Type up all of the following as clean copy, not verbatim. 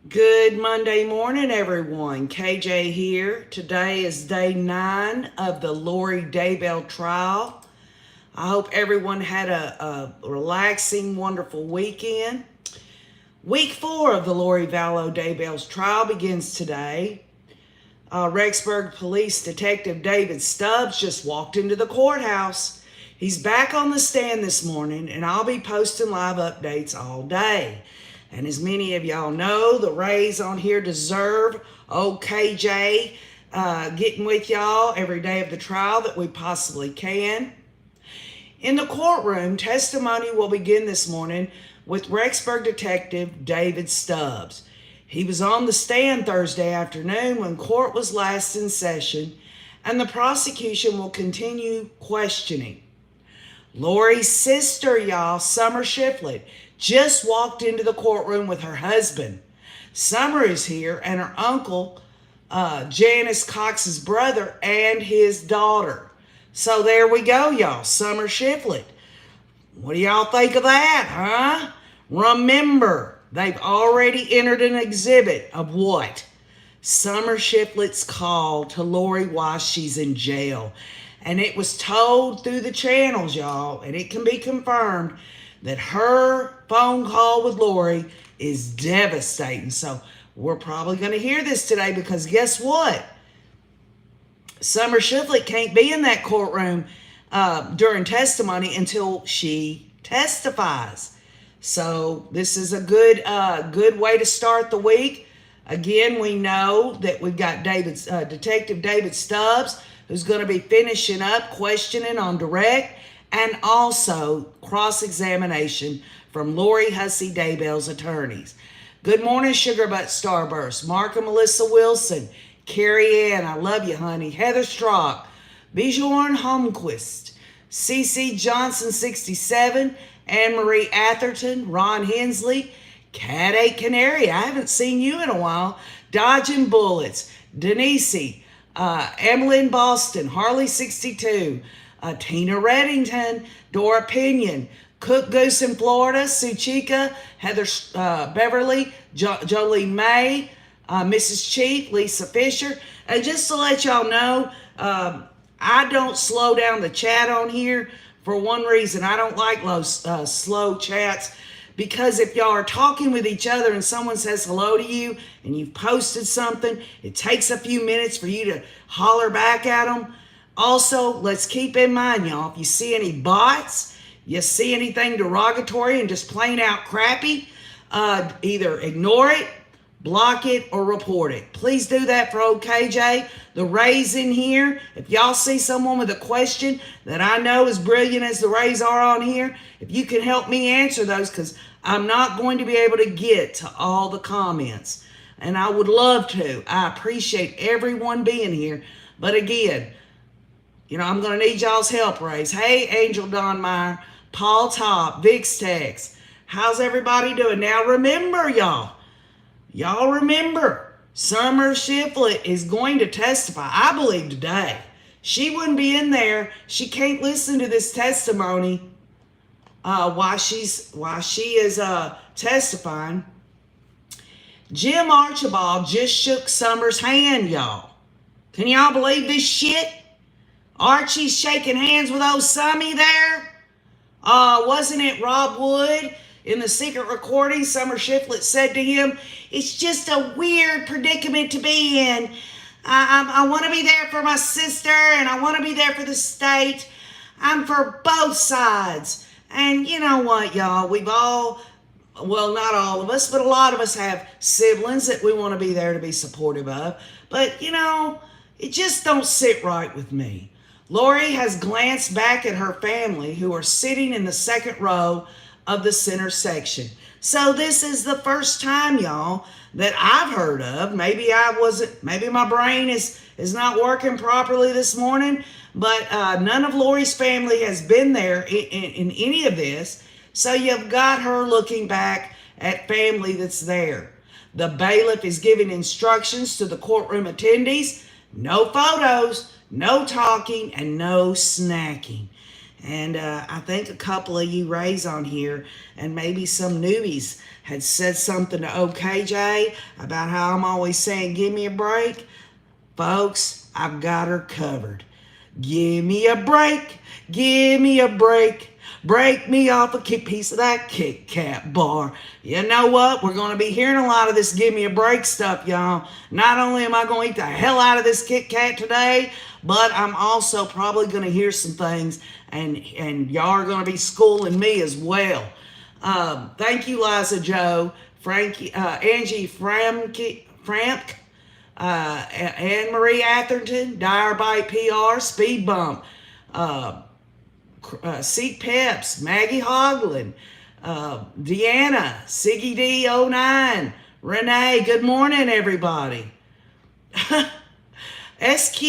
Good Monday morning, everyone. KJ here. Today is day 9 of the Lori Daybell trial. I hope everyone had a relaxing, wonderful weekend. Week 4 of the Lori Vallow Daybell's trial begins today. Rexburg Police Detective David Stubbs just walked into the courthouse. He's back on the stand this morning, and I'll be posting live updates all day. And as many of y'all know, the Rays on here deserve old KJ getting with y'all every day of the trial that we possibly can. In the courtroom, testimony will begin this morning with Rexburg Detective David Stubbs. He was on the stand Thursday afternoon when court was last in session, and the prosecution will continue questioning. Lori's sister, y'all, Summer Shiflett, just walked into the courtroom with her husband. Summer is here, and her uncle, Janice Cox's brother, and his daughter. So there we go, y'all. Summer Shiflett. What do y'all think of that, huh? Remember, they've already entered an exhibit of what? Summer Shiflett's call to Lori while she's in jail. And it was told through the channels, y'all, and it can be confirmed, that her phone call with Lori is devastating. So we're probably going to hear this today because guess what? Summer Shiflett can't be in that courtroom during testimony until she testifies. So this is a good way to start the week. Again, we know that we've got Detective David Stubbs, who's going to be finishing up questioning on direct and also cross-examination from Lori Hussey Daybell's attorneys. Good morning, Sugar Butt Starburst, Mark and Melissa Wilson, Carrie Ann, I love you, honey, Heather Strock, Bjorn Holmquist, CC Johnson 67, Anne-Marie Atherton, Ron Hensley, Cat 8 Canary, I haven't seen you in a while, Dodging Bullets, Denise, Emily Boston, Harley 62, Tina Reddington, Dora Pinion, Cook Goose in Florida, Suchika, Heather Beverly, Jolene May, Mrs. Chief, Lisa Fisher. And just to let y'all know, I don't slow down the chat on here for one reason. I don't like slow chats, because if y'all are talking with each other and someone says hello to you and you've posted something, it takes a few minutes for you to holler back at them. Also, let's keep in mind, y'all, if you see any bots, you see anything derogatory and just plain out crappy, either ignore it, block it, or report it. Please do that for old KJ. The Rays in here, if y'all see someone with a question that I know as brilliant as the Rays are on here, if you can help me answer those, because I'm not going to be able to get to all the comments. And I would love to. I appreciate everyone being here. But again, I'm going to need y'all's help, Rays. Hey, Angel Don Meyer, Paul Top, Vix Tex. How's everybody doing? Now, remember, y'all remember, Summer Shiflett is going to testify, I believe, today. She wouldn't be in there. She can't listen to this testimony while she is testifying. Jim Archibald just shook Summer's hand, y'all. Can y'all believe this shit? Archie's shaking hands with old Summy there. Wasn't it Rob Wood? In the secret recording, Summer Shiflett said to him, "It's just a weird predicament to be in. I want to be there for my sister, and I want to be there for the state. I'm for both sides." And you know what, y'all? We've all, well, not all of us, but a lot of us have siblings that we want to be there to be supportive of. But, it just don't sit right with me. Lori has glanced back at her family, who are sitting in the second row of the center section. So this is the first time, y'all, that I've heard of. Maybe my brain is not working properly this morning, but none of Lori's family has been there in any of this. So you've got her looking back at family that's there. The bailiff is giving instructions to the courtroom attendees: no photos, no talking, and no snacking. And I think a couple of you Rays on here and maybe some newbies had said something to OKJ about how I'm always saying, give me a break. Folks, I've got her covered. Give me a break. Give me a break. Break me off a piece of that Kit Kat bar. You know what? We're going to be hearing a lot of this give me a break stuff, y'all. Not only am I going to eat the hell out of this Kit Kat today, but I'm also probably going to hear some things, and y'all are going to be schooling me as well. Thank you, Liza Joe, Frankie, Angie Framk, Anne Marie Atherton, Dire Bite PR, Speed Bump, Seat Peps, Maggie Hoglin, Deanna, Siggy D09, Renee, good morning, everybody. SQ,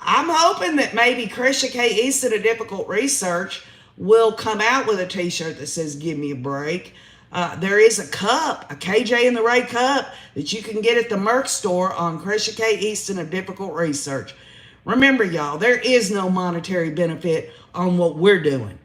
I'm hoping that maybe Krisha K. Easton of Difficult Research will come out with a t-shirt that says, give me a break. There is a cup, a KJ and the Ray cup, that you can get at the Merc store on Krisha K. Easton of Difficult Research. Remember, y'all, there is no monetary benefit on what we're doing.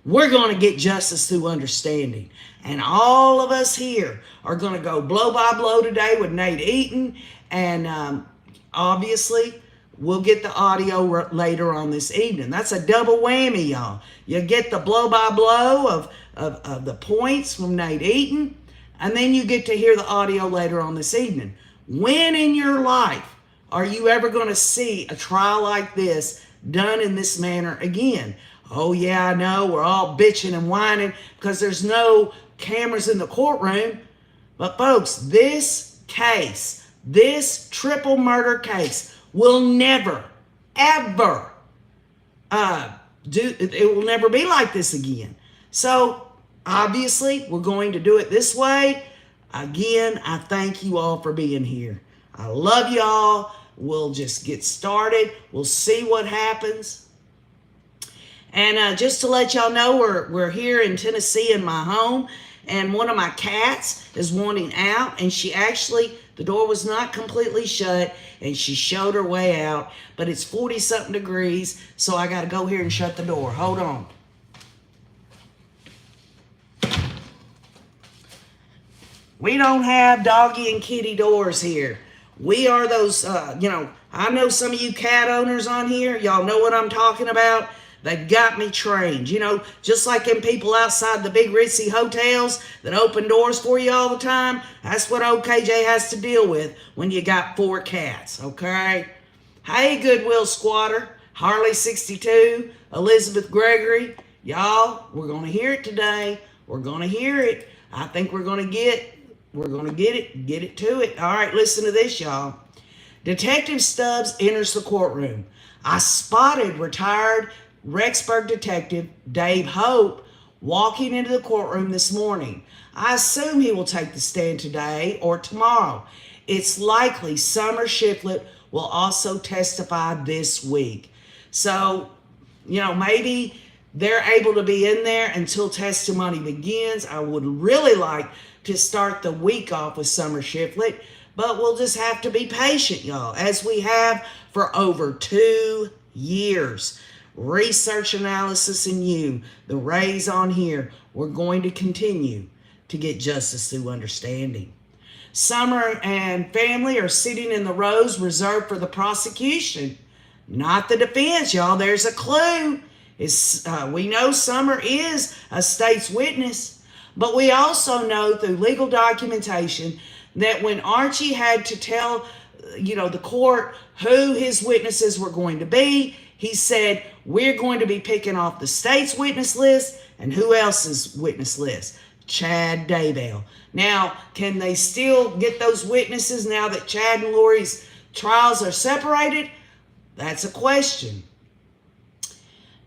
We're going to get justice through understanding. And all of us here are going to go blow by blow today with Nate Eaton. And obviously, we'll get the audio later on this evening. That's a double whammy, y'all. You get the blow by blow of the points from Nate Eaton, and then you get to hear the audio later on this evening. When in your life are you ever going to see a trial like this done in this manner again? Oh, yeah, I know. We're all bitching and whining because there's no cameras in the courtroom. But, folks, this case, this triple murder case will never, ever it will never be like this again. So, obviously, we're going to do it this way. Again, I thank you all for being here. I love y'all. We'll just get started. We'll see what happens. And just to let y'all know, we're here in Tennessee in my home, and one of my cats is wanting out, and she actually, the door was not completely shut, and she showed her way out, but it's 40-something degrees, so I got to go here and shut the door. Hold on. We don't have doggy and kitty doors here. We are those, I know some of you cat owners on here. Y'all know what I'm talking about. They've got me trained. Just like them people outside the big ritzy hotels that open doors for you all the time. That's what OKJ has to deal with when you got 4 cats, okay? Hey, Goodwill Squatter, Harley 62, Elizabeth Gregory. Y'all, we're going to hear it today. We're going to hear it. I think we're going to get it to it. All right, listen to this, y'all. Detective Stubbs enters the courtroom. I spotted retired Rexburg detective Dave Hope walking into the courtroom this morning. I assume he will take the stand today or tomorrow. It's likely Summer Shiflett will also testify this week. So, maybe they're able to be in there until testimony begins. I would really like to start the week off with Summer Shiflett, but we'll just have to be patient, y'all, as we have for over 2 years. Research, analysis, and you, the Rays on here, we're going to continue to get justice through understanding. Summer and family are sitting in the rows reserved for the prosecution, not the defense, y'all. There's a clue. We know Summer is a state's witness, but we also know through legal documentation that when Archie had to tell, the court who his witnesses were going to be, he said, we're going to be picking off the state's witness list and who else's witness list? Chad Daybell. Now, can they still get those witnesses now that Chad and Lori's trials are separated? That's a question.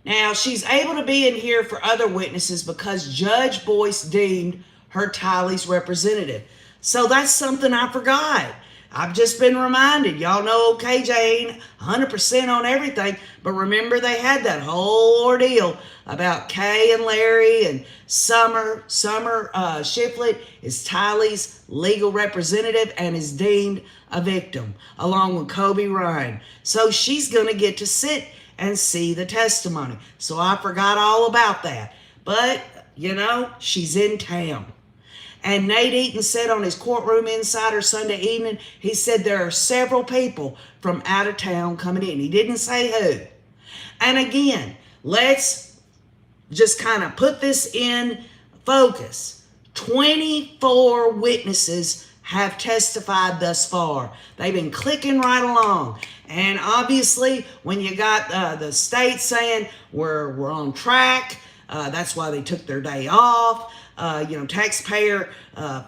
Now, she's able to be in here for other witnesses because Judge Boyce deemed her Tylee's representative. So that's something I forgot. I've just been reminded. Y'all know OKJ ain't 100% on everything, but remember they had that whole ordeal about Kay and Larry and Summer. Summer Shiflett is Tylee's legal representative and is deemed a victim, along with Kobe Ryan. So she's going to get to sit and see the testimony. So I forgot all about that. But, you know, she's in town. And Nate Eaton said on his Courtroom Insider Sunday evening, he said there are several people from out of town coming in. He didn't say who. And again, let's just kind of put this in focus. 24 witnesses have testified thus far. They've been clicking right along. And obviously, when you got the state saying we're on track, that's why they took their day off. Taxpayer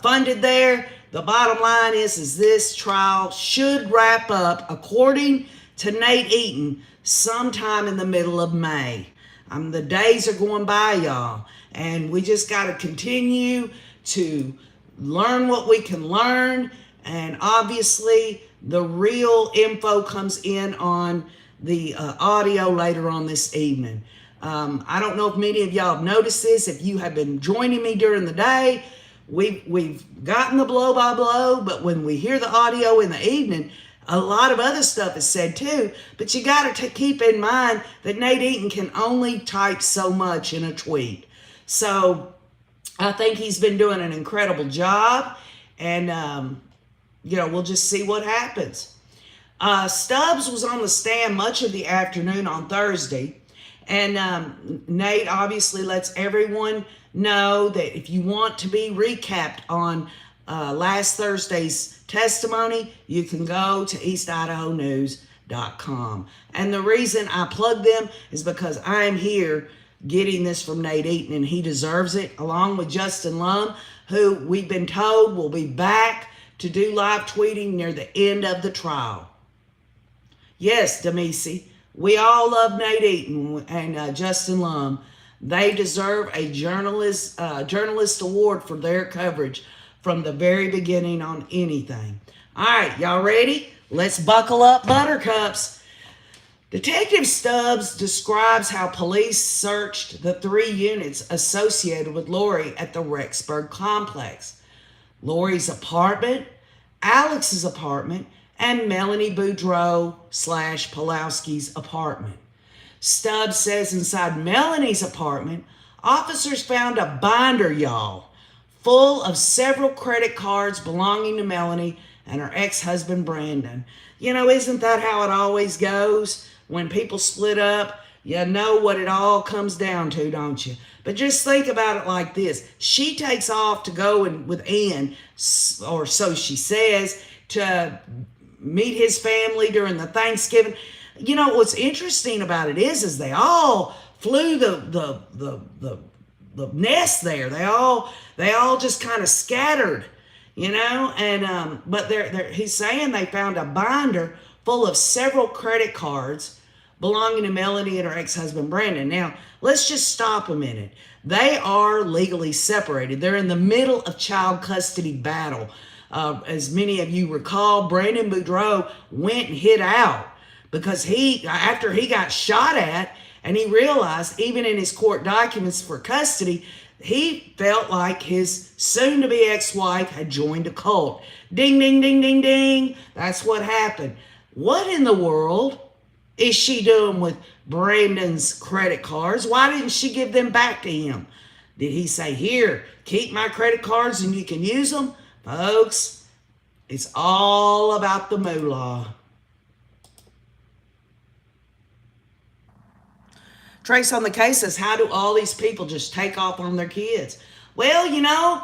funded there. The bottom line is this trial should wrap up, according to Nate Eaton, sometime in the middle of May. The days are going by, y'all, and we just got to continue to learn what we can learn, and obviously the real info comes in on the audio later on this evening. I don't know if many of y'all have noticed this. If you have been joining me during the day, we've gotten the blow by blow, but when we hear the audio in the evening, a lot of other stuff is said too. But you got to keep in mind that Nate Eaton can only type so much in a tweet. So I think he's been doing an incredible job, and we'll just see what happens. Stubbs was on the stand much of the afternoon on Thursday, and Nate obviously lets everyone know that if you want to be recapped on last Thursday's testimony, you can go to eastidahonews.com. And the reason I plug them is because I'm here getting this from Nate Eaton, and he deserves it, along with Justin Lum, who we've been told will be back to do live tweeting near the end of the trial. Yes, Demisi, we all love Nate Eaton and Justin Lum. They deserve a journalist award for their coverage from the very beginning on anything. All right, y'all ready? Let's buckle up, buttercups. Detective Stubbs describes how police searched the 3 units associated with Lori at the Rexburg complex: Lori's apartment, Alex's apartment, and Melanie Boudreaux/Pulowski's apartment. Stubbs says inside Melanie's apartment, officers found a binder, y'all, full of several credit cards belonging to Melanie and her ex-husband Brandon. You know, isn't that how it always goes? When people split up, you know what it all comes down to, don't you? But just think about it like this. She takes off to go with Ian, or so she says, to meet his family during the Thanksgiving. You know, what's interesting about it is they all flew the nest there. They all just kind of scattered, you know, and but he's saying they found a binder full of several credit cards belonging to Melanie and her ex-husband Brandon. Now, let's just stop a minute. They are legally separated. They're in the middle of child custody battle. As many of you recall, Brandon Boudreaux went and hid out because after he got shot at, and he realized, even in his court documents for custody, he felt like his soon-to-be ex-wife had joined a cult. Ding, ding, ding, ding, ding. That's what happened. What in the world is she doing with Brandon's credit cards? Why didn't she give them back to him? Did he say, here, keep my credit cards and you can use them? Folks, it's all about the moolah. Trace on the case says, how do all these people just take off on their kids? Well, you know,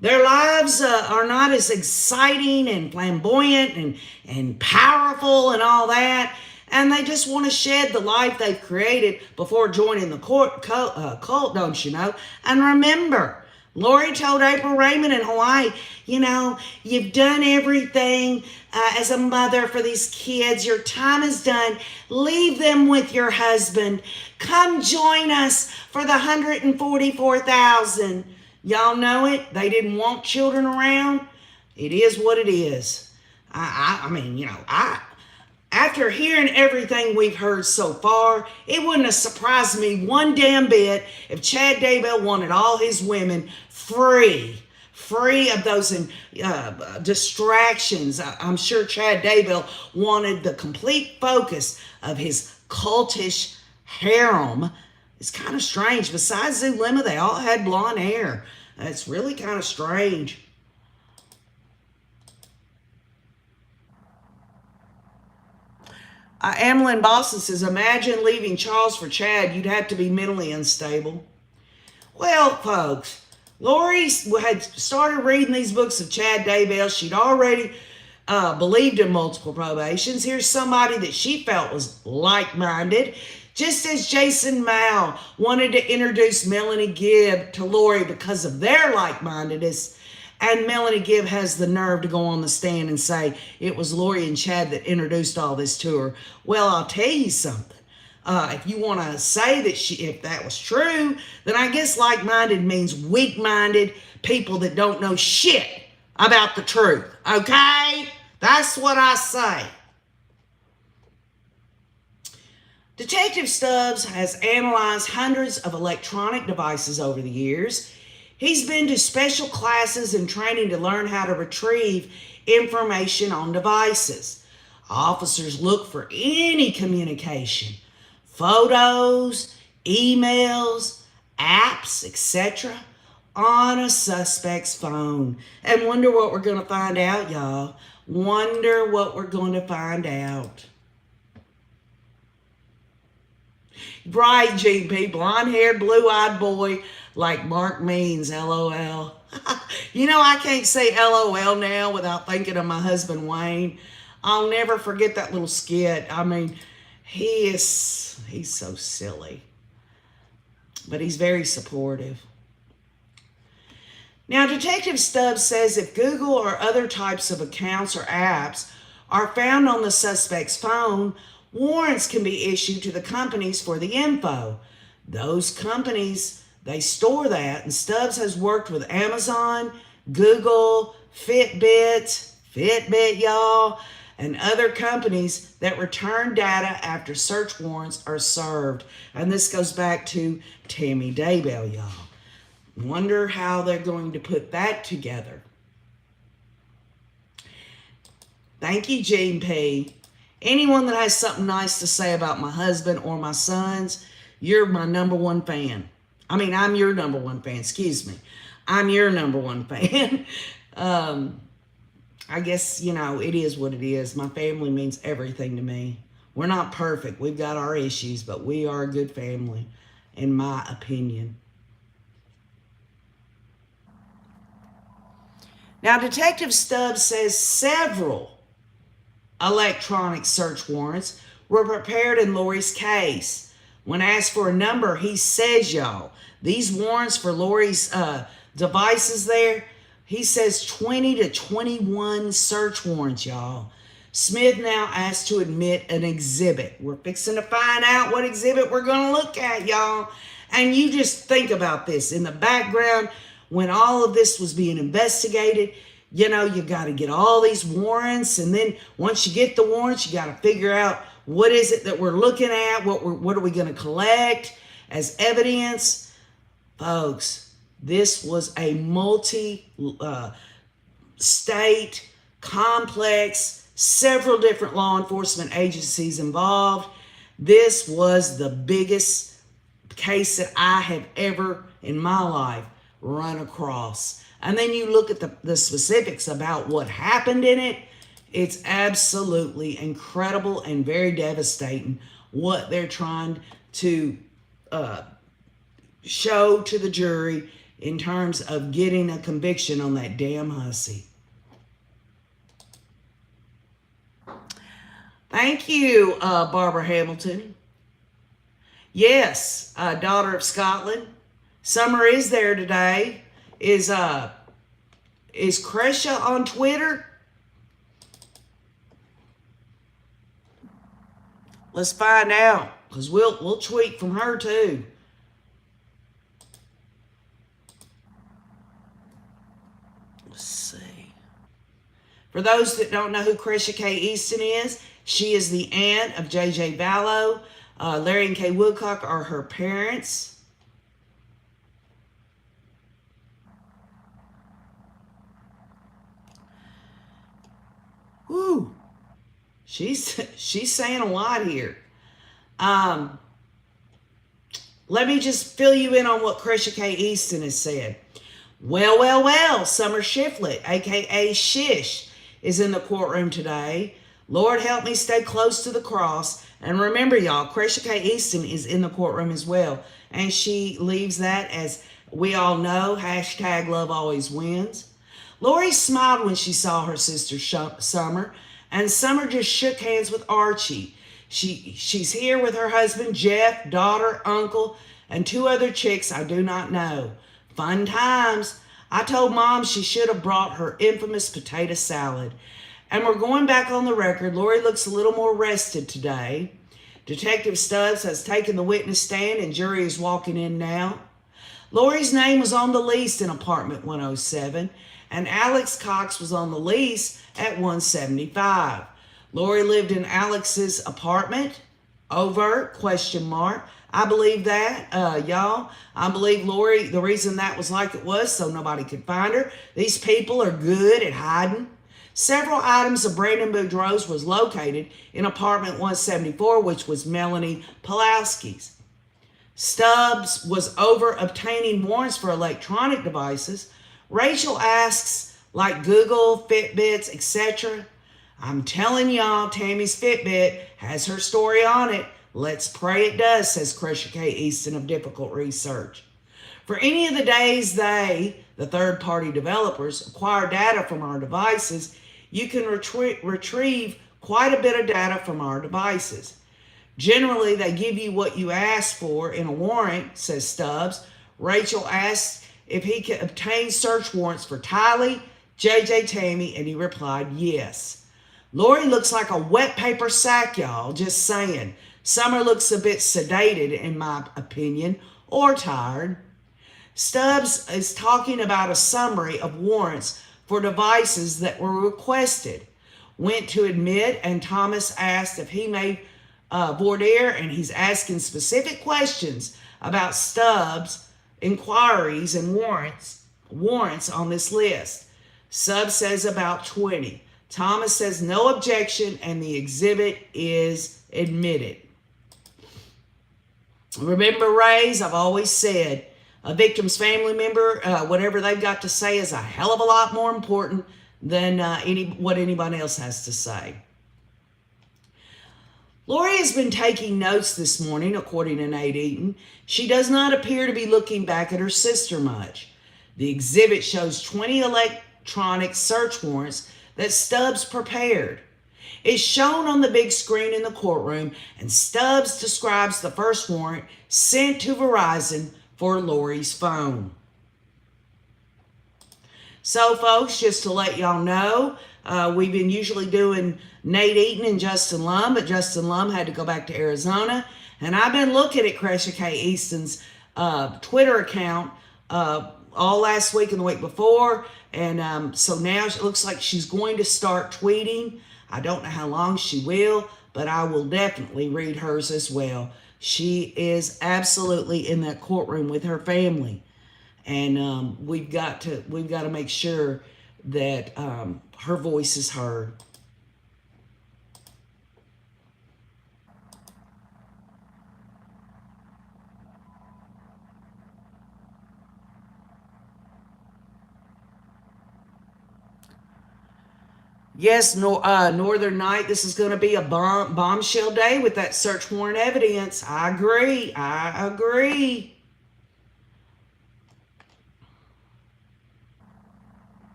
their lives are not as exciting and flamboyant and powerful and all that. And they just want to shed the life they've created before joining the cult, don't you know? And remember, Lori told April Raymond in Hawaii, you know, you've done everything as a mother for these kids. Your time is done. Leave them with your husband. Come join us for the $144,000. Y'all know it. They didn't want children around. It is what it is. I mean, you know, after hearing everything we've heard so far, it wouldn't have surprised me one damn bit if Chad Daybell wanted all his women free free of those distractions. I'm sure Chad Daybell wanted the complete focus of his cultish harem. It's kind of strange. Besides Zulema, they all had blonde hair. It's really kind of strange. Amelin Boston says, imagine leaving Charles for Chad. You'd have to be mentally unstable. Well, folks, Lori had started reading these books of Chad Daybell. She'd already believed in multiple probations. Here's somebody that she felt was like-minded. Just as Jason Mao wanted to introduce Melanie Gibb to Lori because of their like-mindedness, and Melanie Gibb has the nerve to go on the stand and say it was Lori and Chad that introduced all this to her. Well, I'll tell you something. If you want to say that if that was true, then I guess like-minded means weak-minded people that don't know shit about the truth. Okay? That's what I say. Detective Stubbs has analyzed hundreds of electronic devices over the years. He's been to special classes and training to learn how to retrieve information on devices. Officers look for any communication, photos, emails, apps, etc., on a suspect's phone. And wonder what we're going to find out, y'all. Wonder what we're going to find out. Right, GP, blonde-haired, blue-eyed boy like Mark Means, LOL. You know, I can't say LOL now without thinking of my husband, Wayne. I'll never forget that little skit. I mean, he's so silly. But he's very supportive. Now, Detective Stubbs says if Google or other types of accounts or apps are found on the suspect's phone, warrants can be issued to the companies for the info. Those companies, they store that, and Stubbs has worked with Amazon, Google, Fitbit, y'all, and other companies that return data after search warrants are served. And this goes back to Tammy Daybell, y'all. Wonder how they're going to put that together. Thank you, Gene P. Anyone that has something nice to say about my husband or my sons, you're my number one fan. I mean, I'm your number one fan. Excuse me. I'm your number one fan. I guess, you know, it is what it is. My family means everything to me. We're not perfect. We've got our issues, but we are a good family, in my opinion. Now, Detective Stubbs says several electronic search warrants were prepared in Lori's case. When asked for a number, he says, y'all, these warrants for Lori's devices there, he says 20 to 21 search warrants, y'all. Smith now asked to admit an exhibit. We're fixing to find out what exhibit we're going to look at, y'all. And you just think about this. In the background, when all of this was being investigated, you know, you got to get all these warrants. And then once you get the warrants, you got to figure out what is it that we're looking at? What are we going to collect as evidence? Folks, this was a multi-state, complex, several different law enforcement agencies involved. This was the biggest case that I have ever in my life run across. And then you look at the specifics about what happened in it. It's absolutely incredible and very devastating what they're trying to show to the jury in terms of getting a conviction on that damn hussy. Thank you, Barbara Hamilton. Yes, daughter of Scotland. Summer is there today. Is Crescia on Twitter? Let's find out, because we'll tweet from her too. Let's see. For those that don't know who Crescia K. Easton is, she is the aunt of J.J. Vallow. Larry and Kay Woodcock are her parents. She's saying a lot here. Let me just fill you in on what Krisha K. Easton has said. Well, Summer Shiflett, a.k.a. Shish, is in the courtroom today. Lord help me stay close to the cross. And remember, y'all, Krisha K. Easton is in the courtroom as well. And she leaves that, as we all know, hashtag love always wins. Lori smiled when she saw her sister Summer, and Summer just shook hands with Archie. She's here with her husband, Jeff, daughter, uncle, and 2 other chicks I do not know. Fun times. I told Mom she should have brought her infamous potato salad. And we're going back on the record. Lori looks a little more rested today. Detective Stubbs has taken the witness stand and jury is walking in now. Lori's name was on the lease in apartment 107, and Alex Cox was on the lease at 175. Lori lived in Alex's apartment. Overt, ? I believe that, y'all. I believe Lori, the reason that was like it was so nobody could find her. These people are good at hiding. Several items of Brandon Boudreaux's was located in apartment 174, which was Melanie Pulowski's. Stubbs was over obtaining warrants for electronic devices. Rachel asks, like Google, Fitbits, etc. I'm telling y'all, Tammy's Fitbit has her story on it. Let's pray it does, says Krisha K. Easton of Difficult Research. For any of the days they, the third-party developers, acquire data from our devices, you can retrieve quite a bit of data from our devices. Generally, they give you what you asked for in a warrant, says Stubbs. Rachel asked if he could obtain search warrants for Tylee, JJ, Tammy, and he replied yes. Lori looks like a wet paper sack, y'all, just saying. Summer looks a bit sedated, in my opinion, or tired. Stubbs is talking about a summary of warrants for devices that were requested. Went to admit, and Thomas asked if he made voir dire, and he's asking specific questions about Stubbs' inquiries and warrants on this list. Stubbs says about 20. Thomas says no objection, and the exhibit is admitted. Remember, Rays, I've always said a victim's family member, whatever they've got to say is a hell of a lot more important than what anyone else has to say. Lori has been taking notes this morning, according to Nate Eaton. She does not appear to be looking back at her sister much. The exhibit shows 20 electronic search warrants that Stubbs prepared. It's shown on the big screen in the courtroom, and Stubbs describes the first warrant sent to Verizon for Lori's phone. So, folks, just to let y'all know, we've been usually doing Nate Eaton and Justin Lum, but Justin Lum had to go back to Arizona. And I've been looking at Krisha K. Easton's Twitter account all last week and the week before. And so now it looks like she's going to start tweeting. I don't know how long she will, but I will definitely read hers as well. She is absolutely in that courtroom with her family. And we've got to make sure that her voice is heard. Yes, Northern Night, this is going to be a bombshell day with that search warrant evidence. I agree.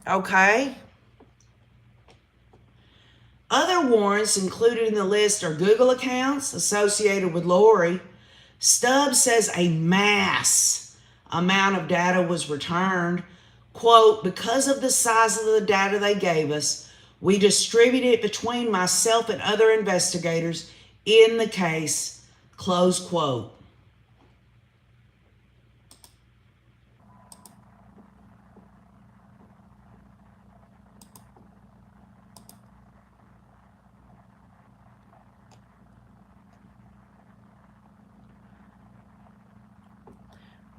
Okay. Other warrants included in the list are Google accounts associated with Lori. Stubbs says a mass amount of data was returned. Quote, because of the size of the data they gave us, we distributed it between myself and other investigators in the case, close quote.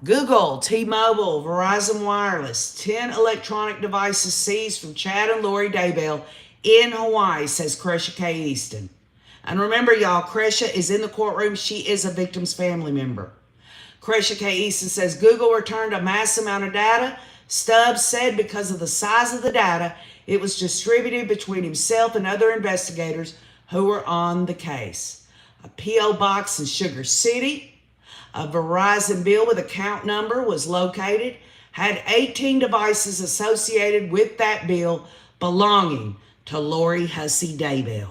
Google, T-Mobile, Verizon Wireless, 10 electronic devices seized from Chad and Lori Daybell in Hawaii, says Cresha K. Easton. And remember, y'all, Cresha is in the courtroom. She is a victim's family member. Cresha K. Easton says Google returned a mass amount of data. Stubbs said because of the size of the data, it was distributed between himself and other investigators who were on the case. A P.O. box in Sugar City. A Verizon bill with account number was located, had 18 devices associated with that bill belonging to Lori Hussey Daybell.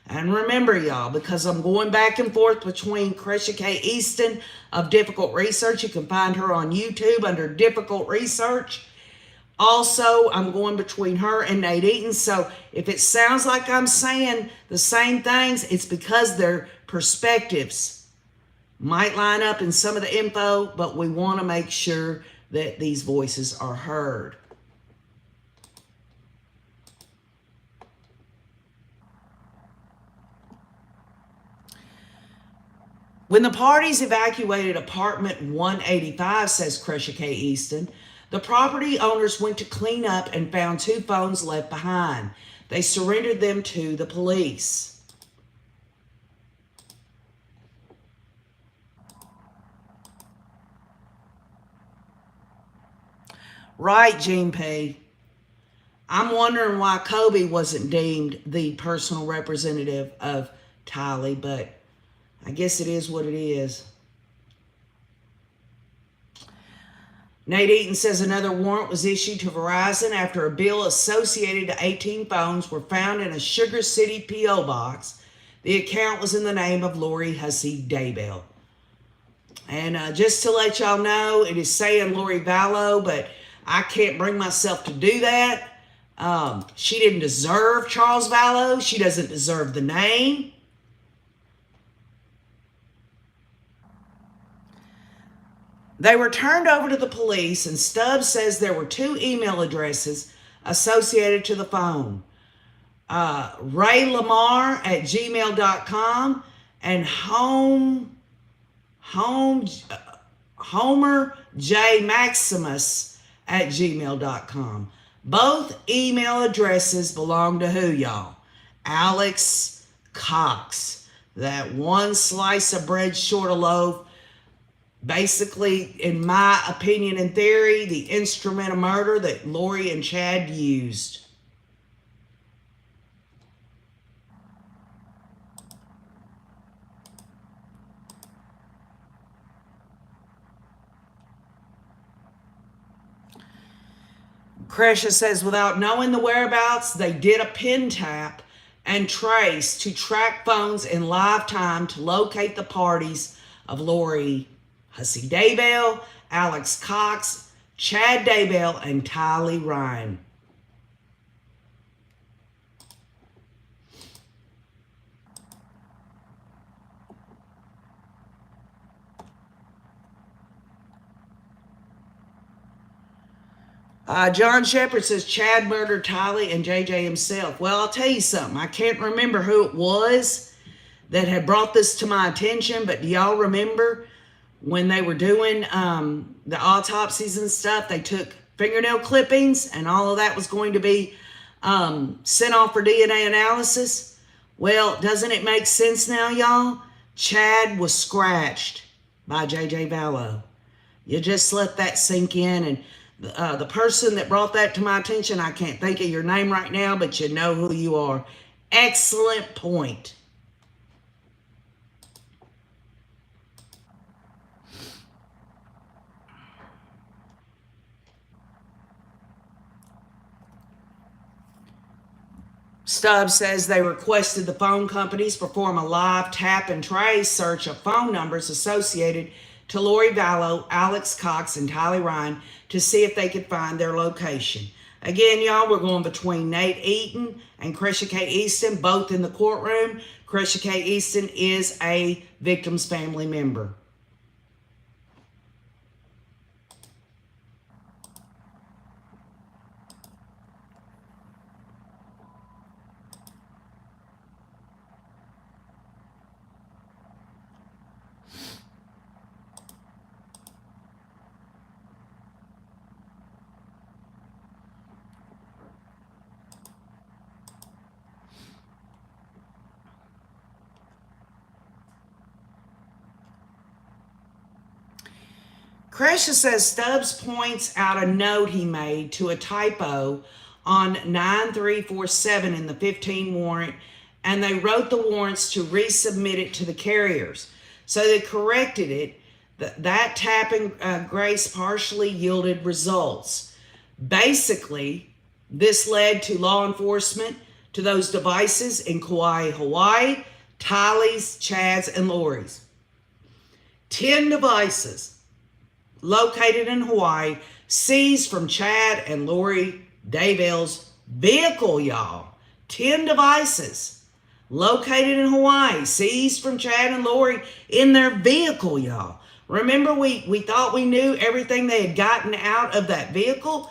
And remember, y'all, because I'm going back and forth between Cresha K. Easton of Difficult Research. You can find her on YouTube under Difficult Research. Also, I'm going between her and Nate Eaton. So if it sounds like I'm saying the same things, it's because their perspectives might line up in some of the info, but we want to make sure that these voices are heard. When the parties evacuated apartment 185, says Cresha K. Easton, the property owners went to clean up and found 2 phones left behind. They surrendered them to the police. Right, Gene P. I'm wondering why Kobe wasn't deemed the personal representative of Tylee, but I guess it is what it is. Nate Eaton says another warrant was issued to Verizon after a bill associated to 18 phones were found in a Sugar City P.O. box. The account was in the name of Lori Hussey Daybell. And just to let y'all know, it is saying Lori Vallow, but I can't bring myself to do that. She didn't deserve Charles Vallow. She doesn't deserve the name. They were turned over to the police, and Stubbs says there were 2 email addresses associated to the from raylamar@gmail.com and Homer J. Maximus@gmail.com. Both email addresses belong to who, y'all? Alex Cox. That one slice of bread short of loaf. Basically, in my opinion and theory, the instrument of murder that Lori and Chad used. Cresha says without knowing the whereabouts, they did a pin tap and trace to track phones in live time to locate the parties of Lori Hussey Daybell, Alex Cox, Chad Daybell, and Tylee Ryan. John Shepard says Chad murdered Tylee and JJ himself. Well, I'll tell you something. I can't remember who it was that had brought this to my attention, but do y'all remember when they were doing the autopsies and stuff, they took fingernail clippings and all of that was going to be sent off for DNA analysis? Well, doesn't it make sense now, y'all? Chad was scratched by JJ Vallow. You just let that sink in, and the person that brought that to my attention, I can't think of your name right now, but you know who you are. Excellent point. Stubbs says they requested the phone companies perform a live tap and trace search of phone numbers associated to Lori Vallow, Alex Cox, and Tylee Ryan to see if they could find their location. Again, y'all, we're going between Nate Eaton and Cresha K. Easton, both in the courtroom. Cresha K. Easton is a victim's family member. Crescia says Stubbs points out a note he made to a typo on 9347 in the 15 warrant, and they wrote the warrants to resubmit it to the carriers. So they corrected it. That tap and grace partially yielded results. Basically, this led to law enforcement to those devices in Kauai, Hawaii, Tylee's, Chad's, and Lori's. 10 devices located in Hawaii, seized from Chad and Lori Daybell's vehicle, y'all. 10 devices located in Hawaii, seized from Chad and Lori in their vehicle, y'all. Remember, we thought we knew everything they had gotten out of that vehicle?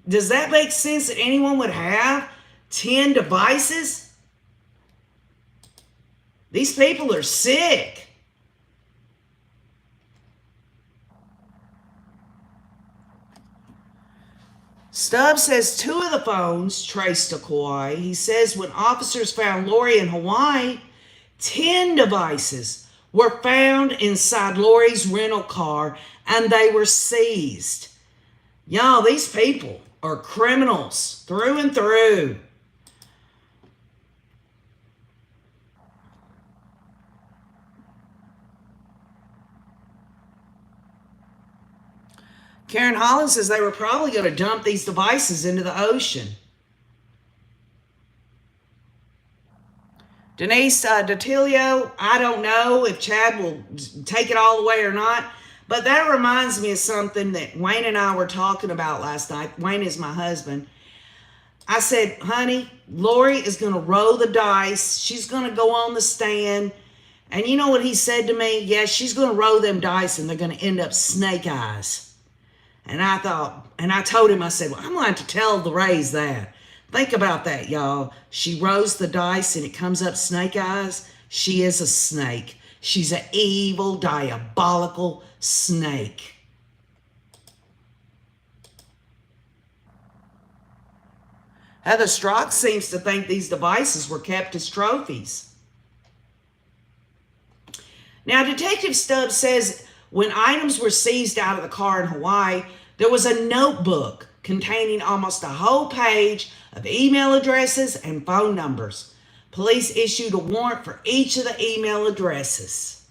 Does that make sense that anyone would have 10 devices? These people are sick. Stubbs says 2 of the phones traced to Kauai. He says when officers found Lori in Hawaii, 10 devices were found inside Lori's rental car and they were seized. Y'all, these people are criminals through and through. Karen Holland says they were probably going to dump these devices into the ocean. Denise Datilio, I don't know if Chad will take it all away or not, but that reminds me of something that Wayne and I were talking about last night. Wayne is my husband. I said, honey, Lori is going to roll the dice. She's going to go on the stand. And you know what he said to me? Yes, she's going to roll them dice and they're going to end up snake eyes. And I thought, and I told him, I said, well, I'm going to have to tell the Rays that. Think about that, y'all. She rolls the dice and it comes up snake eyes. She is a snake. She's an evil, diabolical snake. Heather Strock seems to think these devices were kept as trophies. Now, Detective Stubbs says when items were seized out of the car in Hawaii, there was a notebook containing almost a whole page of email addresses and phone numbers. Police issued a warrant for each of the email addresses.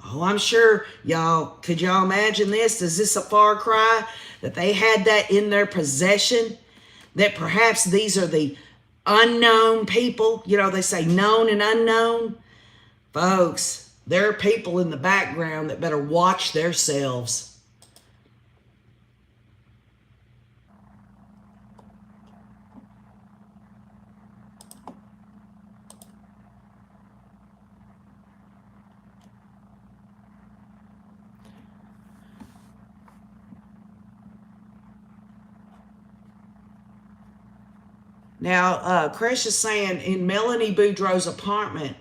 Oh, I'm sure y'all, could y'all imagine this? Is this a far cry that they had that in their possession? That perhaps these are the unknown people? You know, they say known and unknown. Folks, there are people in the background that better watch themselves. Now, Chris is saying in Melanie Boudreaux's apartment,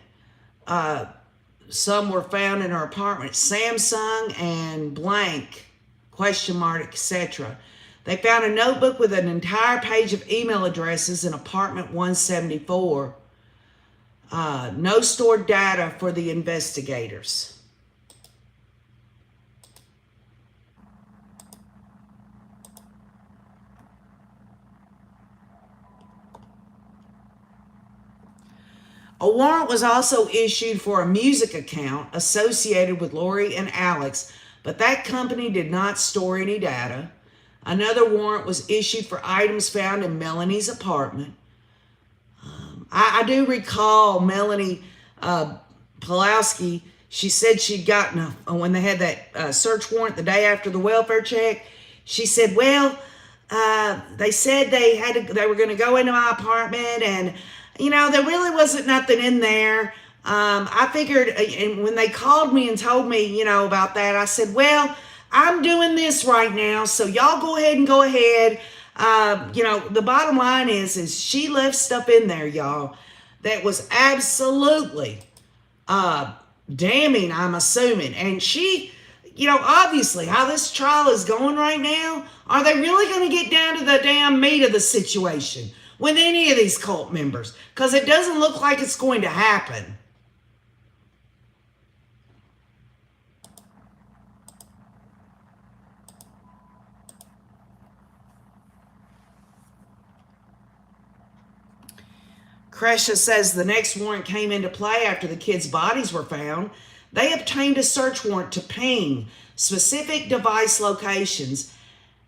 some were found in her apartment, Samsung and blank, question mark, etc. They found a notebook with an entire page of email addresses in apartment 174. No stored data for the investigators. A warrant was also issued for a music account associated with Lori and Alex, but that company did not store any data. Another warrant was issued for items found in Melanie's apartment. I do recall Melanie Pulowski. She said she'd gotten, when they had that search warrant the day after the welfare check, she said, well, they said they were going to go into my apartment and you know, there really wasn't nothing in there. I figured, and when they called me and told me, you know, about that, I said, well, I'm doing this right now, so y'all go ahead and go ahead. You know, the bottom line is she left stuff in there, y'all, that was absolutely damning, I'm assuming. And she, you know, obviously, how this trial is going right now, are they really going to get down to the damn meat of the situation with any of these cult members? Because it doesn't look like it's going to happen. Crescia says the next warrant came into play after the kids' bodies were found. They obtained a search warrant to ping specific device locations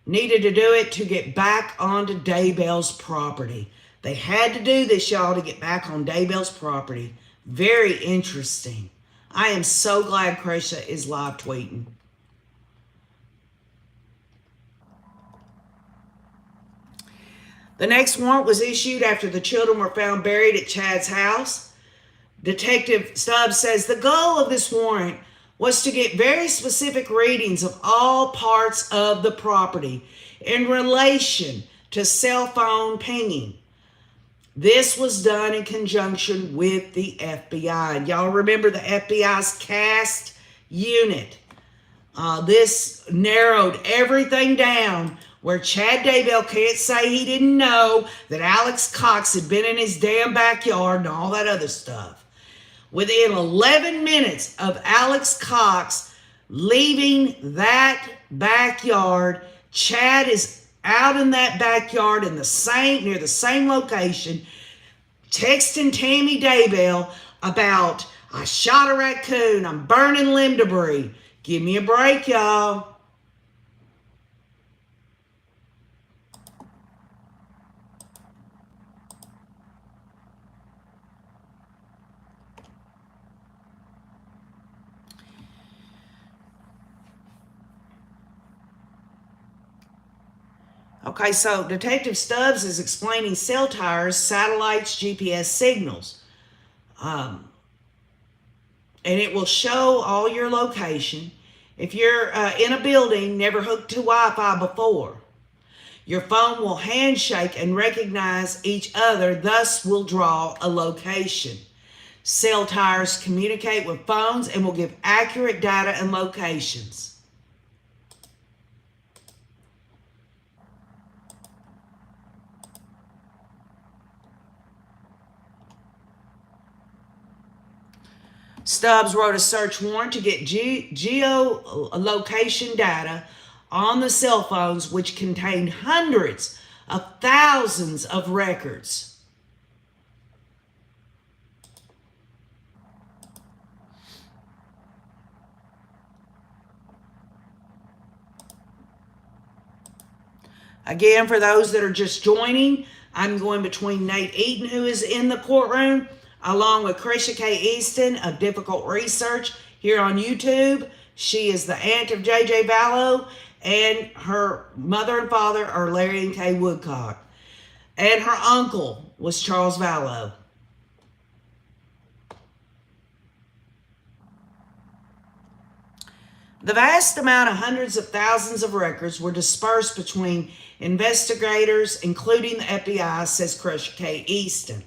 needed to do it to get back onto Daybell's property. They had to do this, y'all, to get back on Daybell's property. Very interesting. I am so glad Crescia is live tweeting. The next warrant was issued after the children were found buried at Chad's house. Detective Stubbs says the goal of this warrant was to get very specific readings of all parts of the property in relation to cell phone pinging. This was done in conjunction with the FBI. And y'all remember the FBI's CAST unit. This narrowed everything down where Chad Daybell can't say he didn't know that Alex Cox had been in his damn backyard and all that other stuff. Within 11 minutes of Alex Cox leaving that backyard, Chad is out in that backyard in near the same location, texting Tammy Daybell about, I shot a raccoon, I'm burning limb debris. Give me a break, y'all. Okay, so Detective Stubbs is explaining cell towers, satellites, GPS signals. And it will show all your location. If you're in a building, never hooked to Wi-Fi before, your phone will handshake and recognize each other, thus will draw a location. Cell towers communicate with phones and will give accurate data and locations. Stubbs wrote a search warrant to get geolocation data on the cell phones, which contained hundreds of thousands of records. Again, for those that are just joining, I'm going between Nate Eaton, who is in the courtroom, along with Crescia K. Easton of Difficult Research here on YouTube. She is the aunt of J.J. Vallow, and her mother and father are Larry and Kay Woodcock. And her uncle was Charles Vallow. The vast amount of hundreds of thousands of records were dispersed between investigators, including the FBI, says Crescia K. Easton.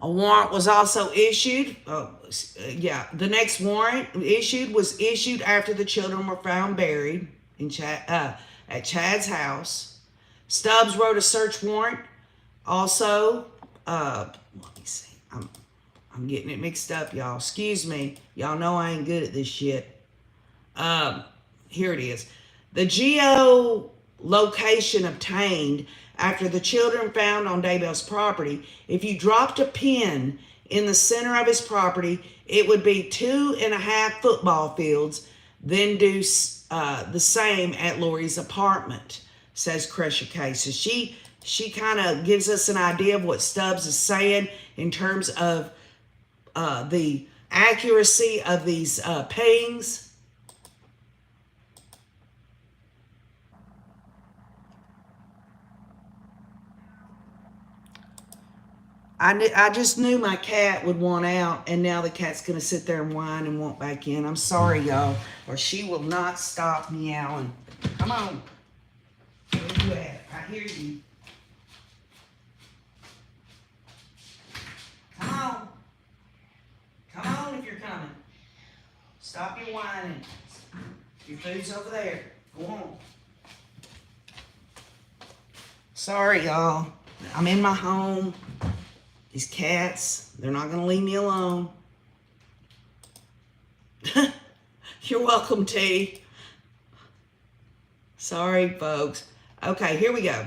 A warrant was also issued. The next warrant was issued after the children were found buried in at Chad's house. Stubbs wrote a search warrant. Also, let me see. I'm getting it mixed up, y'all. Excuse me. Y'all know I ain't good at this shit. Here it is. The geolocation obtained after the children found on Daybell's property, if you dropped a pin in the center of his property, it would be 2.5 football fields, then do the same at Lori's apartment, says Crescia K. So she kind of gives us an idea of what Stubbs is saying in terms of the accuracy of these pings. I just knew my cat would want out, and now the cat's going to sit there and whine and want back in. I'm sorry, y'all, or she will not stop meowing. Come on. Where you at? I hear you. Your food's over there. Go on. Sorry, y'all. I'm in my home. These cats, they're not going to leave me alone. You're welcome, T. Sorry, folks. Okay, here we go.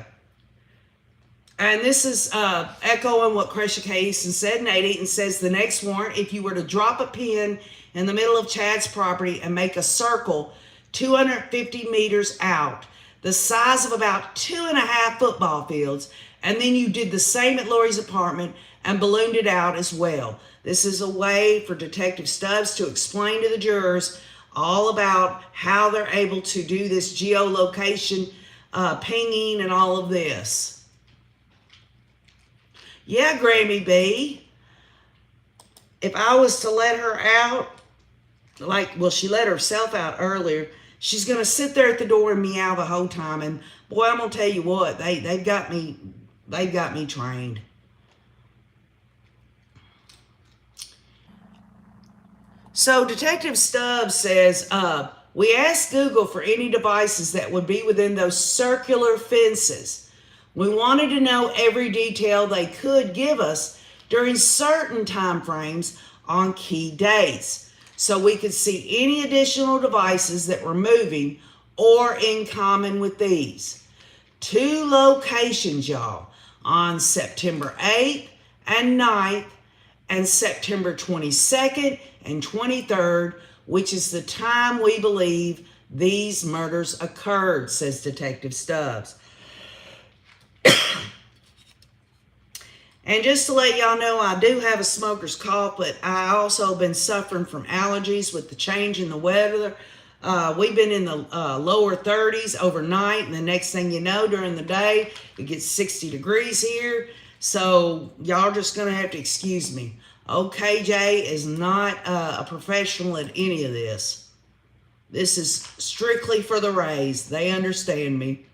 And this is echoing what Cresha K. Easton said in 80, and says the next warrant, if you were to drop a pin in the middle of Chad's property and make a circle 250 meters out, the size of about 2.5 football fields, and then you did the same at Lori's apartment and ballooned it out as well. This is a way for Detective Stubbs to explain to the jurors all about how they're able to do this geolocation, pinging, and all of this. Yeah, Grammy B. If I was to let her out, she let herself out earlier, she's going to sit there at the door and meow the whole time. And boy, I'm going to tell you what, they've got me trained. So Detective Stubbs says, we asked Google for any devices that would be within those circular fences. We wanted to know every detail they could give us during certain time frames on key days, so we could see any additional devices that were moving or in common with these. 2 locations, y'all, on September 8th and 9th, and September 22nd and 23rd, which is the time we believe these murders occurred, says Detective Stubbs. And just to let y'all know, I do have a smoker's cough, but I also been suffering from allergies with the change in the weather. We've been in the lower 30s overnight, and the next thing you know, during the day, it gets 60 degrees here. So y'all just going to have to excuse me. OKJ is not a professional at any of this. This is strictly for the Rays. They understand me.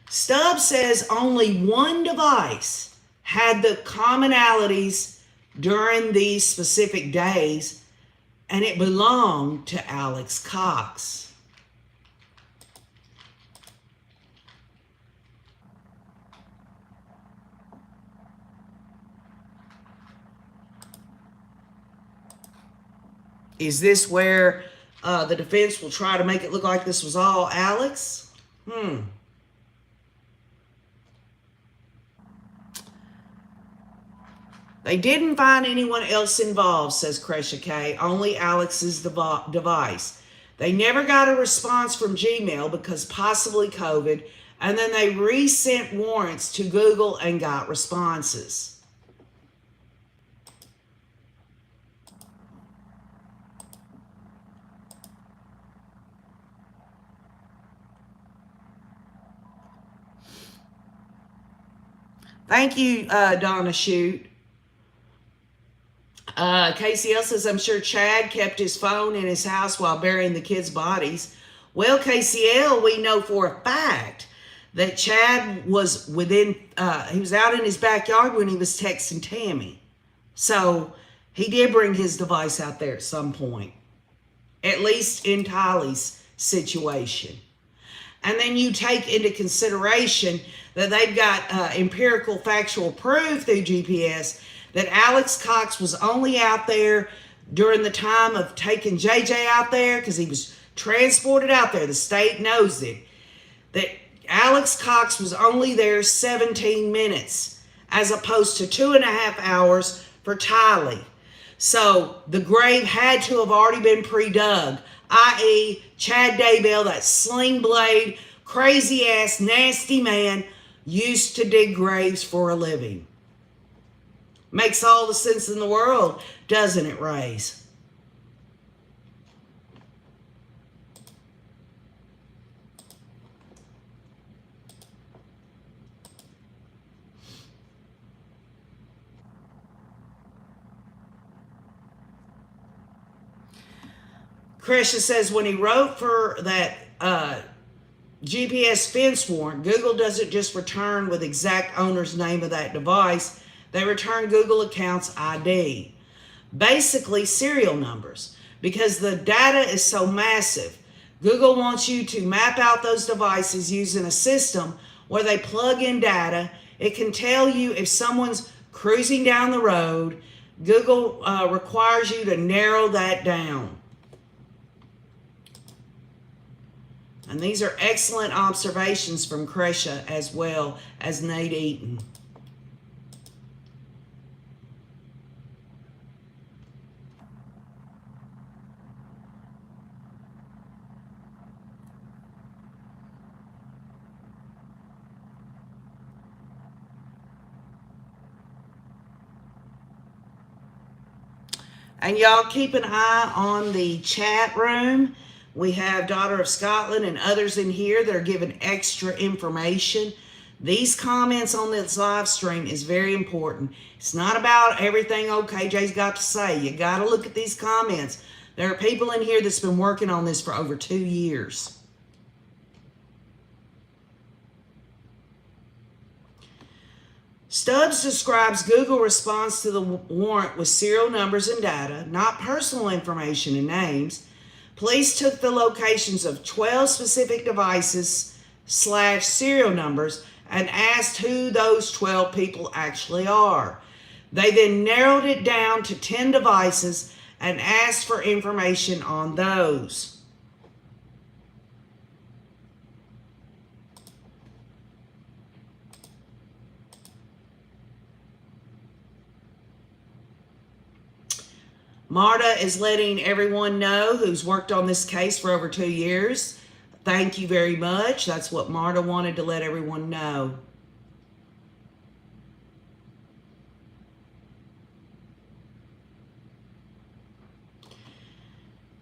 Stubbs says only one device had the commonalities during these specific days, and it belonged to Alex Cox. Is this where the defense will try to make it look like this was all Alex? They didn't find anyone else involved, says Cresha K. Only Alex's device. They never got a response from Gmail because possibly COVID, and then they resent warrants to Google and got responses. Thank you, Donna Shute. KCL says, I'm sure Chad kept his phone in his house while burying the kids' bodies. Well, KCL, we know for a fact that Chad was he was out in his backyard when he was texting Tammy. So he did bring his device out there at some point, at least in Tylee's situation. And then you take into consideration that they've got empirical factual proof through GPS that Alex Cox was only out there during the time of taking JJ out there because he was transported out there. The state knows it. That Alex Cox was only there 17 minutes as opposed to 2.5 hours for Tylee. So the grave had to have already been pre-dug, i.e. Chad Daybell, that sling blade, crazy ass, nasty man, used to dig graves for a living. Makes all the sense in the world, doesn't it, Rays? Cresha says when he wrote for that GPS fence warrant, Google doesn't just return with exact owner's name of that device. They return Google account's ID. Basically, serial numbers. because the data is so massive. Google wants you to map out those devices using a system where they plug in data. It can tell you if someone's cruising down the road. Google requires you to narrow that down. And these are excellent observations from Kresha as well as Nate Eaton. And y'all keep an eye on the chat room. We have Daughter of Scotland and others in here that are giving extra information. These comments on this live stream is very important. It's not about everything KJ's got to say. You got to look at these comments. There are people in here that's been working on this for over 2 years. Stubbs describes Google response to the warrant with serial numbers and data, not personal information and names. Police took the locations of 12 specific devices / serial numbers and asked who those 12 people actually are. They then narrowed it down to 10 devices and asked for information on those. Marta is letting everyone know who's worked on this case for over 2 years. Thank you very much. That's what Marta wanted to let everyone know.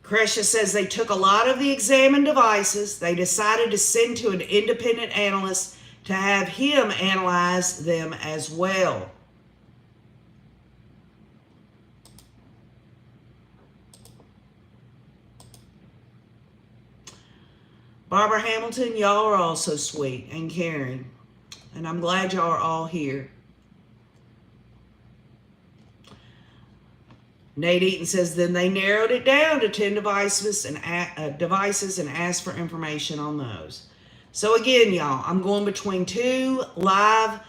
Kresha says they took a lot of the examined devices. They decided to send to an independent analyst to have him analyze them as well. Barbara Hamilton, y'all are all so sweet and caring. And I'm glad y'all are all here. Nate Eaton says, then they narrowed it down to 10 devices and asked for information on those. So again, y'all, I'm going between 2 live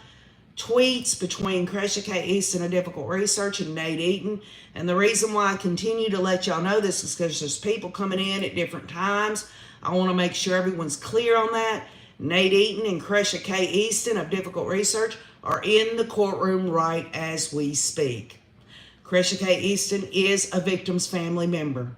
tweets between Kresha K. Easton of Difficult Research and Nate Eaton. And the reason why I continue to let y'all know this is because there's people coming in at different times. I want to make sure everyone's clear on that. Nate Eaton and Kresha K. Easton of Difficult Research are in the courtroom right as we speak. Kresha K. Easton is a victim's family member.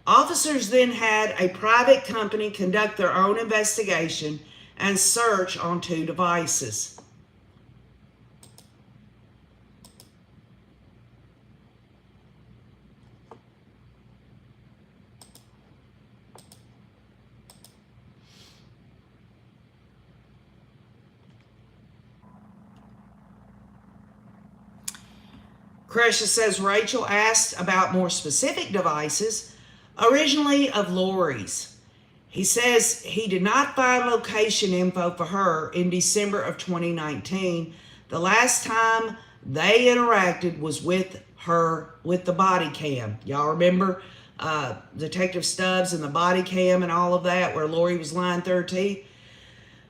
Officers then had a private company conduct their own investigation and search on 2 devices. Kresha says Rachel asked about more specific devices, originally of Lori's. He says he did not find location info for her in December of 2019. The last time they interacted was with her with the body cam. Y'all remember Detective Stubbs and the body cam and all of that where Lori was lying through her teeth?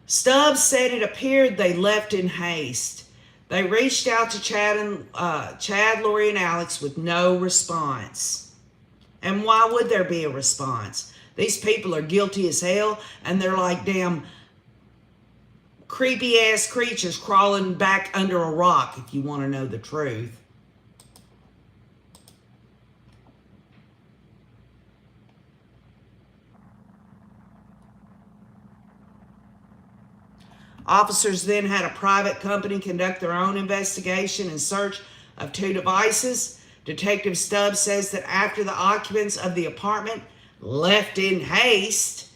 Stubbs said it appeared they left in haste. They reached out to Chad, Lori, and Alex with no response. And why would there be a response? These people are guilty as hell, and they're like damn creepy-ass creatures crawling back under a rock, if you want to know the truth. Officers then had a private company conduct their own investigation and search of 2 devices. Detective Stubbs says that after the occupants of the apartment left in haste,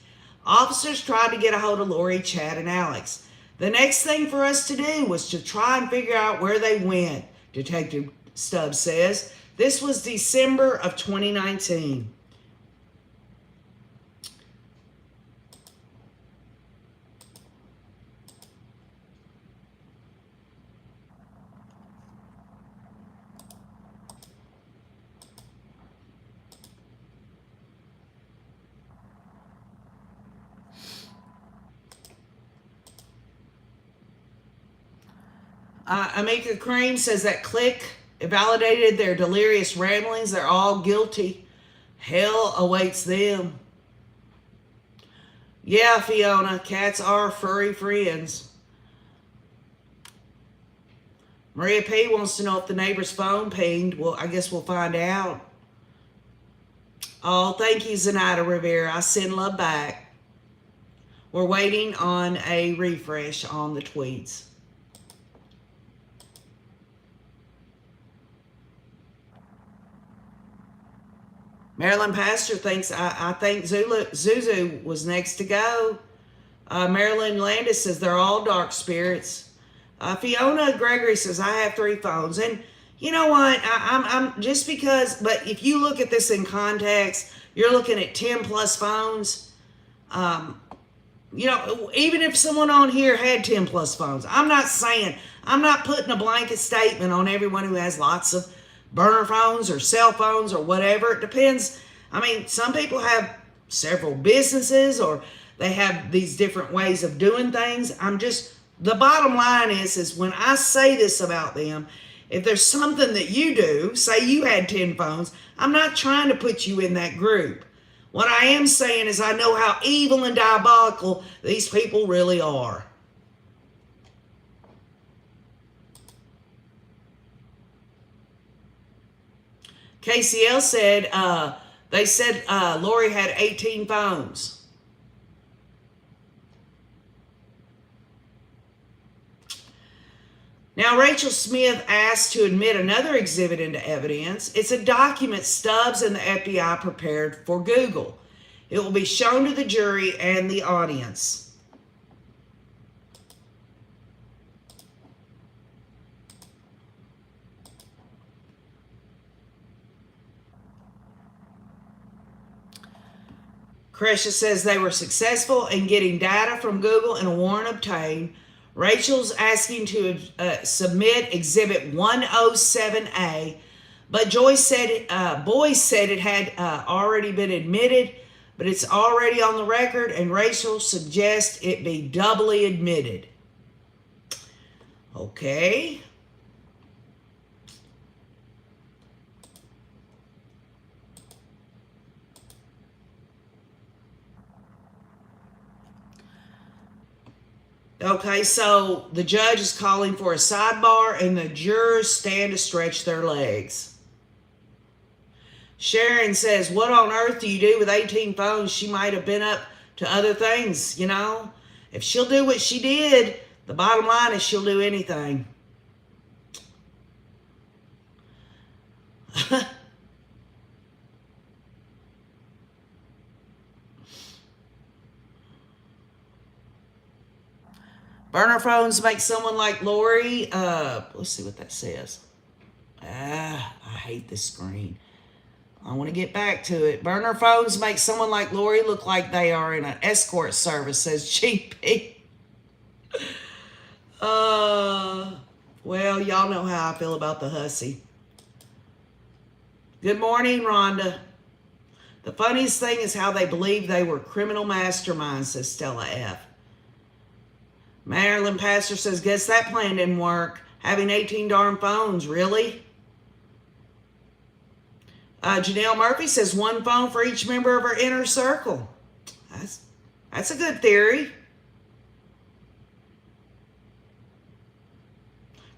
officers tried to get a hold of Lori, Chad, and Alex. The next thing for us to do was to try and figure out where they went, Detective Stubbs says. This was December of 2019. Amika Cream says that Click validated their delirious ramblings. They're all guilty. Hell awaits them. Yeah, Fiona, cats are furry friends. Maria P. wants to know if the neighbor's phone pinged. Well, I guess we'll find out. Oh, thank you, Zenaida Rivera. I send love back. We're waiting on a refresh on the tweets. Marilyn Pastor thinks, I think Zuzu was next to go. Marilyn Landis says they're all dark spirits. Fiona Gregory says, I have 3 phones. And you know what? I'm just because, but if you look at this in context, you're looking at 10 plus phones. You know, even if someone on here had 10 plus phones, I'm not putting a blanket statement on everyone who has lots of burner phones or cell phones or whatever. It depends. I mean, some people have several businesses or they have these different ways of doing things. The bottom line is when I say this about them, if there's something that you do, say you had 10 phones, I'm not trying to put you in that group. What I am saying is I know how evil and diabolical these people really are. KCL said, they said Lori had 18 phones. Now, Rachel Smith asked to admit another exhibit into evidence. It's a document Stubbs and the FBI prepared for Google. It will be shown to the jury and the audience. Kresha says they were successful in getting data from Google and a warrant obtained. Rachel's asking to submit Exhibit 107A, but Boyce said it had already been admitted, but it's already on the record, and Rachel suggests it be doubly admitted. Okay. Okay, so the judge is calling for a sidebar and the jurors stand to stretch their legs. Sharon says, what on earth do you do with 18 phones? She might have been up to other things, you know. If she'll do what she did, the bottom line is she'll do anything. Burner phones make someone like Lori. Let's see what that says. I hate this screen. I want to get back to it. Burner phones make someone like Lori look like they are in an escort service, says GP. Well, y'all know how I feel about the hussy. Good morning, Rhonda. The funniest thing is how they believe they were criminal masterminds, says Stella F. Marilyn Pastor says, guess that plan didn't work. Having 18 darn phones, really? Janelle Murphy says 1 phone for each member of her inner circle. That's a good theory.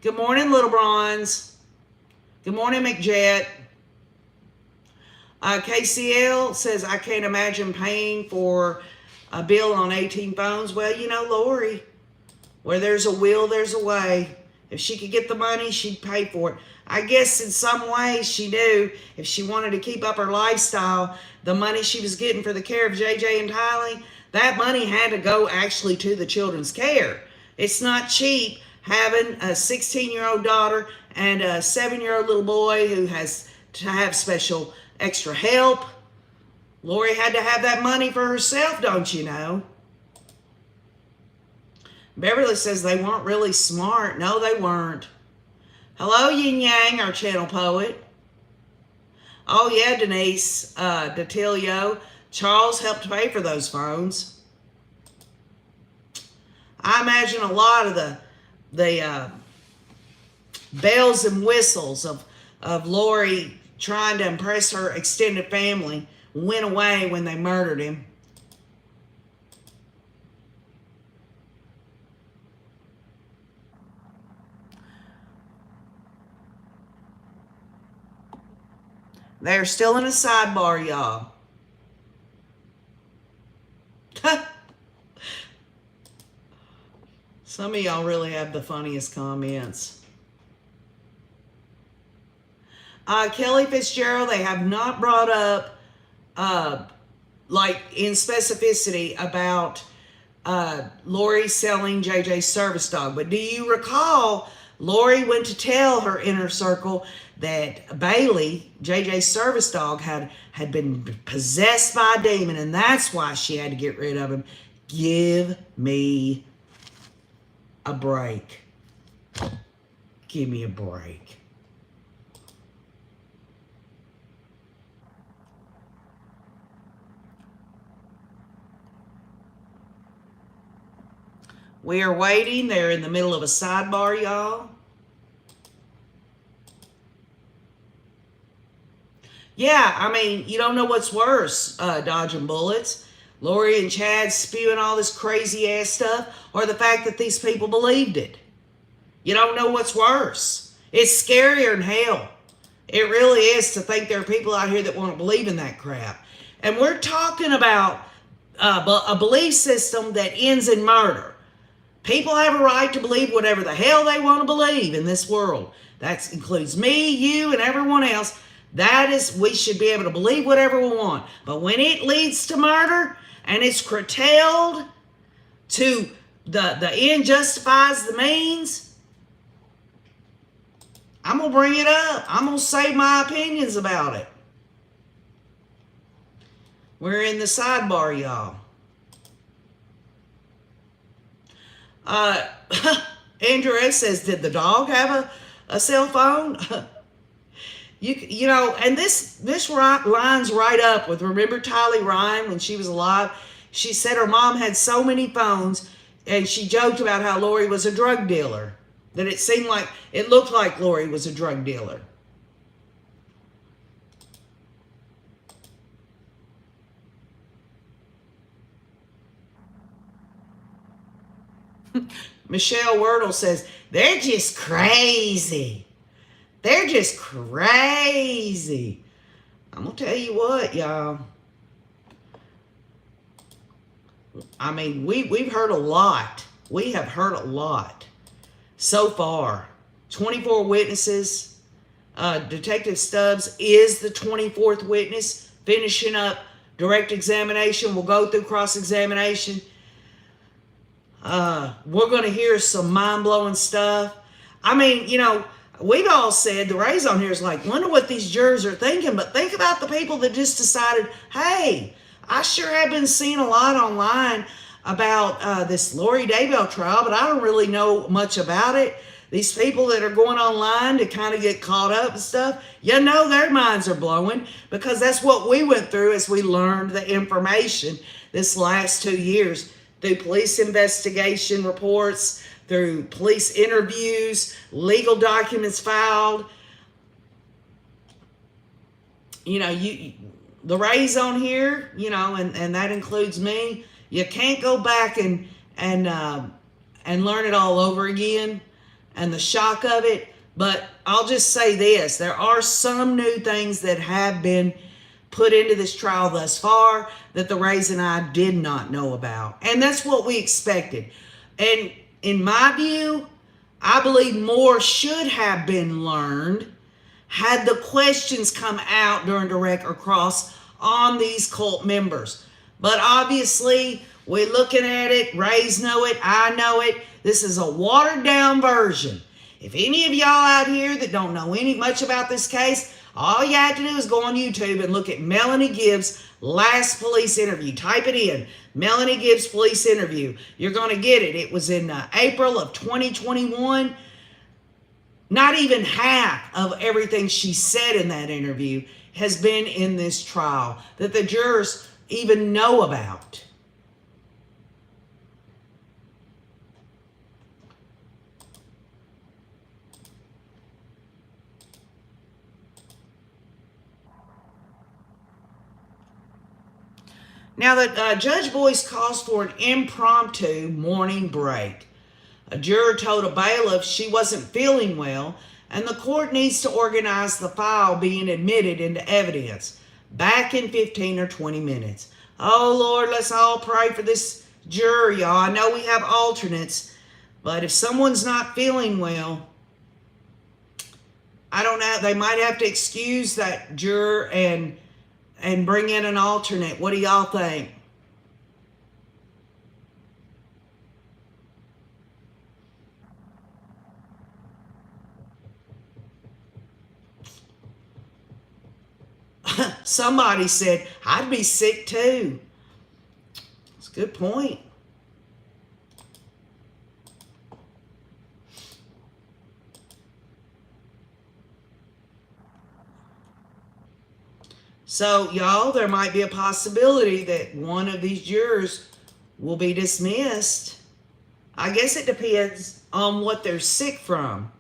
Good morning, Little Bronze. Good morning, McJet. KCL says, I can't imagine paying for a bill on 18 phones. Well, you know, Lori, where there's a will, there's a way. If she could get the money, she'd pay for it. I guess in some ways she knew if she wanted to keep up her lifestyle, the money she was getting for the care of JJ and Tylee, that money had to go actually to the children's care. It's not cheap having a 16-year-old daughter and a 7-year-old little boy who has to have special extra help. Lori had to have that money for herself, don't you know? Beverly says they weren't really smart. No, they weren't. Hello, Yin Yang, our channel poet. Oh, yeah, Denise Detilio. Charles helped pay for those phones. I imagine a lot of the bells and whistles of Lori trying to impress her extended family went away when they murdered him. They're still in a sidebar, y'all. Some of y'all really have the funniest comments. Kelly Fitzgerald, they have not brought up, like in specificity about Lori selling JJ's service dog. But do you recall Lori went to tell her inner circle that Bailey, JJ's service dog, had been possessed by a demon, and that's why she had to get rid of him. Give me a break. Give me a break. We are waiting. They're in the middle of a sidebar, y'all. Yeah, I mean, you don't know what's worse, dodging bullets. Lori and Chad spewing all this crazy ass stuff, or the fact that these people believed it. You don't know what's worse. It's scarier than hell. It really is, to think there are people out here that want to believe in that crap. And we're talking about a belief system that ends in murder. People have a right to believe whatever the hell they want to believe in this world. That includes me, you, and everyone else. That is, we should be able to believe whatever we want. But when it leads to murder and it's curtailed to the end justifies the means, I'm going to bring it up. I'm going to say my opinions about it. We're in the sidebar, y'all. Andrew S. says, did the dog have a cell phone? You know, and this lines right up with, remember Tylee Ryan when she was alive? She said her mom had so many phones, and she joked about how Lori was a drug dealer, that it looked like Lori was a drug dealer. Michelle Wordle says, they're just crazy. They're just crazy. I'm going to tell you what, y'all. I mean, we've heard a lot. We have heard a lot so far. 24 witnesses. Detective Stubbs is the 24th witness, finishing up direct examination. We'll go through cross-examination. We're going to hear some mind-blowing stuff. I mean, you know, we've all said, the raise on here is like, wonder what these jurors are thinking, but think about the people that just decided, hey, I sure have been seeing a lot online about this Lori Daybell trial, but I don't really know much about it. These people that are going online to kind of get caught up and stuff, you know their minds are blowing, because that's what we went through as we learned the information this last 2 years. Through police investigation reports, through police interviews, legal documents filed. You know, the raise on here, you know, and that includes me. You can't go back and learn it all over again, and the shock of it. But I'll just say this: there are some new things that have been put into this trial thus far that the Rays and I did not know about. And that's what we expected. And in my view, I believe more should have been learned had the questions come out during direct or cross on these cult members. But obviously, we're looking at it. Rays know it. I know it. This is a watered down version. If any of y'all out here that don't know much about this case, all you have to do is go on YouTube and look at Melanie Gibbs' last police interview. Type it in, Melanie Gibbs police interview. You're going to get it. It was in April of 2021. Not even half of everything she said in that interview has been in this trial that the jurors even know about. Now, Judge Boyce calls for an impromptu morning break. A juror told a bailiff she wasn't feeling well, and the court needs to organize the file being admitted into evidence. Back in 15 or 20 minutes. Oh, Lord, let's all pray for this juror, y'all. I know we have alternates, but if someone's not feeling well, I don't know. They might have to excuse that juror and bring in an alternate. What do y'all think? Somebody said, I'd be sick too. That's a good point. So, y'all, there might be a possibility that one of these jurors will be dismissed. I guess it depends on what they're sick from.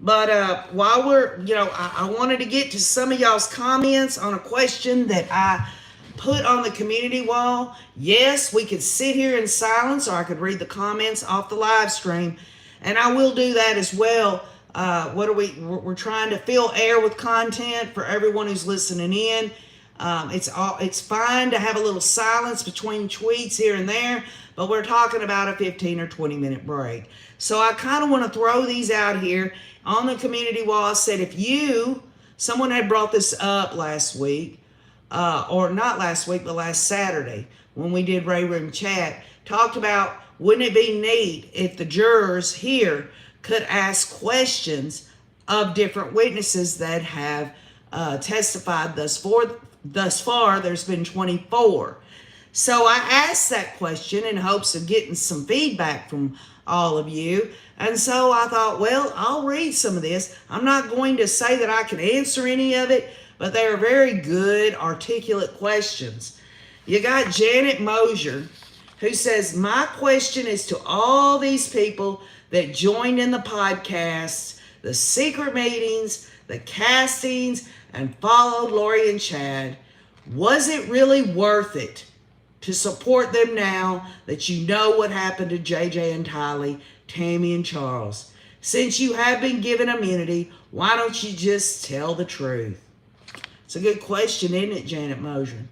But while we're, I wanted to get to some of y'all's comments on a question that I put on the community wall. Yes, we could sit here in silence, or I could read the comments off the live stream, and I will do that as well. We're trying to fill air with content for everyone who's listening in. It's fine to have a little silence between tweets here and there, but we're talking about a 15 or 20 minute break. So I kind of want to throw these out here on the community wall. I said, someone had brought this up last week, or not last week, but last Saturday when we did Ray Room Chat, talked about, wouldn't it be neat if the jurors here could ask questions of different witnesses that have testified thus far. There's been 24. So I asked that question in hopes of getting some feedback from all of you. And so I thought, well, I'll read some of this. I'm not going to say that I can answer any of it, but they are very good, articulate questions. You got Janet Mosier, who says, my question is to all these people that joined in the podcasts, the secret meetings, the castings, and followed Lori and Chad. Was it really worth it to support them now that you know what happened to JJ and Tylee, Tammy and Charles? Since you have been given immunity, why don't you just tell the truth? It's a good question, isn't it, Janet Mosier?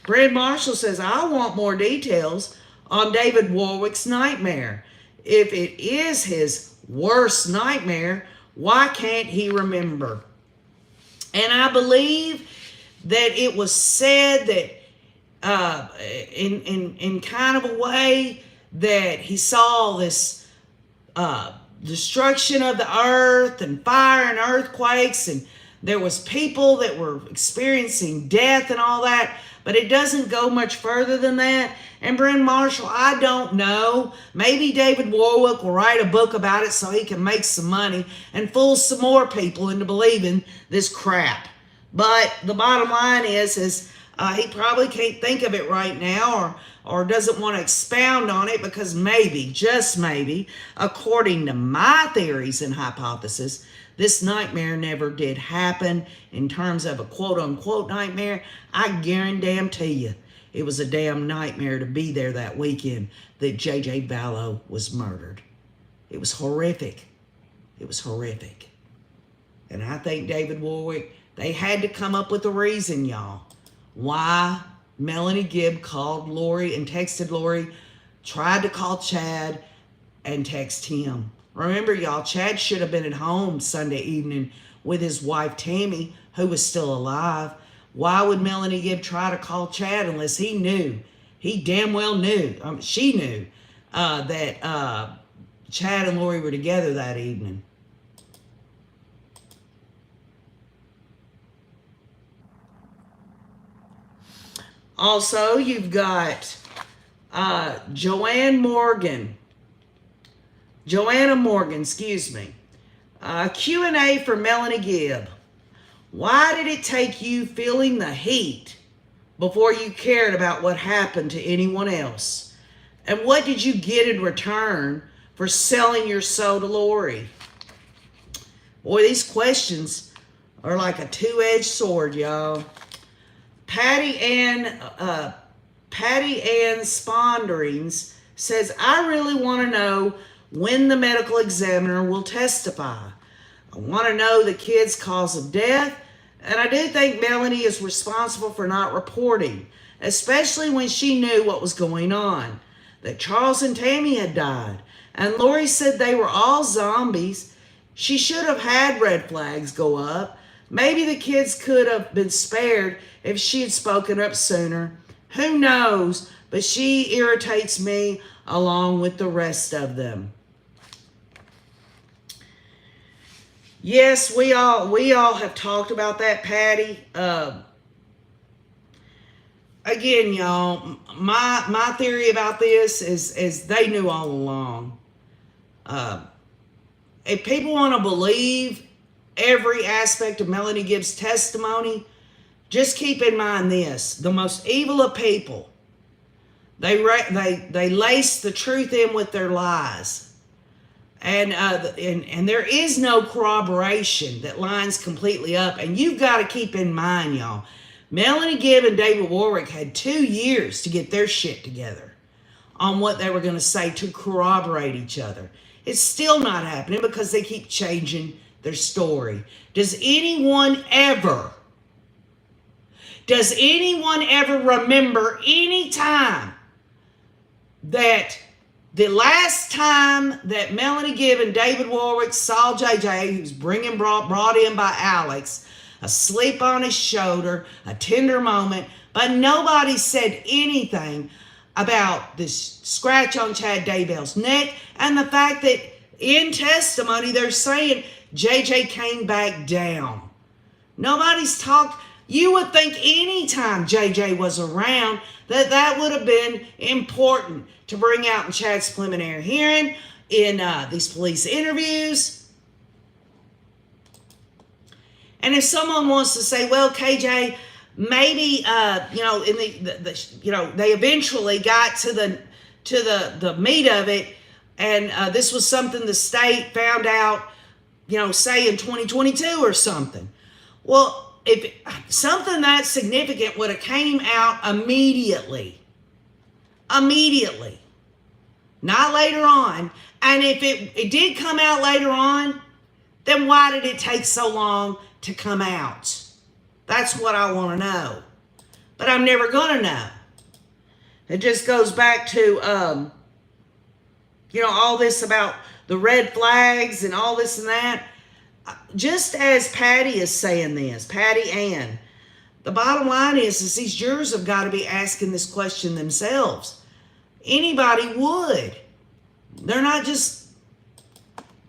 Brad Marshall says, I want more details on David Warwick's nightmare. If it is his worst nightmare, why can't he remember? And I believe that it was said that in kind of a way that he saw this destruction of the earth and fire and earthquakes, and there was people that were experiencing death and all that, but it doesn't go much further than that. And Bryn Marshall, I don't know. Maybe David Warwick will write a book about it so he can make some money and fool some more people into believing this crap. But the bottom line is he probably can't think of it right now, or doesn't want to expound on it, because maybe, just maybe, according to my theories and hypothesis, this nightmare never did happen in terms of a quote-unquote nightmare. I guarantee you it was a damn nightmare to be there that weekend that J.J. Vallow was murdered. It was horrific. It was horrific. And I think David Warwick, they had to come up with a reason, y'all, why Melanie Gibb called Lori and texted Lori, tried to call Chad and text him. Remember, y'all, Chad should have been at home Sunday evening with his wife, Tammy, who was still alive. Why would Melanie Gibb try to call Chad unless he knew? He damn well knew, she knew, that Chad and Lori were together that evening. Also, you've got Joanna Morgan, excuse me. Q&A for Melanie Gibb. Why did it take you feeling the heat before you cared about what happened to anyone else? And what did you get in return for selling your soul to Lori? Boy, these questions are like a two-edged sword, y'all. Patty Ann Patty Ann Sponderings says, I really want to know when the medical examiner will testify. I want to know the kid's cause of death, and I do think Melanie is responsible for not reporting, especially when she knew what was going on, that Charles and Tammy had died, and Lori said they were all zombies. She should have had red flags go up. Maybe the kids could have been spared if she had spoken up sooner. Who knows? But she irritates me along with the rest of them. Yes, we all have talked about that, Patty. Again, y'all, my theory about this is they knew all along. If people want to believe every aspect of Melanie Gibbs' testimony, just keep in mind this: the most evil of people, they lace the truth in with their lies. And there is no corroboration that lines completely up. And you've got to keep in mind, y'all, Melanie Gibb and David Warwick had 2 years to get their shit together on what they were going to say to corroborate each other. It's still not happening because they keep changing their story. Does anyone ever remember any time that the last time that Melanie Gibb and David Warwick saw JJ, who was brought in by Alex, asleep on his shoulder, a tender moment, but nobody said anything about this scratch on Chad Daybell's neck and the fact that in testimony they're saying JJ came back down. Nobody's talked. You would think any time JJ was around that would have been important to bring out in Chad's preliminary hearing, in these police interviews. And if someone wants to say, well, KJ, maybe they eventually got to the meat of it, and this was something the state found out, say in 2022 or something. Well, if something that significant would have came out immediately, not later on, and if it did come out later on, then why did it take so long to come out? That's what I want to know. But I'm never going to know. It just goes back to, all this about the red flags and all this and that. Just as Patty is saying this, Patty Ann, the bottom line is these jurors have got to be asking this question themselves. Anybody would. They're not just,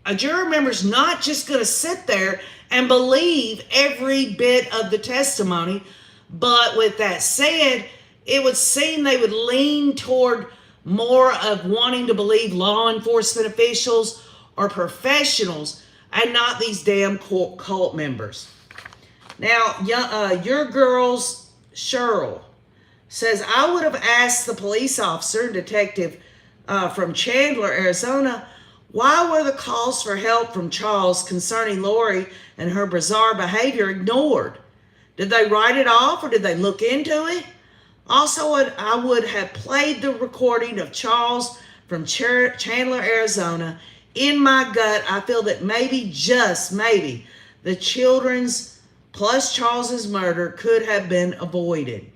a juror member's not just going to sit there and believe every bit of the testimony. But with that said, it would seem they would lean toward more of wanting to believe law enforcement officials or professionals and not these damn cult members. Now, your girl's Cheryl says, I would have asked the police officer, detective from Chandler, Arizona, why were the calls for help from Charles concerning Lori and her bizarre behavior ignored? Did they write it off or did they look into it? Also, I would have played the recording of Charles from Chandler, Arizona. In my gut, I feel that maybe, just maybe, the children's plus Charles's murder could have been avoided.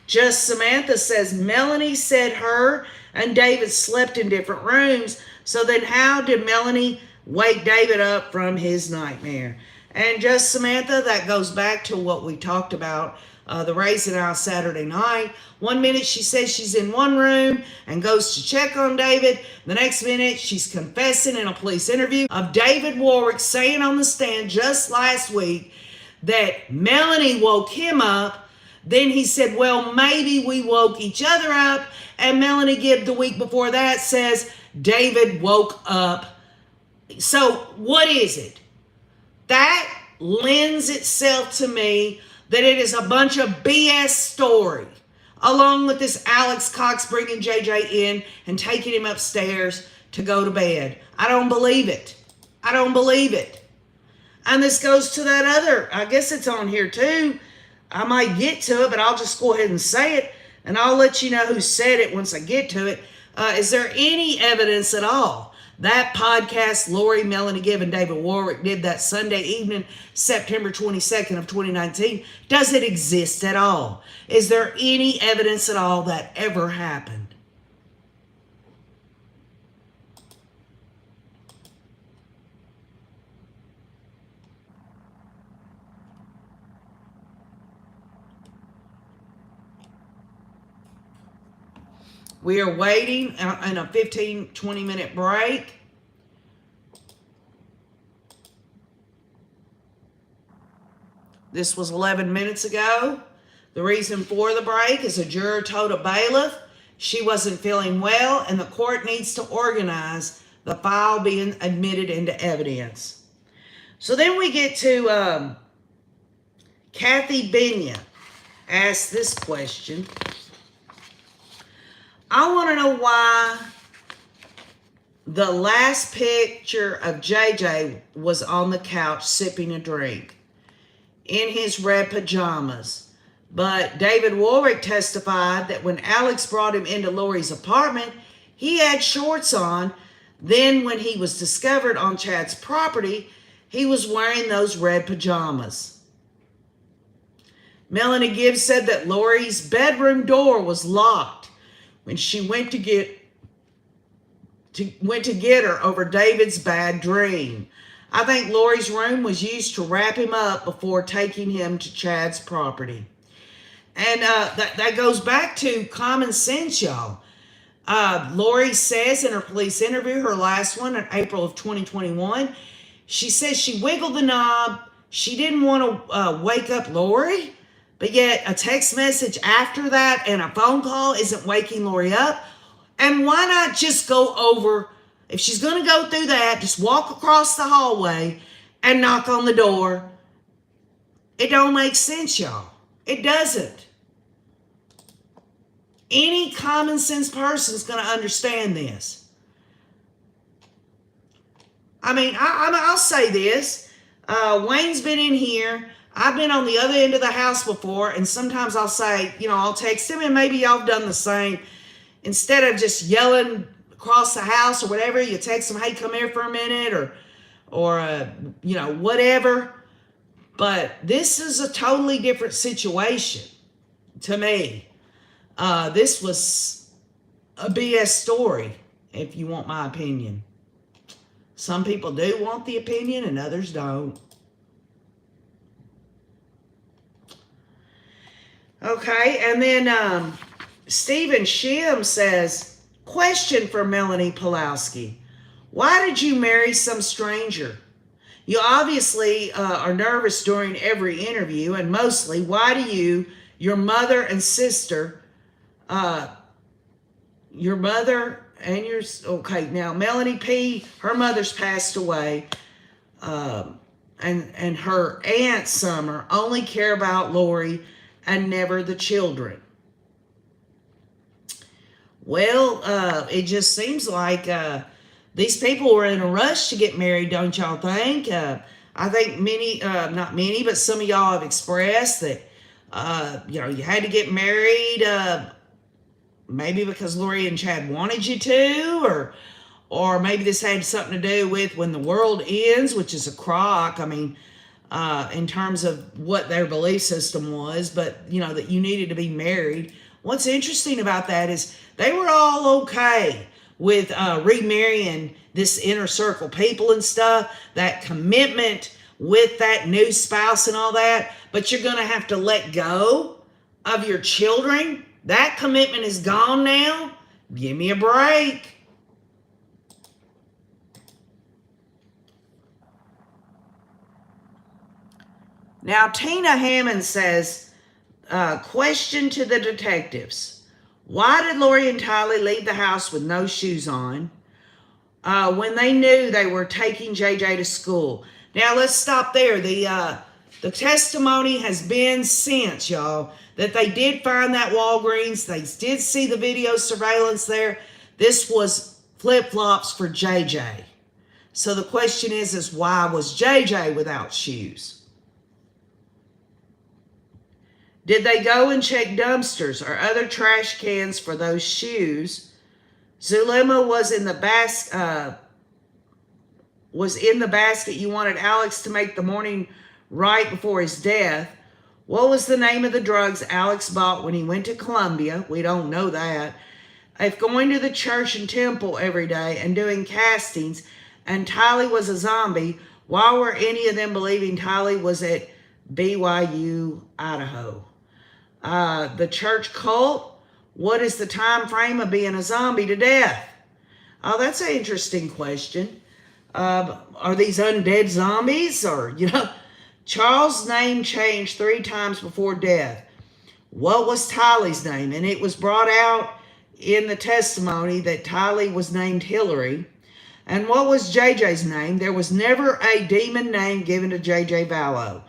Just Samantha says, Melanie said her and David slept in different rooms. So then how did Melanie wake David up from his nightmare? And just Samantha, that goes back to what we talked about, the Raisin House Saturday night. 1 minute she says she's in one room and goes to check on David. The next minute she's confessing in a police interview of David Warwick saying on the stand just last week that Melanie woke him up. Then he said, well, maybe we woke each other up. And Melanie Gibb the week before that says David woke up. So what is it? That lends itself to me that it is a bunch of BS story, along with this Alex Cox bringing JJ in and taking him upstairs to go to bed. I don't believe it. And this goes to that other, I guess it's on here too, I might get to it, but I'll just go ahead and say it, and I'll let you know who said it once I get to it. Is there any evidence at all? That podcast Lori, Melanie Gibb, and David Warwick did that Sunday evening, September 22nd of 2019. Does it exist at all? Is there any evidence at all that ever happened? We are waiting in a 15-20 minute break. This was 11 minutes ago. The reason for the break is a juror told a bailiff she wasn't feeling well and the court needs to organize the file being admitted into evidence. So then we get to Kathy Benya asked this question. I want to know why the last picture of JJ was on the couch sipping a drink in his red pajamas. But David Warwick testified that when Alex brought him into Lori's apartment, he had shorts on. Then when he was discovered on Chad's property, he was wearing those red pajamas. Melanie Gibbs said that Lori's bedroom door was locked when she went to get her over David's bad dream. I think Lori's room was used to wrap him up before taking him to Chad's property. And that goes back to common sense, y'all. Lori says in her police interview, her last one in April of 2021, she says she wiggled the knob. She didn't want to wake up Lori. But yet a text message after that and a phone call isn't waking Lori up. And why not just go over, if she's going to go through that, just walk across the hallway and knock on the door. It don't make sense, y'all. It doesn't. Any common sense person is going to understand this. I mean, I'll say this. Wayne's been in here. I've been on the other end of the house before, and sometimes I'll say, I'll text him, and maybe y'all have done the same. Instead of just yelling across the house or whatever, you text him, hey, come here for a minute, or whatever. But this is a totally different situation to me. This was a BS story, if you want my opinion. Some people do want the opinion, and others don't. Okay, and then Stephen Shim says, question for Melanie Pulowski. Why did you marry some stranger? You obviously are nervous during every interview, and mostly, why do you, your mother and sister, your mother and your, okay, now Melanie P., her mother's passed away, and her aunt Summer only care about Lori and never the children. Well, it just seems like these people were in a rush to get married, don't y'all think? I think many, not many, but some of y'all have expressed that, you had to get married, maybe because Lori and Chad wanted you to, or maybe this had something to do with when the world ends, which is a crock. I mean, in terms of what their belief system was, but, that you needed to be married. What's interesting about that is they were all okay with remarrying this inner circle people and stuff, that commitment with that new spouse and all that, but you're going to have to let go of your children. That commitment is gone now. Give me a break. Now, Tina Hammond says, question to the detectives. Why did Lori and Tylee leave the house with no shoes on when they knew they were taking JJ to school? Now, let's stop there. The testimony has been since, y'all, that they did find that Walgreens. They did see the video surveillance there. This was flip-flops for JJ. So the question is why was JJ without shoes? Did they go and check dumpsters or other trash cans for those shoes? Zulema was in the basket you wanted Alex to make the morning right before his death. What was the name of the drugs Alex bought when he went to Columbia? We don't know that. If going to the church and temple every day and doing castings and Tylee was a zombie, why were any of them believing Tylee was at BYU, Idaho? The church cult, what is the time frame of being a zombie to death? Oh, that's an interesting question. Are these undead zombies? Or, Charles' name changed 3 times before death. What was Tylee's name? And it was brought out in the testimony that Tylee was named Hillary. And what was JJ's name? There was never a demon name given to JJ Vallow.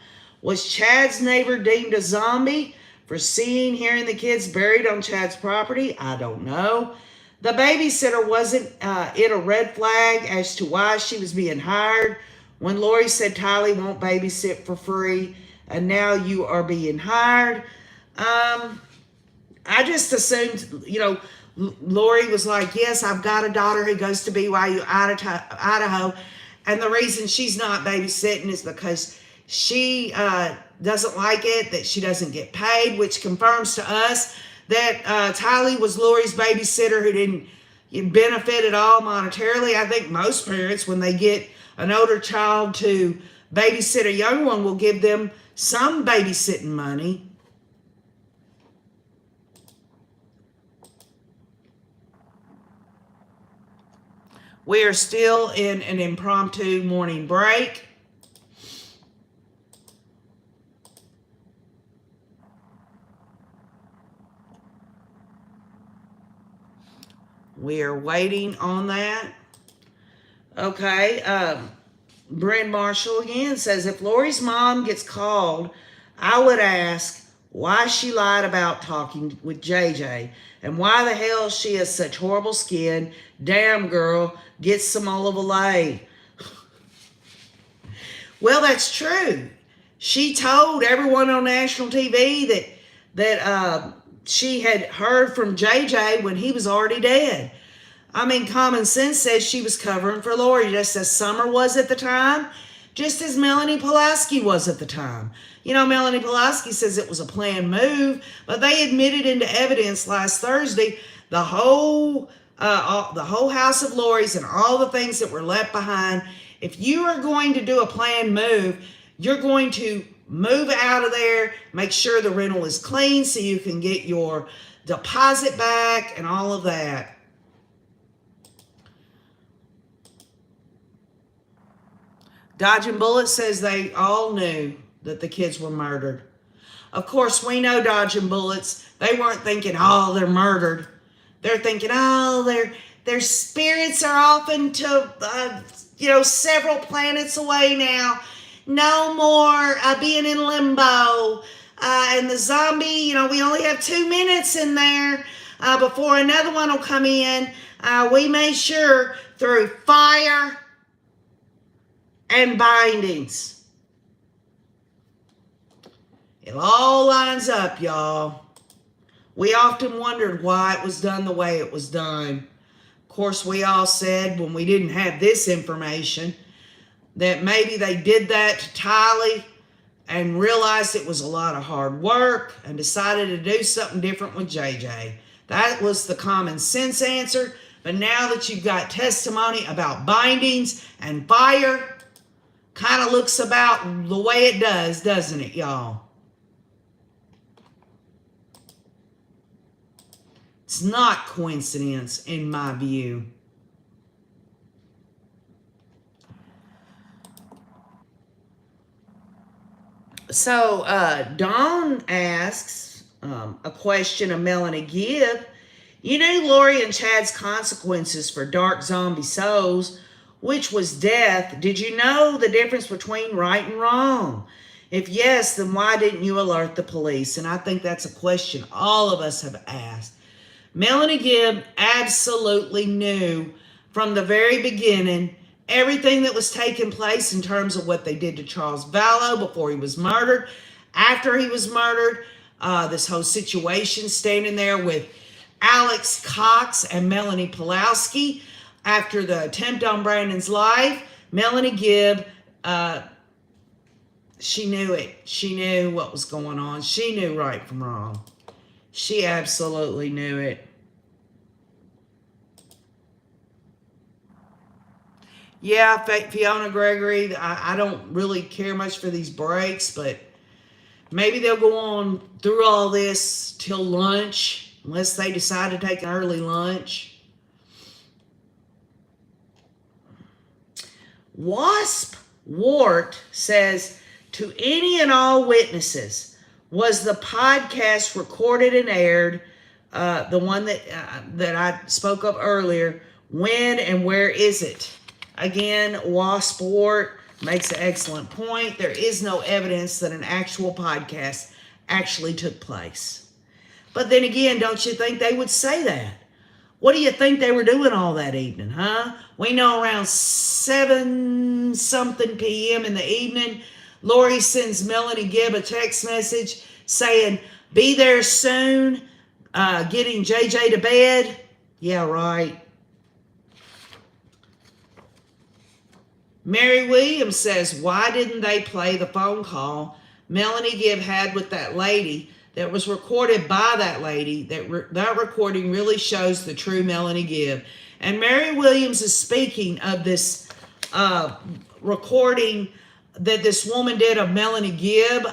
Was Chad's neighbor deemed a zombie for hearing the kids buried on Chad's property? I don't know. The babysitter wasn't it a red flag as to why she was being hired when Lori said Tylee won't babysit for free and now you are being hired? I just assumed, Lori was like, yes, I've got a daughter who goes to BYU, Idaho, and the reason she's not babysitting is because she doesn't like it, that she doesn't get paid, which confirms to us that Tylee was Lori's babysitter who didn't benefit at all monetarily. I think most parents, when they get an older child to babysit a young one, will give them some babysitting money. We are still in an impromptu morning break. We are waiting on that. Okay. Bryn Marshall again says, if Lori's mom gets called, I would ask why she lied about talking with JJ and why the hell she has such horrible skin. Damn, girl, get some olive oil. Well, that's true. She told everyone on national TV that she had heard from JJ when he was already dead. I mean, common sense says she was covering for Lori, just as Summer was at the time, just as Melanie Pulaski was at the time. Melanie Pulaski says it was a planned move, but they admitted into evidence last Thursday the whole house of Lori's and all the things that were left behind. If you are going to do a planned move, you're going to move out of there, make sure the rental is clean so you can get your deposit back and all of that. Dodging Bullets says they all knew that the kids were murdered. Of course, we know Dodging Bullets. They weren't thinking, oh, they're murdered. They're thinking, oh, their spirits are off into, several planets away now. No more being in limbo. And the zombie, we only have 2 minutes in there before another one will come in. We made sure through fire and bindings. It all lines up, y'all. We often wondered why it was done the way it was done. Of course, we all said when we didn't have this information that maybe they did that to Tylee and realized it was a lot of hard work and decided to do something different with JJ. That was the common sense answer. But now that you've got testimony about bindings and fire, kind of looks about the way it does, doesn't it, y'all? It's not coincidence, in my view. So, Dawn asks a question of Melanie Gibb. You knew Lori and Chad's consequences for dark zombie souls, which was death. Did you know the difference between right and wrong? If yes, then why didn't you alert the police? And I think that's a question all of us have asked. Melanie Gibb absolutely knew from the very beginning everything that was taking place in terms of what they did to Charles Vallow before he was murdered, after he was murdered. this whole situation, standing there with Alex Cox and Melanie Pulowski after the attempt on Brandon's life. Melanie Gibb, she knew it. She knew what was going on. She knew right from wrong. She absolutely knew it. Yeah, Fiona Gregory, I don't really care much for these breaks, but maybe they'll go on through all this till lunch, unless they decide to take an early lunch. Wasp Wart says, to any and all witnesses, was the podcast recorded and aired, the one that I spoke of earlier, when and where is it? Again, Wasp Wart makes an excellent point. There is no evidence that an actual podcast actually took place. But then again, don't you think they would say that? What do you think they were doing all that evening, huh? We know around 7-something p.m. in the evening, Lori sends Melanie Gibb a text message saying, be there soon, getting JJ to bed. Yeah, right. Mary Williams says, why didn't they play the phone call Melanie Gibb had with that lady that was recorded by that lady? That recording really shows the true Melanie Gibb. And Mary Williams is speaking of this recording that this woman did of Melanie Gibb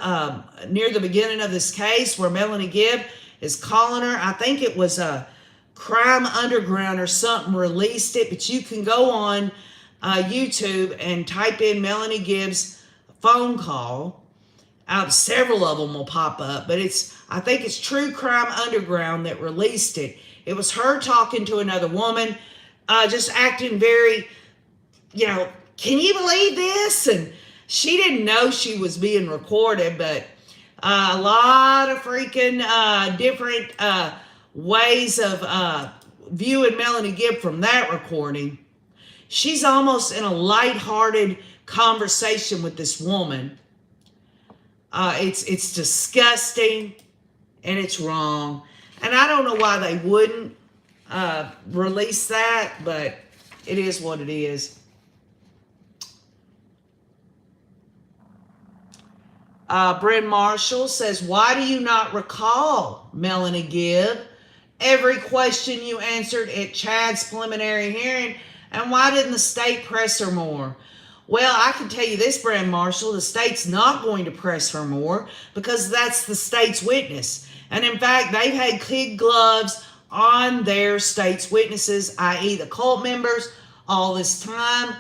near the beginning of this case, where Melanie Gibb is calling her. I think it was a Crime Underground or something released it, but you can go on YouTube and type in Melanie Gibb's phone call. Several of them will pop up, but I think it's True Crime Underground that released it. It was her talking to another woman, just acting very, can you believe this? And she didn't know she was being recorded, but a lot of freaking different ways of viewing Melanie Gibb from that recording. She's almost in a lighthearted conversation with this woman. It's disgusting and it's wrong. And I don't know why they wouldn't release that, but it is what it is. Bryn Marshall says, why do you not recall Melanie Gibb? Every question you answered at Chad's preliminary hearing, and why didn't the state press her more? Well, I can tell you this, Bryn Marshall, the state's not going to press her more because that's the state's witness. And in fact, they've had kid gloves on their state's witnesses, i.e. the cult members, all this time.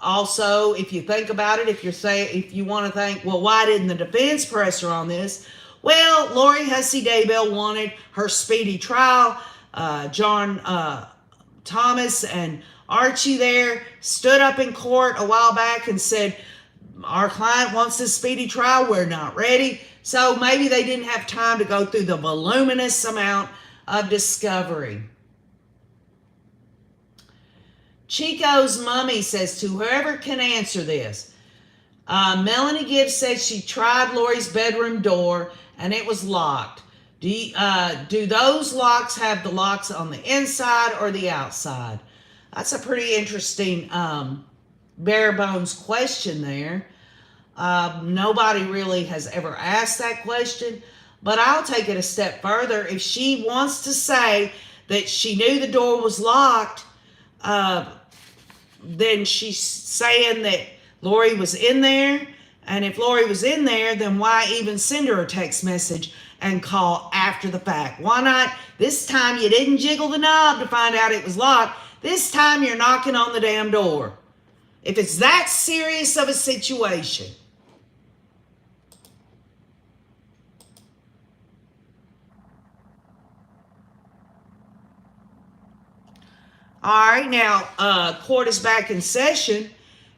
Also, if you think about it, if you want to think, well, why didn't the defense press her on this? Well, Lori Hussey Daybell wanted her speedy trial. John Thomas and Archie there stood up in court a while back and said, our client wants this speedy trial. We're not ready. So maybe they didn't have time to go through the voluminous amount of discovery. Chico's mommy says, to whoever can answer this, Melanie Gibbs said she tried Lori's bedroom door and it was locked. Do those locks have the locks on the inside or the outside? That's a pretty interesting bare bones question there. Nobody really has ever asked that question, but I'll take it a step further. If she wants to say that she knew the door was locked, then she's saying that Lori was in there. And if Lori was in there, then why even send her a text message and call after the fact? Why not? This time you didn't jiggle the knob to find out it was locked. This time you're knocking on the damn door. If it's that serious of a situation. All right, now court is back in session.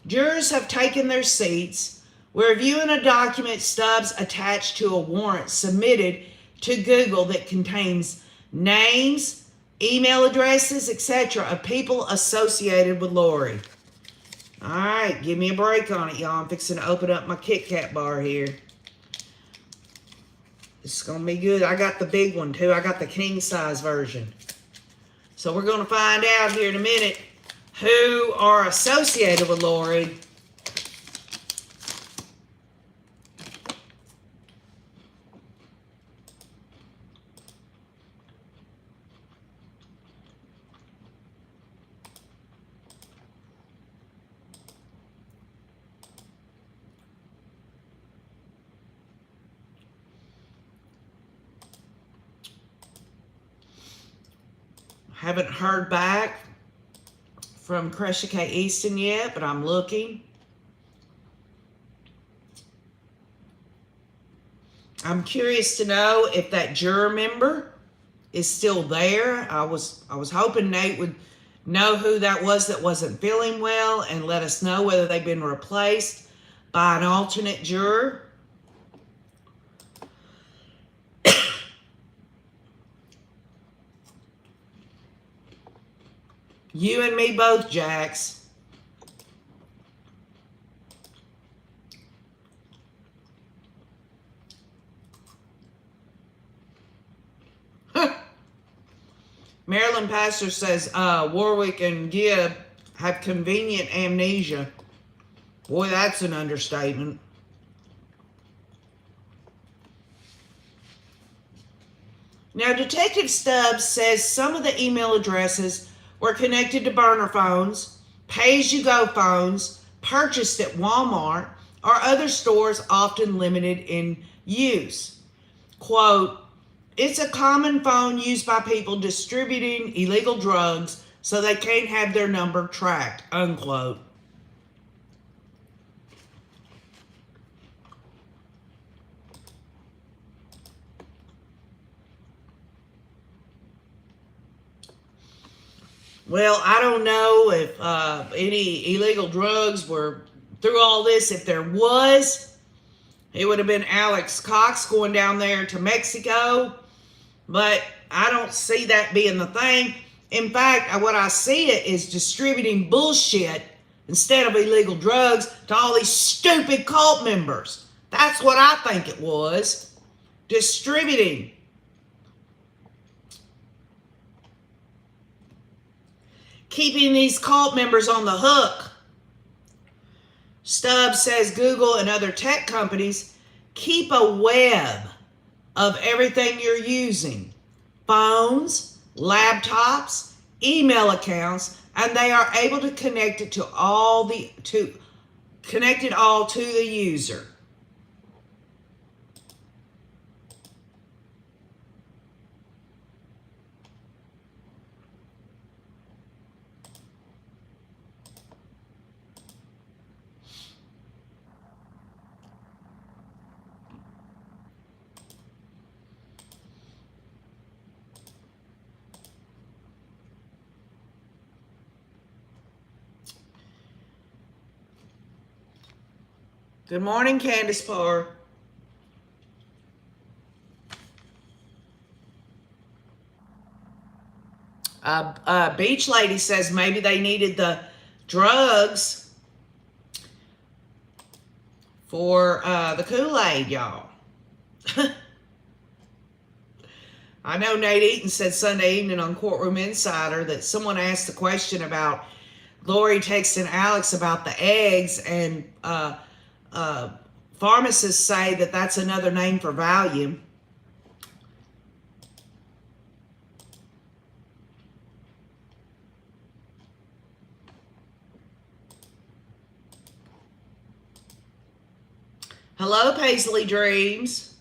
Jurors have taken their seats. We're reviewing a document stubs attached to a warrant submitted to Google that contains names, email addresses, etc. of people associated with Lori. All right, give me a break on it, y'all. I'm fixing to open up my Kit Kat bar here. It's going to be good. I got the big one too. I got the king size version. So we're going to find out here in a minute who are associated with Lori. Haven't heard back from Crescia K. Easton yet, but I'm looking. I'm curious to know if that juror member is still there. I was hoping Nate would know who that was that wasn't feeling well and let us know whether they've been replaced by an alternate juror. You and me both, Jax. Marilyn Pastor says Warwick and Gibb have convenient amnesia. Boy, that's an understatement. Now, Detective Stubbs says some of the email addresses were connected to burner phones, pay-as-you-go phones, purchased at Walmart, or other stores often limited in use. Quote, it's a common phone used by people distributing illegal drugs so they can't have their number tracked, unquote. Well, I don't know if any illegal drugs were through all this. If there was, it would have been Alex Cox going down there to Mexico. But I don't see that being the thing. In fact, what I see it is distributing bullshit instead of illegal drugs to all these stupid cult members. That's what I think it was. Distributing. Keeping these cult members on the hook. Stubbs says Google and other tech companies keep a web of everything you're using. Phones, laptops, email accounts, and they are able to connect it to connect it all to the user. Good morning, Candace Parr. Beach Lady says maybe they needed the drugs for the Kool-Aid, y'all. I know Nate Eaton said Sunday evening on Courtroom Insider that someone asked the question about Lori texting Alex about the eggs, and pharmacists say that that's another name for Valium. Hello, Paisley Dreams.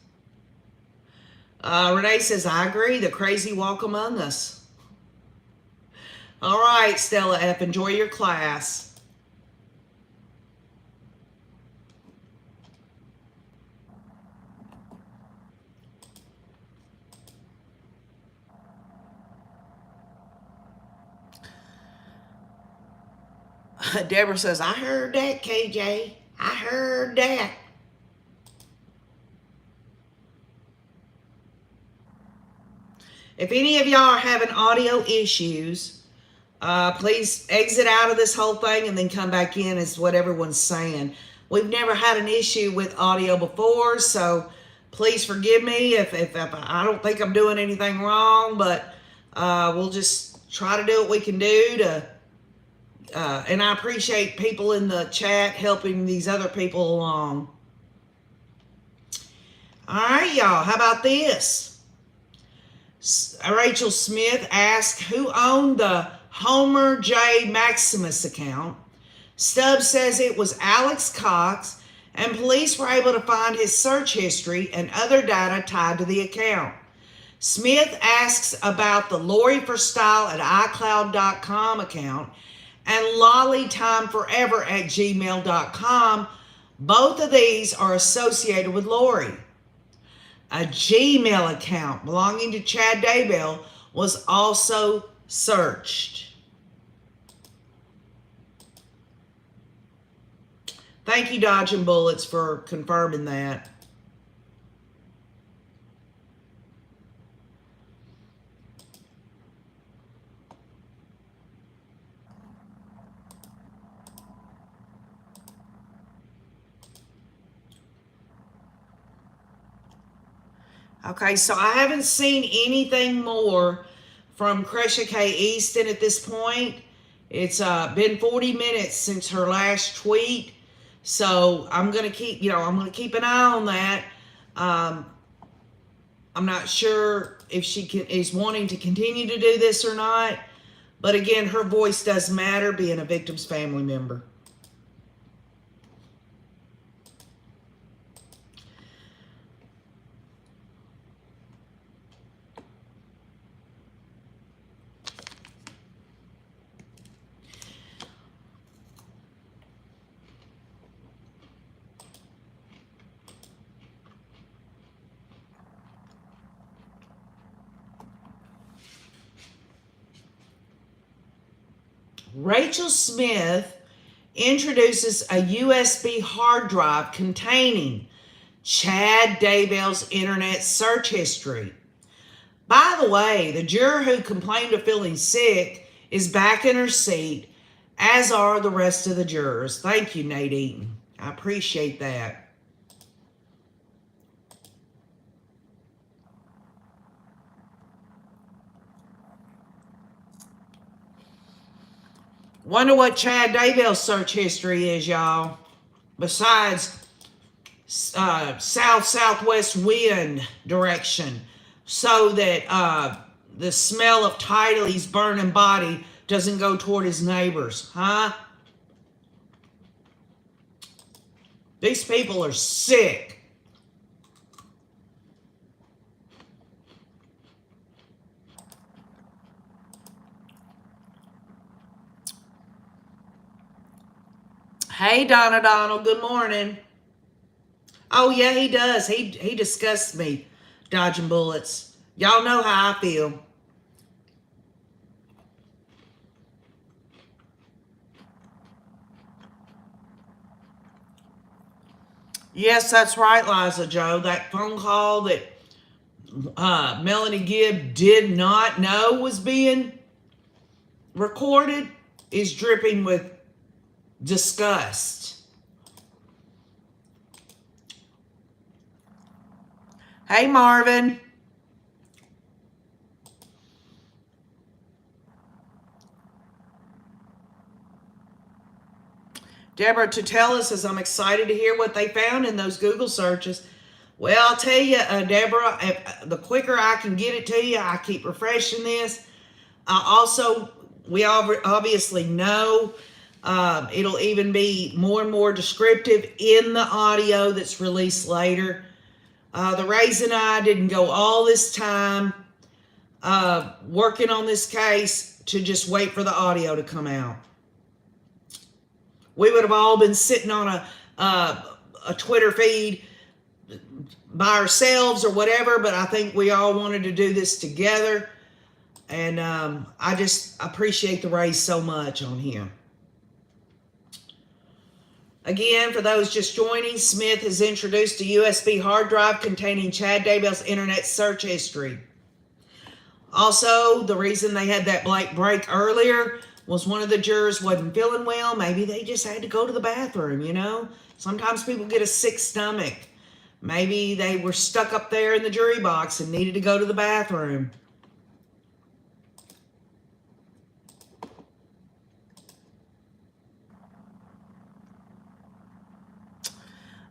Renee says, I agree, the crazy walk among us. All right, Stella F., enjoy your class. Deborah says, I heard that, KJ. I heard that. If any of y'all are having audio issues, please exit out of this whole thing and then come back in, is what everyone's saying. We've never had an issue with audio before, so Please forgive me if I don't think I'm doing anything wrong, but we'll just try to do what we can do to, and I appreciate people in the chat helping these other people along. All right, y'all, how about this? Rachel Smith asked who owned the Homer J. Maximus account. Stubbs says it was Alex Cox, and police were able to find his search history and other data tied to the account. Smith asks about the Lori for Style at iCloud.com account and lollytimeforever at gmail.com. Both of these are associated with Lori. A Gmail account belonging to Chad Daybell was also searched. Thank you, Dodging Bullets, for confirming that. Okay, so I haven't seen anything more from Cresha K. Easton at this point. It's been 40 minutes since her last tweet. So I'm gonna keep, I'm gonna keep an eye on that. I'm not sure if she is wanting to continue to do this or not, but again, her voice does matter, being a victim's family member. Rachel Smith introduces a USB hard drive containing Chad Daybell's internet search history. By the way, the juror who complained of feeling sick is back in her seat, as are the rest of the jurors. Thank you, Nate Eaton. I appreciate that. Wonder what Chad Daybell's search history is, y'all. Besides south-southwest wind direction, so that the smell of Tidaley's burning body doesn't go toward his neighbors, huh? These people are sick. Hey, Donna Donald, good morning. Oh, yeah, he does. He disgusts me, Dodging Bullets. Y'all know how I feel. Yes, that's right, Liza Joe. That phone call that Melanie Gibb did not know was being recorded is dripping with disgust. Hey, Marvin. Deborah Tutela says, I'm excited to hear what they found in those Google searches. Well, I'll tell you, Deborah, the quicker I can get it to you, I keep refreshing this. Also, we obviously know it'll even be more and more descriptive in the audio that's released later. The Rays and I didn't go all this time working on this case to just wait for the audio to come out. We would have all been sitting on a Twitter feed by ourselves or whatever, but I think we all wanted to do this together. And I just appreciate the Rays so much on here. Again, for those just joining, Smith has introduced a USB hard drive containing Chad Daybell's internet search history. Also, the reason they had that break earlier was one of the jurors wasn't feeling well. Maybe they just had to go to the bathroom, Sometimes people get a sick stomach. Maybe they were stuck up there in the jury box and needed to go to the bathroom.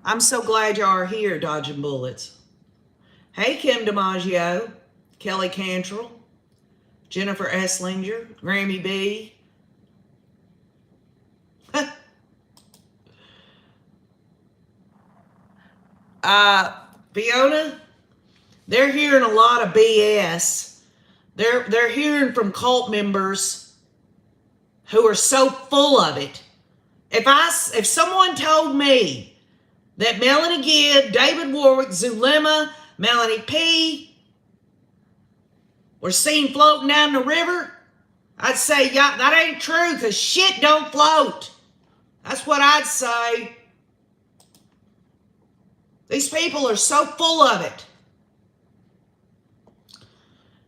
I'm so glad y'all are here, dodging bullets. Hey, Kim DiMaggio, Kelly Cantrell, Jennifer Esslinger, Grammy B. Fiona, they're hearing a lot of BS. They're hearing from cult members who are so full of it. If someone told me that Melanie Gibb, David Warwick, Zulema, Melanie P were seen floating down the river, I'd say, yeah, that ain't true, because shit don't float. That's what I'd say. These people are so full of it.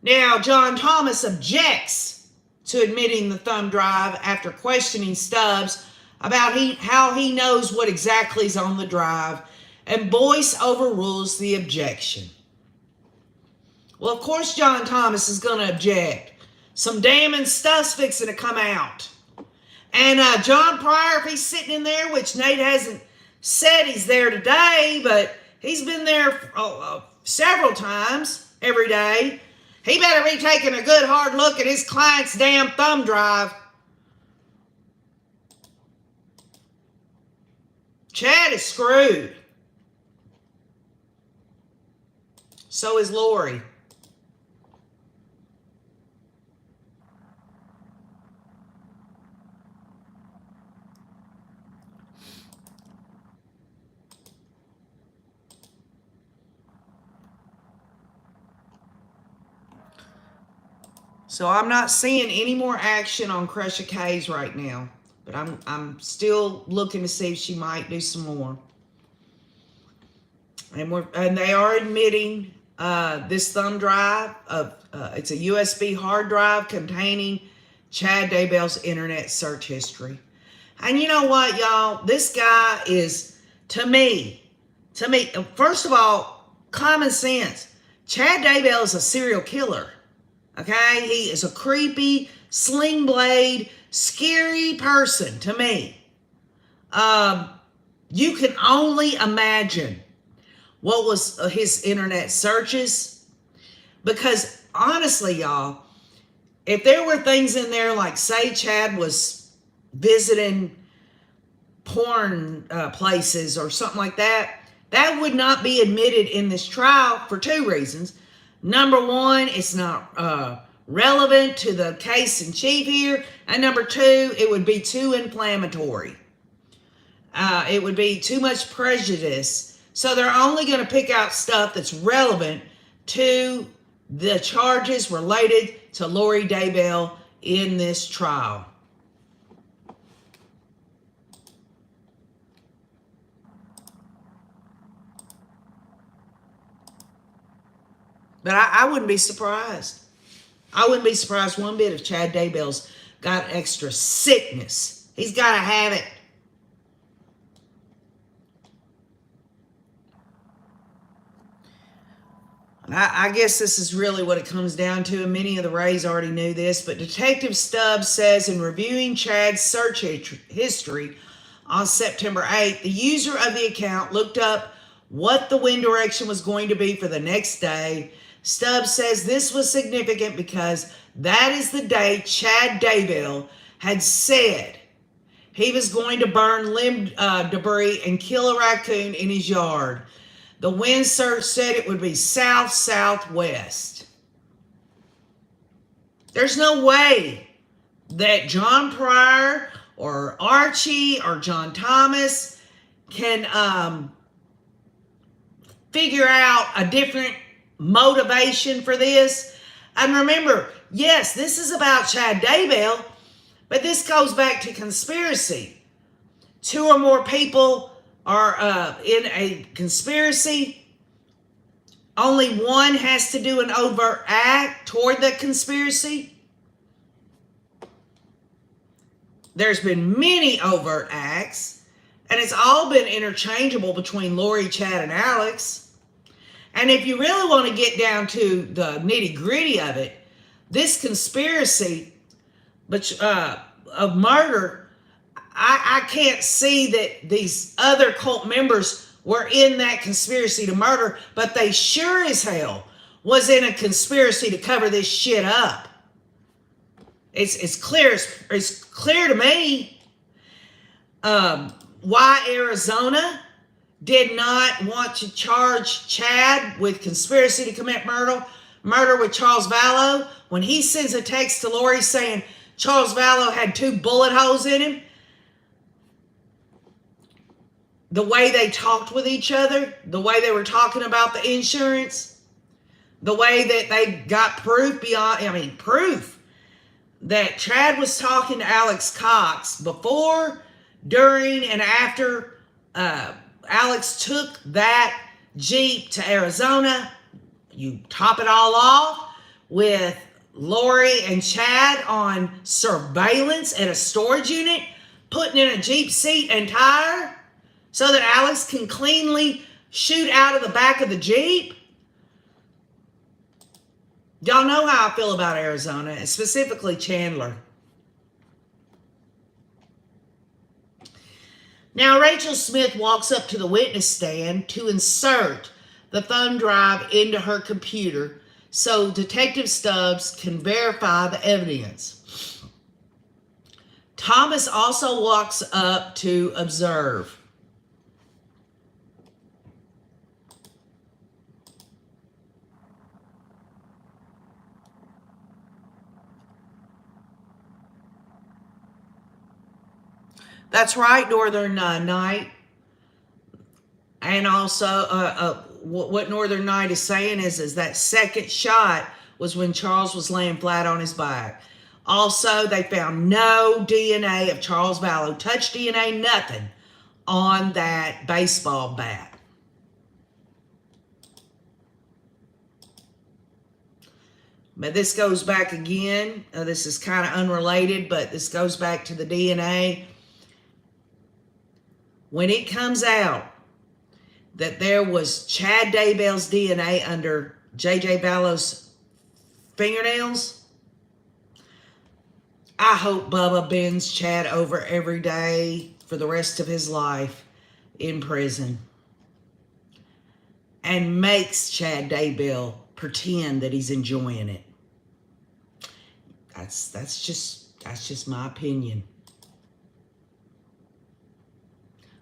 Now, John Thomas objects to admitting the thumb drive after questioning Stubbs about how he knows what exactly is on the drive, and Boyce overrules the objection. Well, of course John Thomas is going to object. Some damning stuff's fixing to come out. And John Pryor, if he's sitting in there, which Nate hasn't said he's there today, but he's been there several times every day, he better be taking a good hard look at his client's damn thumb drive. Chad is screwed. So is Lori. So I'm not seeing any more action on Crusher K's right now. But I'm still looking to see if she might do some more. And they are admitting this thumb drive it's a USB hard drive containing Chad Daybell's internet search history. And you know what, y'all? This guy is, to me, first of all, common sense. Chad Daybell is a serial killer. Okay? He is a creepy, sling blade, scary person to me. You can only imagine what was his internet searches. Because honestly, y'all, if there were things in there like, say Chad was visiting porn places or something like that, that would not be admitted in this trial for two reasons. Number one, it's not relevant to the case in chief here. And number two, it would be too inflammatory. It would be too much prejudice. So they're only going to pick out stuff that's relevant to the charges related to Lori Daybell in this trial. But I wouldn't be surprised. I wouldn't be surprised one bit if Chad Daybell's got extra sickness. He's got to have it. I guess this is really what it comes down to, and many of the Rays already knew this, but Detective Stubbs says in reviewing Chad's search history on September 8th, the user of the account looked up what the wind direction was going to be for the next day. Stubbs says this was significant because that is the day Chad Daybell had said he was going to burn limb debris and kill a raccoon in his yard. The wind search said it would be south-southwest. There's no way that John Pryor or Archie or John Thomas can figure out a different motivation for this. And remember, yes, this is about Chad Daybell, but this goes back to conspiracy. Two or more people are in a conspiracy. Only one has to do an overt act toward the conspiracy. There's been many overt acts, And it's all been interchangeable between Lori, Chad, and Alex. And if you really want to get down to the nitty-gritty of it, this conspiracy of murder, I can't see that these other cult members were in that conspiracy to murder, but they sure as hell was in a conspiracy to cover this shit up. It's clear to me why Arizona did not want to charge Chad with conspiracy to commit murder with Charles Vallow. When he sends a text to Lori saying Charles Vallow had 2 bullet holes in him, the way they talked with each other, the way they were talking about the insurance, the way that they got proof that Chad was talking to Alex Cox before, during, and after Alex took that Jeep to Arizona. You top it all off with Lori and Chad on surveillance at a storage unit, putting in a Jeep seat and tire so that Alex can cleanly shoot out of the back of the Jeep. Y'all know how I feel about Arizona, and specifically Chandler. Now, Rachel Smith walks up to the witness stand to insert the thumb drive into her computer so Detective Stubbs can verify the evidence. Thomas also walks up to observe. That's right, Northern Night. And also, what Northern Night is saying is that second shot was when Charles was laying flat on his back. Also, they found no DNA of Charles Vallow, touch DNA, nothing on that baseball bat. But this goes back again. This is kind of unrelated, but this goes back to the DNA. When it comes out that there was Chad Daybell's DNA under J.J. Vallow's fingernails, I hope Bubba bends Chad over every day for the rest of his life in prison and makes Chad Daybell pretend that he's enjoying it. That's just my opinion.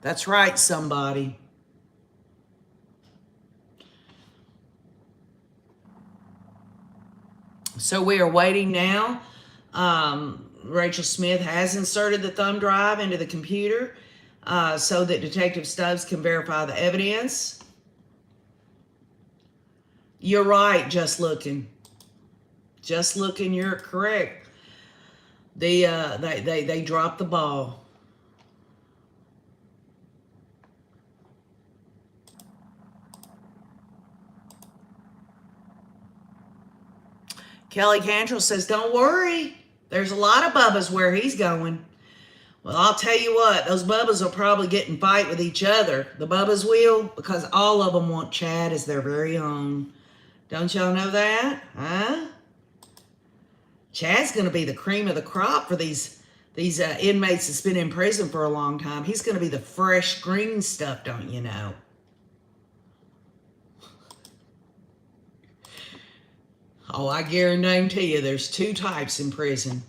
That's right, somebody. So we are waiting now. Rachel Smith has inserted the thumb drive into the computer so that Detective Stubbs can verify the evidence. You're right, just looking. Just looking, you're correct. They dropped the ball. Kelly Cantrell says, don't worry. There's a lot of Bubbas where he's going. Well, I'll tell you what, those Bubbas will probably get in fight with each other. The Bubbas will, because all of them want Chad as their very own. Don't y'all know that? Huh? Chad's going to be the cream of the crop for these inmates that's been in prison for a long time. He's going to be the fresh green stuff, don't you know? Oh, I guarantee you there's 2 types in prison.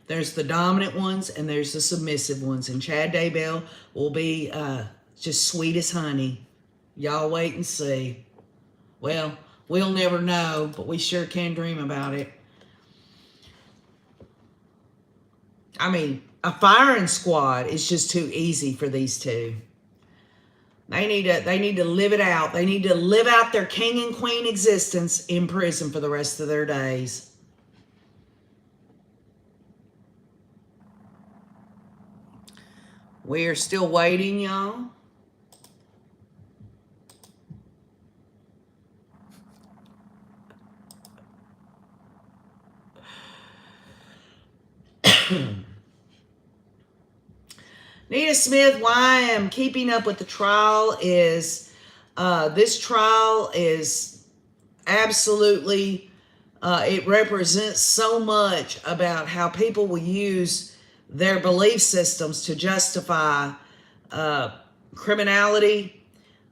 There's the dominant ones and there's the submissive ones. And Chad Daybell will be just sweet as honey. Y'all wait and see. Well, we'll never know, but we sure can dream about it. I mean, a firing squad is just too easy for these 2. They need to live it out. They need to live out their king and queen existence in prison for the rest of their days. We are still waiting, y'all. Nita Smith, why I am keeping up with the trial is this trial is absolutely, it represents so much about how people will use their belief systems to justify criminality.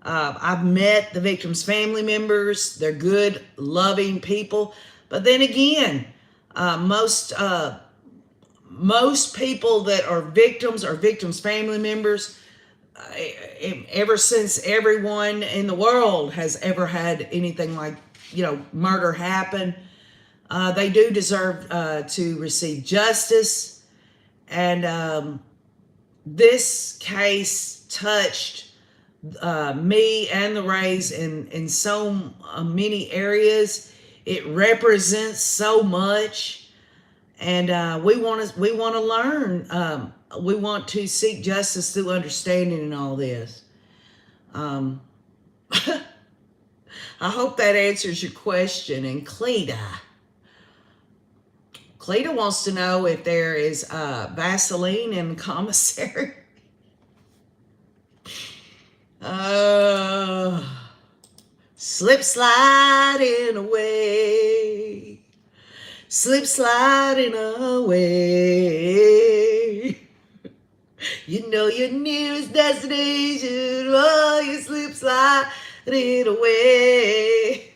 I've met the victims' family members. They're good, loving people. But then again, most people that are victims' family members. Ever since everyone in the world has ever had anything like, murder happen, they do deserve to receive justice. And this case touched me and the Rays in so many areas. It represents so much, and we want to learn. We want to seek justice through understanding in all this. I hope that answers your question. And Cleta wants to know if there is Vaseline in the commissary. Slip sliding away. Slip sliding away. You know your nearest destination. Oh, you slip sliding away.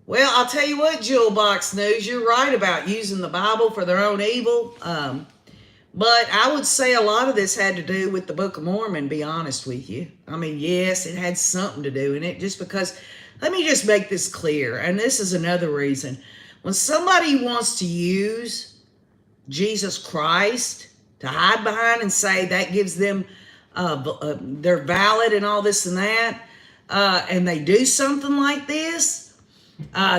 Well, I'll tell you what, Jewel Box News, you're right about using the Bible for their own evil. But I would say a lot of this had to do with the Book of Mormon, be honest with you. I mean, yes, it had something to do in it, just because, let me just make this clear, and this is another reason. When somebody wants to use Jesus Christ to hide behind and say that gives them, they're valid and all this and that, and they do something like this,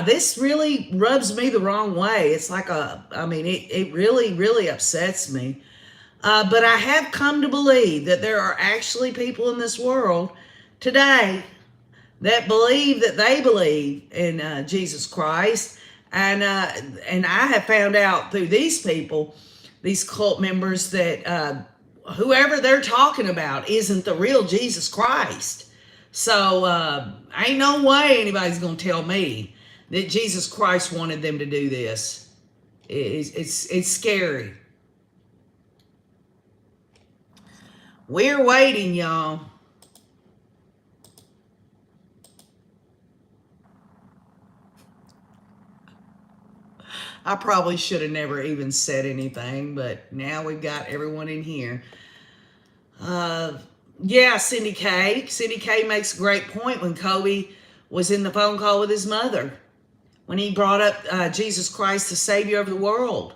this really rubs me the wrong way. It's like it really, really upsets me. But I have come to believe that there are actually people in this world today that believe that they believe in Jesus Christ. And I have found out through these people, these cult members, that whoever they're talking about isn't the real Jesus Christ. So ain't no way anybody's going to tell me that Jesus Christ wanted them to do this. It's scary. We're waiting, y'all. I probably should have never even said anything, but now we've got everyone in here. Yeah, Cindy K. Cindy K makes a great point when Kobe was in the phone call with his mother, when he brought up Jesus Christ, the Savior of the world.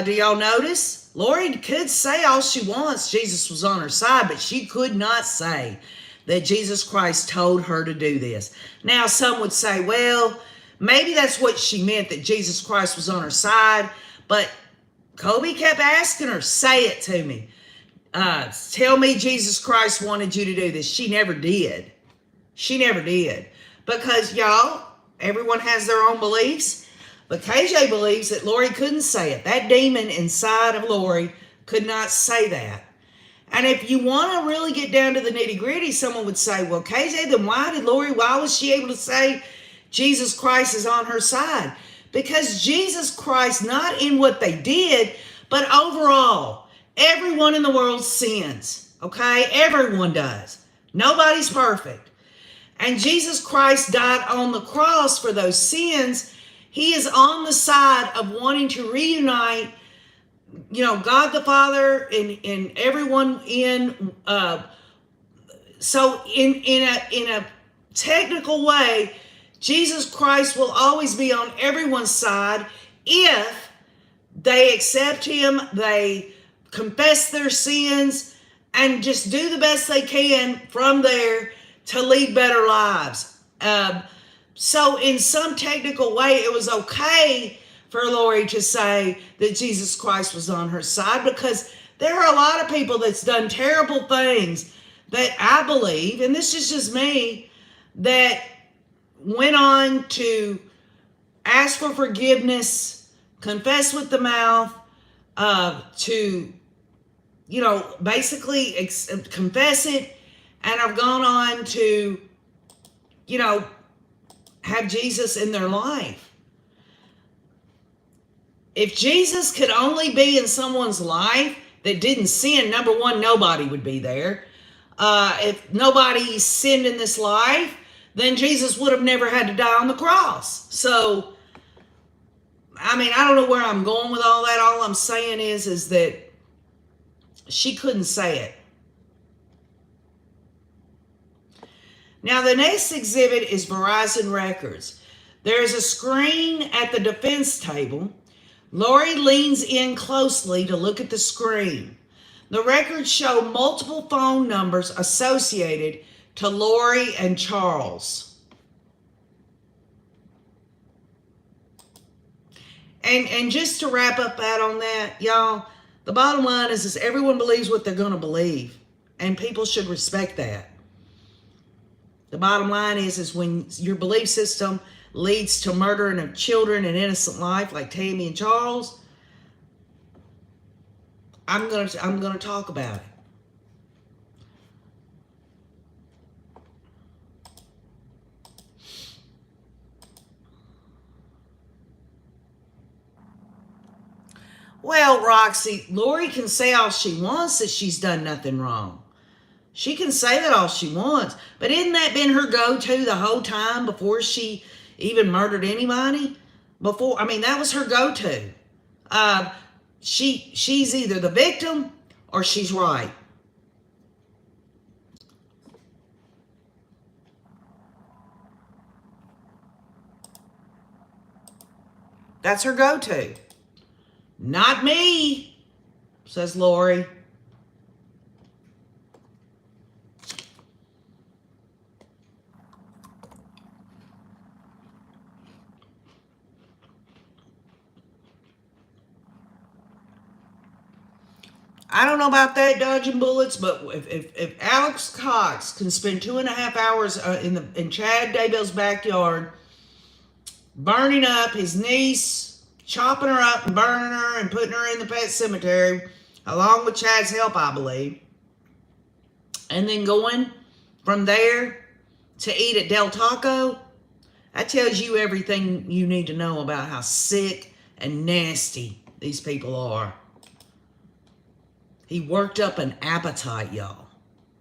Do y'all notice? Lori could say all she wants, Jesus was on her side, but she could not say that Jesus Christ told her to do this. Now, some would say, well, maybe that's what she meant, that Jesus Christ was on her side, but Kobe kept asking her, say it to me. Tell me Jesus Christ wanted you to do this. She never did. She never did. Because, y'all, everyone has their own beliefs. But KJ believes that Lori couldn't say it. That demon inside of Lori could not say that. And if you want to really get down to the nitty gritty, someone would say, well, KJ, then why was she able to say Jesus Christ is on her side? Because Jesus Christ, not in what they did, but overall, everyone in the world sins, okay? Everyone does. Nobody's perfect. And Jesus Christ died on the cross for those sins. He is on the side of wanting to reunite, God the Father and everyone in. So in a technical way, Jesus Christ will always be on everyone's side if they accept Him, they confess their sins, and just do the best they can from there to lead better lives. So in some technical way, it was okay for Lori to say that Jesus Christ was on her side, because there are a lot of people that's done terrible things that I believe, and this is just me, that went on to ask for forgiveness, confess with the mouth, to, basically confess it, and have gone on to, have Jesus in their life. If Jesus could only be in someone's life that didn't sin, number one, nobody would be there. If nobody sinned in this life, then Jesus would have never had to die on the cross. So, I don't know where I'm going with all that. All I'm saying is that she couldn't say it. Now, the next exhibit is Verizon Records. There is a screen at the defense table. Lori leans in closely to look at the screen. The records show multiple phone numbers associated to Lori and Charles. And just to wrap up that on that, y'all, the bottom line is everyone believes what they're going to believe, and people should respect that. The bottom line is when your belief system leads to murdering of children and innocent life, like Tammy and Charles, I'm gonna talk about it. Well, Roxy, Lori can say all she wants that she's done nothing wrong. She can say that all she wants, but isn't that been her go-to the whole time before she even murdered anybody? That was her go-to. She's either the victim or she's right. That's her go-to. Not me, says Lori. I don't know about that, dodging bullets, but if Alex Cox can spend 2.5 hours in Chad Daybell's backyard, burning up his niece, chopping her up and burning her and putting her in the pet cemetery, along with Chad's help, I believe, and then going from there to eat at Del Taco, that tells you everything you need to know about how sick and nasty these people are. He worked up an appetite, y'all,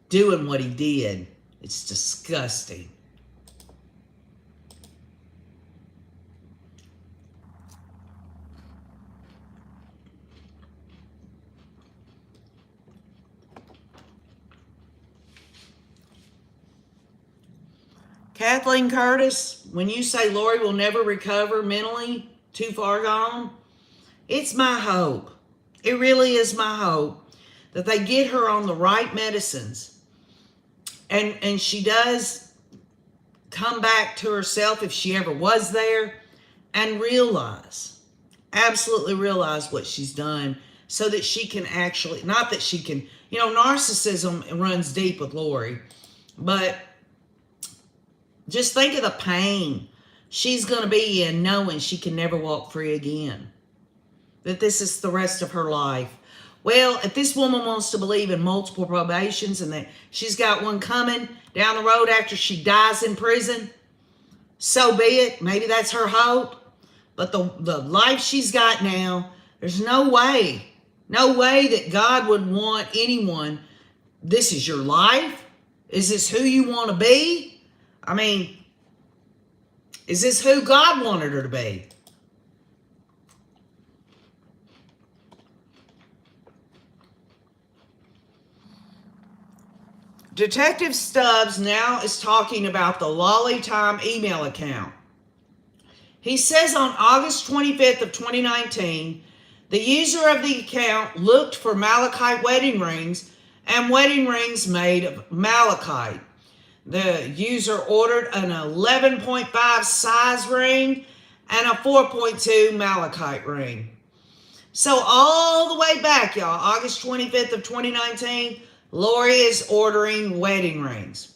doing what he did. It's disgusting. Kathleen Curtis, when you say Lori will never recover mentally, too far gone, it's my hope. It really is my hope that they get her on the right medicines and she does come back to herself if she ever was there and absolutely realize what she's done so that she can actually, not that she can, narcissism runs deep with Lori, but just think of the pain she's going to be in knowing she can never walk free again. That this is the rest of her life. Well, if this woman wants to believe in multiple probations and that she's got one coming down the road after she dies in prison, so be it. Maybe that's her hope. But the life she's got now, there's no way that God would want anyone, this is your life? Is this who you want to be? Is this who God wanted her to be? Detective Stubbs now is talking about the Lolly Time email account. He says on August 25th of 2019, the user of the account looked for malachite wedding rings and wedding rings made of malachite. The user ordered an 11.5 size ring and a 4.2 malachite ring. So all the way back, y'all, August 25th of 2019, Lori is ordering wedding rings.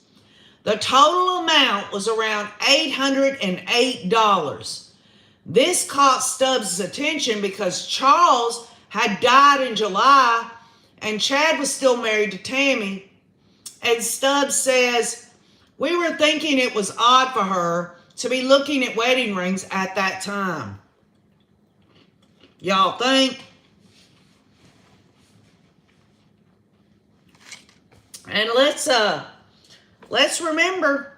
The total amount was around $808. This caught Stubbs' attention because Charles had died in July and Chad was still married to Tammy. And Stubbs says, we were thinking it was odd for her to be looking at wedding rings at that time. Y'all think? And let's remember,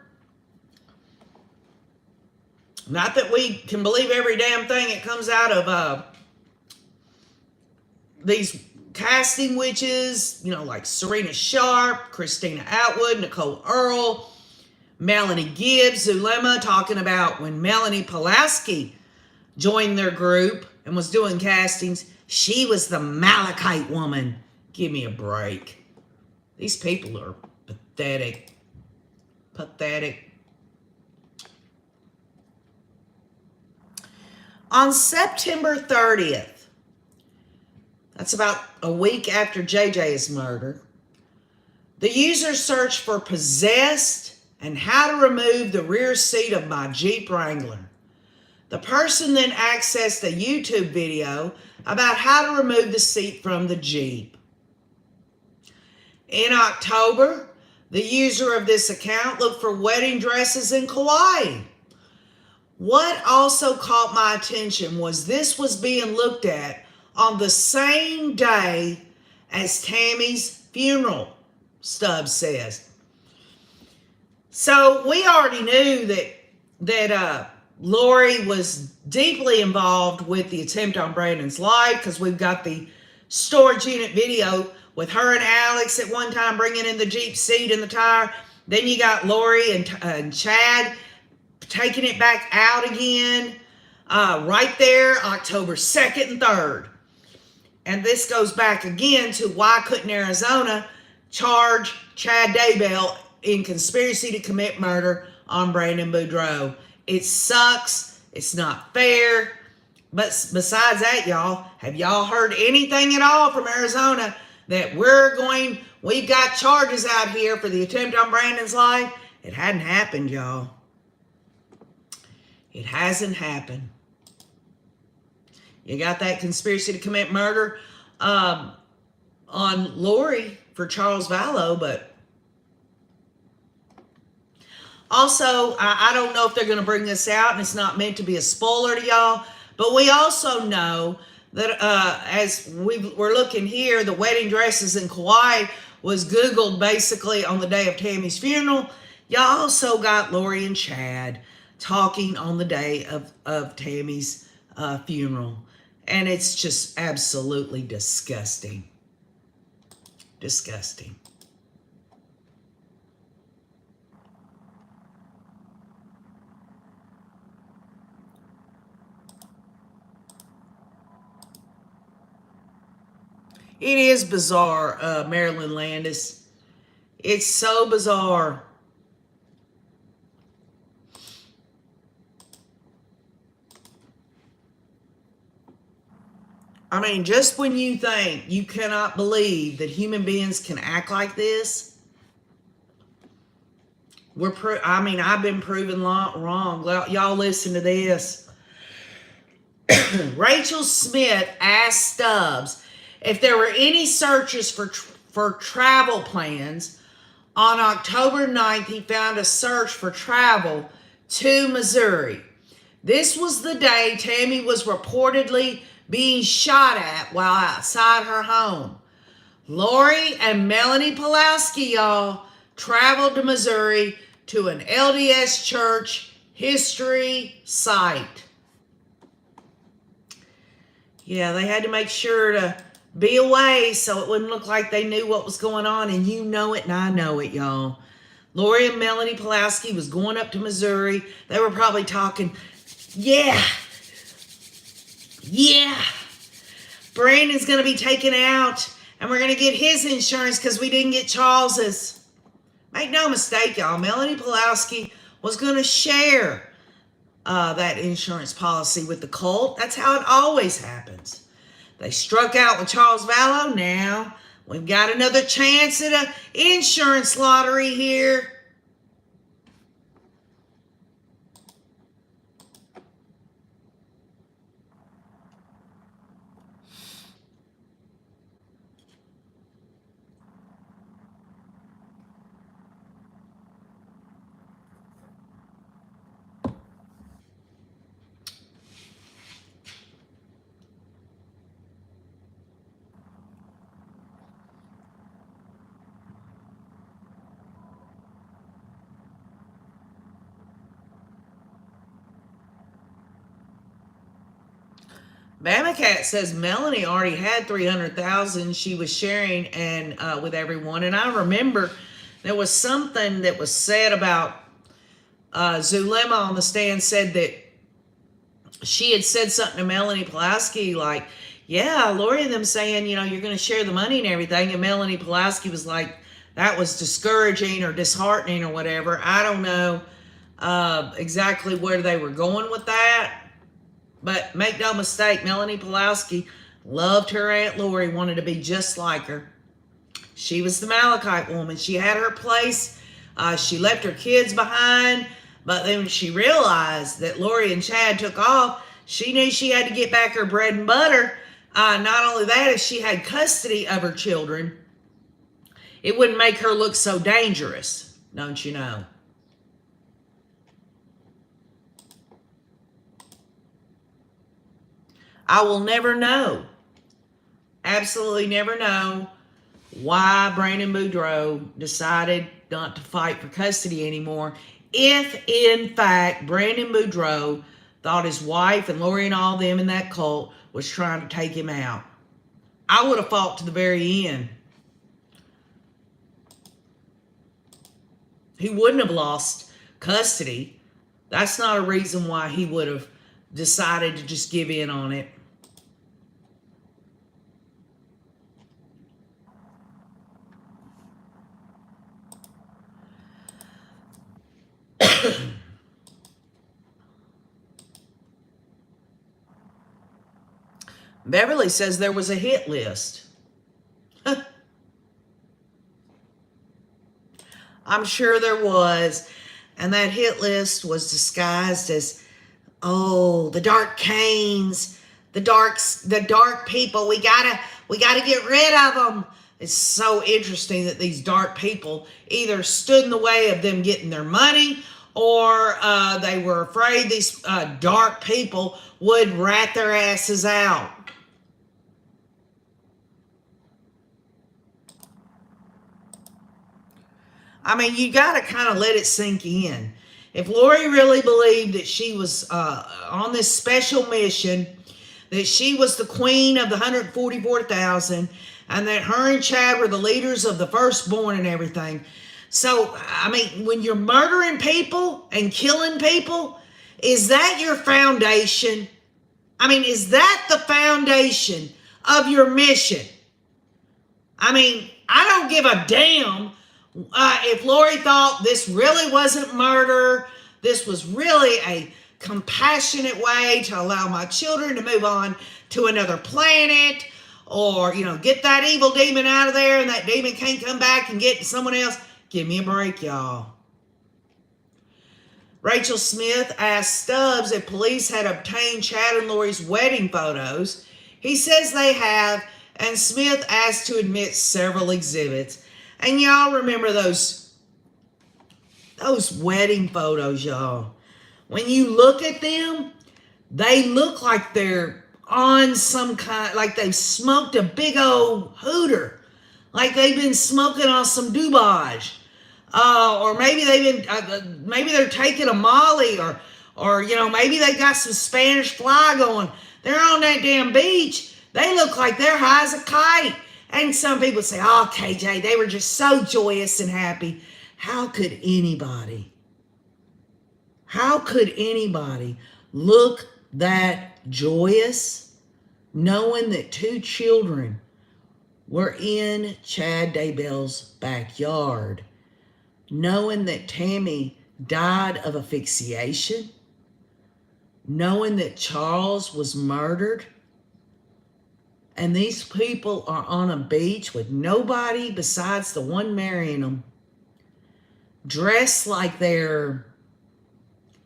not that we can believe every damn thing that comes out of these casting witches, you know, like Serena Sharp, Christina Atwood, Nicole Earle, Melanie Gibbs, Zulema, talking about when Melanie Pulaski joined their group and was doing castings, she was the Malachite woman. Give me a break. These people are pathetic. Pathetic. On September 30th, that's about a week after JJ's murder, the user searched for possessed and how to remove the rear seat of my Jeep Wrangler. The person then accessed a YouTube video about how to remove the seat from the Jeep. In October, the user of this account looked for wedding dresses in Kauai. What also caught my attention was this was being looked at on the same day as Tammy's funeral, Stubbs says. So we already knew that Lori was deeply involved with the attempt on Brandon's life because we've got the storage unit video with her and Alex at one time bringing in the Jeep seat and the tire. Then you got Lori and Chad taking it back out again right there, October 2nd and 3rd. And this goes back again to why couldn't Arizona charge Chad Daybell in conspiracy to commit murder on Brandon Boudreaux. It sucks. It's not fair. But besides that, y'all, have y'all heard anything at all from Arizona that we've got charges out here for the attempt on Brandon's life? It hadn't happened, y'all. It hasn't happened. You got that conspiracy to commit murder on Lori for Charles Vallow, but also, I don't know if they're going to bring this out, and it's not meant to be a spoiler to y'all, but we also know that as we're looking here, the wedding dresses in Kauai was Googled basically on the day of Tammy's funeral. Y'all also got Lori and Chad talking on the day of Tammy's funeral. And it's just absolutely disgusting. Disgusting. It is bizarre, Marilyn Landis. It's so bizarre. I mean, just when you think you cannot believe that human beings can act like this, I've been proven wrong. Y'all listen to this. Rachel Smith asked Stubbs if there were any searches for travel plans. On October 9th, he found a search for travel to Missouri. This was the day Tammy was reportedly being shot at while outside her home. Lori and Melanie Pulaski, y'all, traveled to Missouri to an LDS church history site. Yeah, they had to make sure to be away so it wouldn't look like they knew what was going on, and you know it and I know it, y'all. Lori and Melanie Pulaski was going up to Missouri. They were probably talking, yeah, Brandon's going to be taken out, and we're going to get his insurance because we didn't get Charles's. Make no mistake, y'all, Melanie Pulaski was going to share that insurance policy with the cult. That's how it always happens. They struck out with Charles Vallow. Now we've got another chance at an insurance lottery here. Bama Cat says Melanie already had 300,000 she was sharing and with everyone. And I remember there was something that was said about Zulema on the stand said that she had said something to Melanie Pulaski like, yeah, Lori and them saying, you know, you're going to share the money and everything. And Melanie Pulaski was like, that was discouraging or disheartening or whatever. I don't know exactly where they were going with that. But make no mistake, Melanie Pulaski loved her Aunt Lori, wanted to be just like her. She was the Malachite woman. She had her place. She left her kids behind. But then when she realized that Lori and Chad took off, she knew she had to get back her bread and butter. Not only that, if she had custody of her children, it wouldn't make her look so dangerous, don't you know? I will never know, absolutely never know, why Brandon Boudreaux decided not to fight for custody anymore. If, in fact, Brandon Boudreaux thought his wife and Lori and all them in that cult was trying to take him out, I would have fought to the very end. He wouldn't have lost custody. That's not a reason why he would have decided to just give in on it. Beverly says there was a hit list. I'm sure there was. And that hit list was disguised as, oh, the dark Canes, the dark people. We gotta get rid of them. It's so interesting that these dark people either stood in the way of them getting their money, or they were afraid these dark people would rat their asses out. I mean, you got to kind of let it sink in. If Lori really believed that she was on this special mission, that she was the queen of the 144,000, and that her and Chad were the leaders of the firstborn and everything. So, I mean, when you're murdering people and killing people, is that your foundation? I mean, is that the foundation of your mission? I mean, I don't give a damn if Lori thought this really wasn't murder, this was really a compassionate way to allow my children to move on to another planet, or, you know, get that evil demon out of there and that demon can't come back and get someone else. Give me a break, y'all. Rachel Smith asked Stubbs if police had obtained Chad and Lori's wedding photos. He says they have, and Smith asked to admit several exhibits. And y'all remember those wedding photos, y'all. When you look at them, they look like they're on some kind, like they've smoked a big old hooter. Like they've been smoking on some dubage. Or maybe maybe they're taking a Molly, or you know, maybe they got some Spanish fly going. They're on that damn beach. They look like they're high as a kite. And some people say, oh, KJ, they were just so joyous and happy. How could anybody look that joyous knowing that two children were in Chad Daybell's backyard, knowing that Tammy died of asphyxiation, knowing that Charles was murdered? And these people are on a beach with nobody besides the one marrying them, dressed like they're,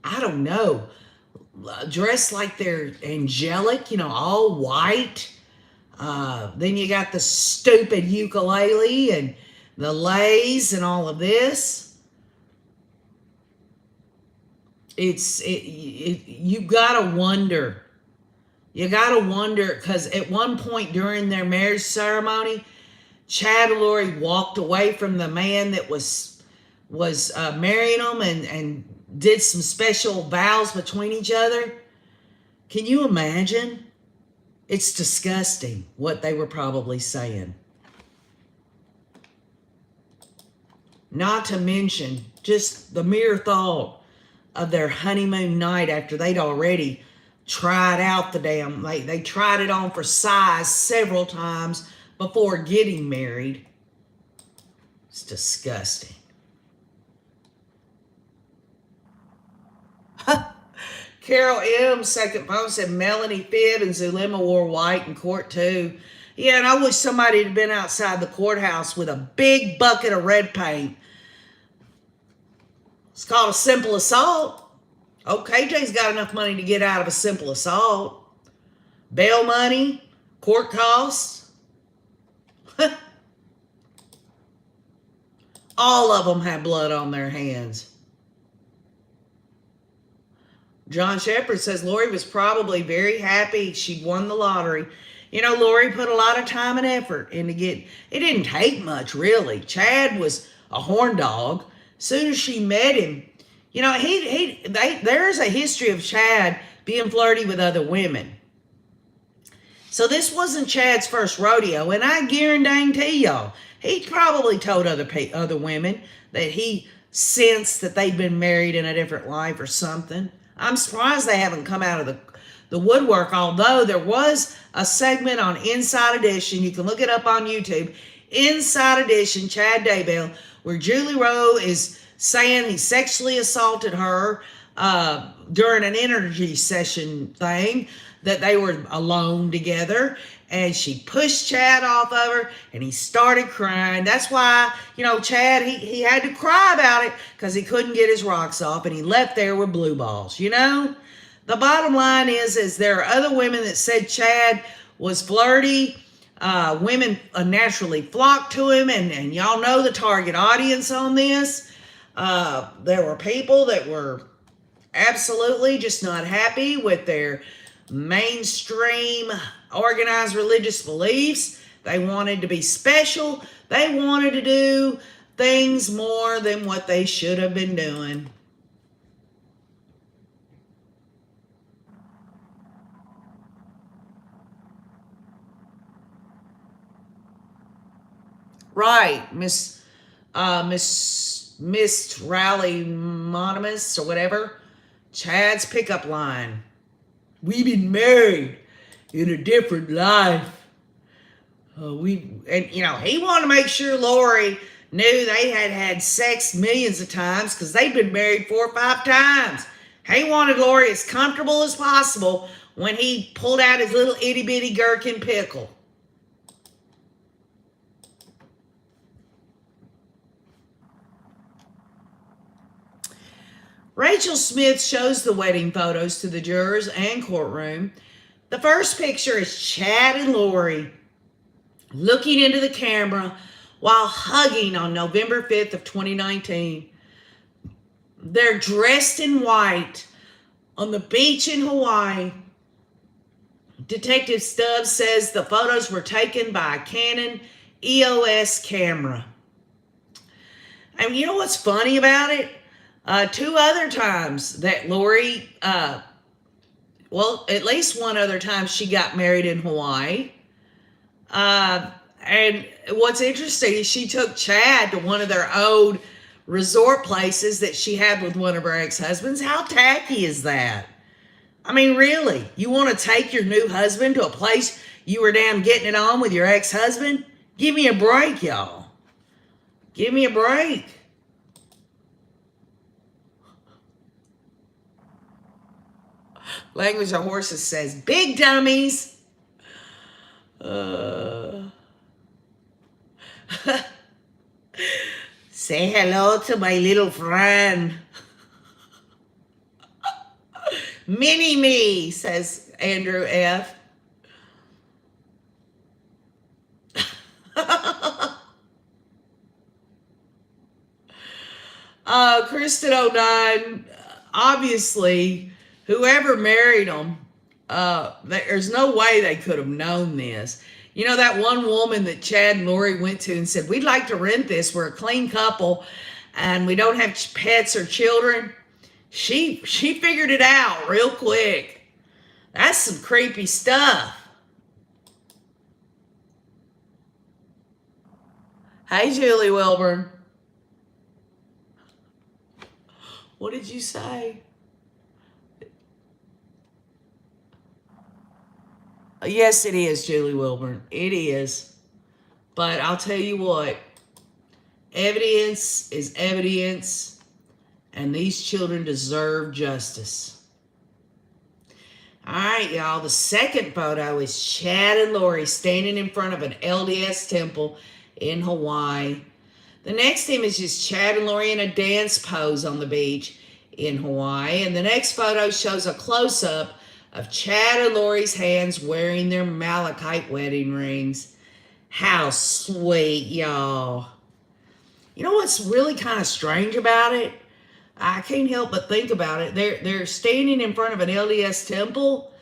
I don't know, dressed like they're angelic, you know, all white. Then you got the stupid ukulele and the lays and all of this. You gotta wonder. You got to wonder, because at one point during their marriage ceremony, Chad and Lori walked away from the man that was marrying them and did some special vows between each other. Can you imagine? It's disgusting what they were probably saying. Not to mention just the mere thought of their honeymoon night after they'd already tried out the damn, they tried it on for size several times before getting married. It's disgusting. Carol M. second post said Melanie Phibb and Zulema wore white in court too. Yeah, and I wish somebody had been outside the courthouse with a big bucket of red paint. It's called a simple assault. Oh, KJ's got enough money to get out of a simple assault. Bail money, court costs. All of them have blood on their hands. John Shepard says Lori was probably very happy she'd won the lottery. You know, Lori put a lot of time and effort into it didn't take much, really. Chad was a horn dog. Soon as she met him, you know, there's a history of Chad being flirty with other women. So this wasn't Chad's first rodeo, and I guarantee y'all, he probably told other women that he sensed that they'd been married in a different life or something. I'm surprised they haven't come out of the woodwork, although there was a segment on Inside Edition. You can look it up on YouTube. Inside Edition, Chad Daybell, where Julie Rowe is saying he sexually assaulted her during an energy session thing, that they were alone together, and she pushed Chad off of her, and he started crying. That's why, you know, Chad, he had to cry about it because he couldn't get his rocks off, and he left there with blue balls, you know? The bottom line is there are other women that said Chad was flirty. Women naturally flocked to him, and y'all know the target audience on this. There were people that were absolutely just not happy with their mainstream organized religious beliefs. They wanted to be special. They wanted to do things more than what they should have been doing. Right, Miss Rally Mononymous or whatever. Chad's pickup line. We've been married in a different life. He wanted to make sure Lori knew they had had sex millions of times because they'd been married 4 or 5 times. He wanted Lori as comfortable as possible when he pulled out his little itty bitty gherkin pickle. Rachel Smith shows the wedding photos to the jurors and courtroom. The first picture is Chad and Lori looking into the camera while hugging on November 5th of 2019. They're dressed in white on the beach in Hawaii. Detective Stubbs says the photos were taken by a Canon EOS camera. And you know what's funny about it? 2 other times that Lori, at least one other time she got married in Hawaii. And what's interesting is she took Chad to one of their old resort places that she had with one of her ex-husbands. How tacky is that? I mean, really, you want to take your new husband to a place you were down getting it on with your ex-husband? Give me a break, y'all. Give me a break. Language of Horses says, big dummies. Say hello to my little friend. Mini me, says Andrew F. Kristen 09, obviously, whoever married them, there's no way they could have known this. You know, that one woman that Chad and Lori went to and said, we'd like to rent this. We're a clean couple and we don't have pets or children. She figured it out real quick. That's some creepy stuff. Hey, Julie Wilburn. What did you say? Yes, it is, Julie Wilburn. It is. But I'll tell you what, evidence is evidence, and these children deserve justice. All right, y'all. The second photo is Chad and Lori standing in front of an LDS temple in Hawaii. The next image is Chad and Lori in a dance pose on the beach in Hawaii. And the next photo shows a close-up of Chad and Lori's hands wearing their malachite wedding rings. How sweet, y'all. You know what's really kind of strange about it? I can't help but think about it. They're standing in front of an LDS temple,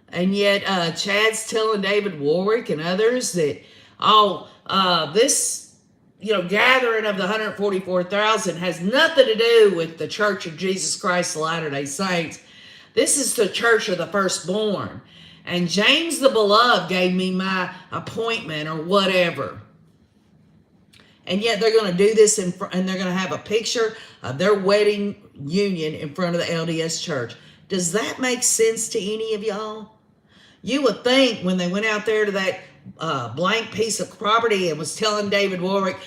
and yet Chad's telling David Warwick and others that, this gathering of the 144,000 has nothing to do with the Church of Jesus Christ of Latter-day Saints. This is the Church of the Firstborn. And James the Beloved gave me my appointment or whatever. And yet they're going to do this and they're going to have a picture of their wedding union in front of the LDS Church. Does that make sense to any of y'all? You would think when they went out there to that blank piece of property and was telling David Warwick,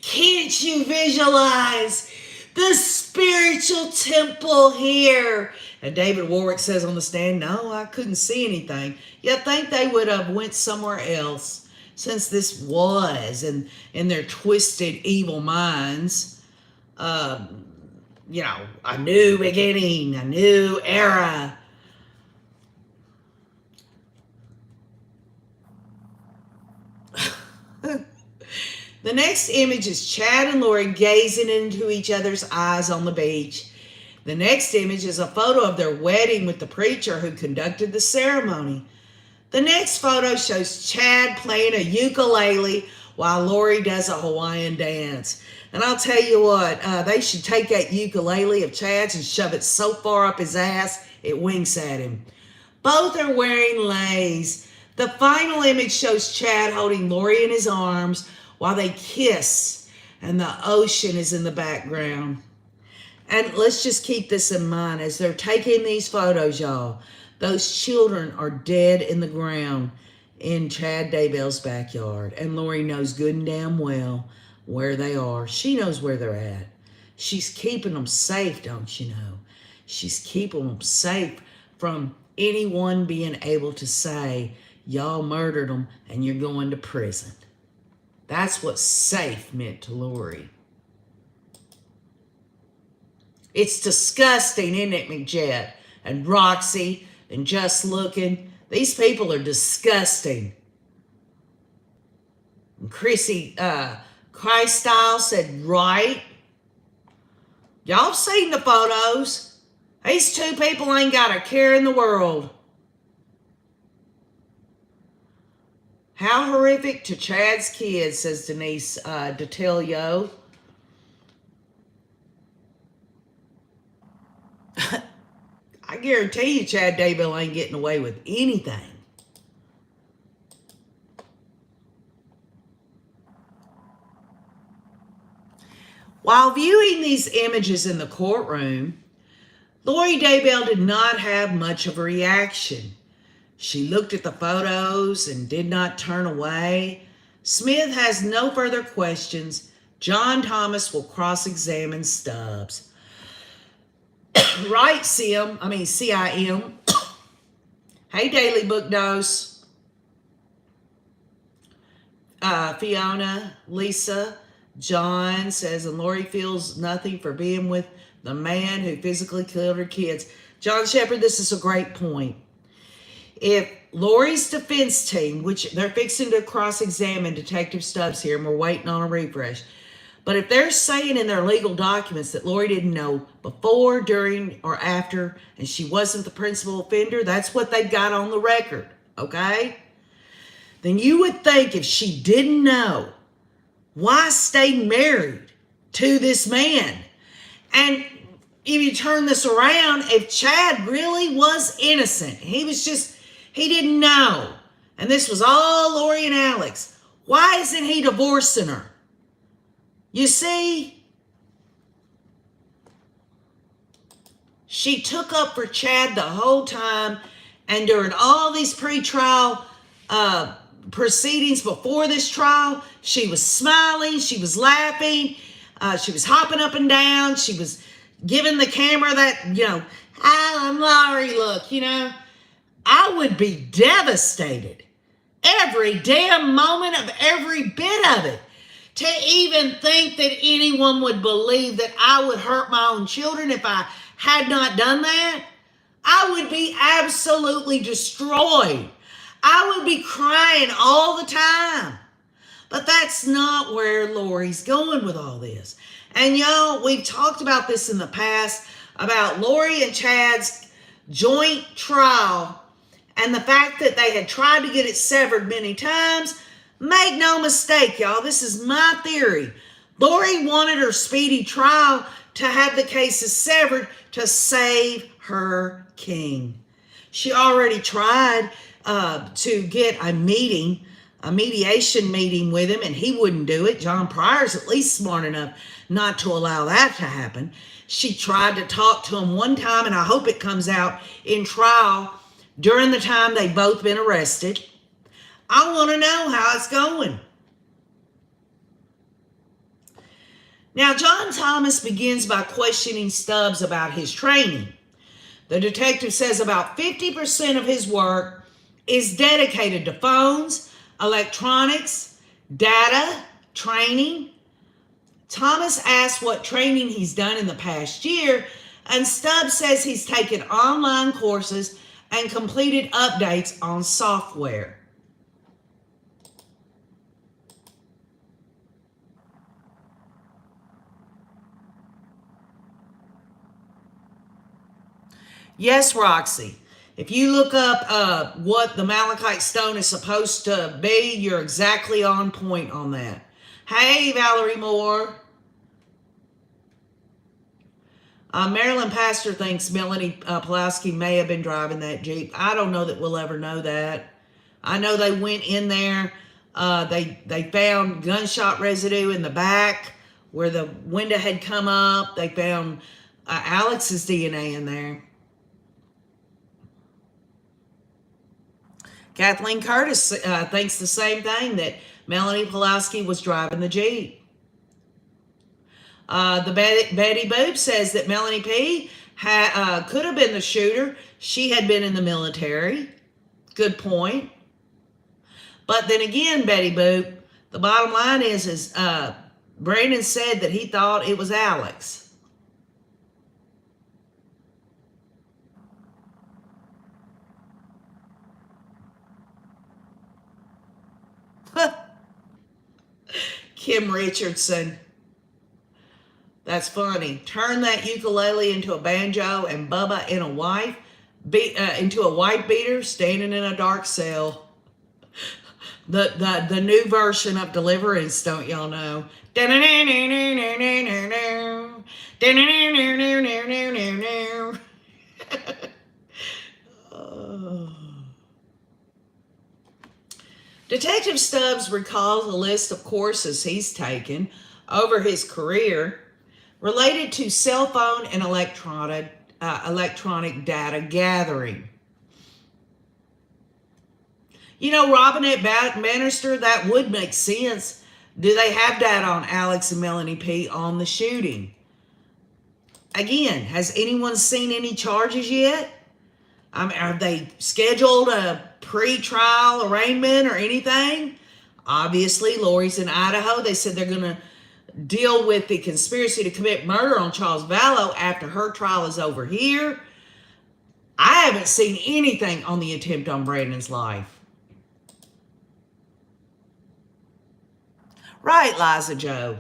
can't you visualize the spiritual temple here? And David Warwick says on the stand, no, I couldn't see anything. You'd think they would have went somewhere else, since this was, and in their twisted, evil minds, a new beginning, a new era. The next image is Chad and Lori gazing into each other's eyes on the beach. The next image is a photo of their wedding with the preacher who conducted the ceremony. The next photo shows Chad playing a ukulele while Lori does a Hawaiian dance. And I'll tell you what, they should take that ukulele of Chad's and shove it so far up his ass, it winks at him. Both are wearing leis. The final image shows Chad holding Lori in his arms while they kiss, and the ocean is in the background. And let's just keep this in mind as they're taking these photos, y'all. Those children are dead in the ground in Chad Daybell's backyard. And Lori knows good and damn well where they are. She knows where they're at. She's keeping them safe, don't you know? She's keeping them safe from anyone being able to say, y'all murdered them and you're going to prison. That's what safe meant to Lori. It's disgusting, isn't it, McJett? And Roxy and Just Looking. These people are disgusting. And Chrissy Christyle said, right. Y'all seen the photos. These two people ain't got a care in the world. How horrific to Chad's kids, says Denise Detilio. I guarantee you Chad Daybell ain't getting away with anything. While viewing these images in the courtroom, Lori Daybell did not have much of a reaction. She looked at the photos and did not turn away. Smith has no further questions. John Thomas will cross-examine Stubbs. Right, CIM. Hey, Daily Book Dose. Fiona, Lisa, John says, and Lori feels nothing for being with the man who physically killed her kids. John Shepard, this is a great point. If Lori's defense team, which they're fixing to cross-examine Detective Stubbs here, and we're waiting on a refresh, but if they're saying in their legal documents that Lori didn't know before, during, or after, and she wasn't the principal offender, that's what they've got on the record, okay? Then you would think if she didn't know, why stay married to this man? And if you turn this around, if Chad really was innocent, he didn't know, and this was all Lori and Alex, why isn't he divorcing her? You see, she took up for Chad the whole time, and during all these pre-trial proceedings before this trial, she was smiling, she was laughing, she was hopping up and down, she was giving the camera that, hi, I'm Laurie look, I would be devastated every damn moment of every bit of it. To even think that anyone would believe that I would hurt my own children if I had not done that, I would be absolutely destroyed. I would be crying all the time. But that's not where Lori's going with all this. And y'all, we've talked about this in the past, about Lori and Chad's joint trial and the fact that they had tried to get it severed many times. Make no mistake, y'all, this is my theory. Lori wanted her speedy trial to have the cases severed to save her king. She already tried to get a mediation meeting with him, and he wouldn't do it. John Pryor's at least smart enough not to allow that to happen. She tried to talk to him one time, and I hope it comes out in trial during the time they've both been arrested. I want to know how it's going. Now, John Thomas begins by questioning Stubbs about his training. The detective says about 50% of his work is dedicated to phones, electronics, data, training. Thomas asks what training he's done in the past year, and Stubbs says he's taken online courses and completed updates on software. Yes, Roxy. If you look up what the Malachite stone is supposed to be, you're exactly on point on that. Hey, Valerie Moore. Marilyn Pastor thinks Melanie Pulaski may have been driving that Jeep. I don't know that we'll ever know that. I know they went in there. They found gunshot residue in the back where the window had come up. They found Alex's DNA in there. Kathleen Curtis thinks the same thing, that Melanie Pulaski was driving the Jeep. The Betty Boop says that Melanie P. could have been the shooter. She had been in the military. Good point. But then again, Betty Boop, the bottom line is Brandon said that he thought it was Alex. Kim Richardson. That's funny. Turn that ukulele into a banjo and Bubba in a wife, into a wife beater standing in a dark cell. The new version of Deliverance, don't y'all know? Detective Stubbs recalls a list of courses he's taken over his career related to cell phone and electronic data gathering. Robinette Bannister, that would make sense. Do they have data on Alex and Melanie P. on the shooting? Again, has anyone seen any charges yet? Have they scheduled a pre-trial arraignment or anything? Obviously, Lori's in Idaho. They said they're going to deal with the conspiracy to commit murder on Charles Vallow after her trial is over here. I haven't seen anything on the attempt on Brandon's life. Right, Liza Joe.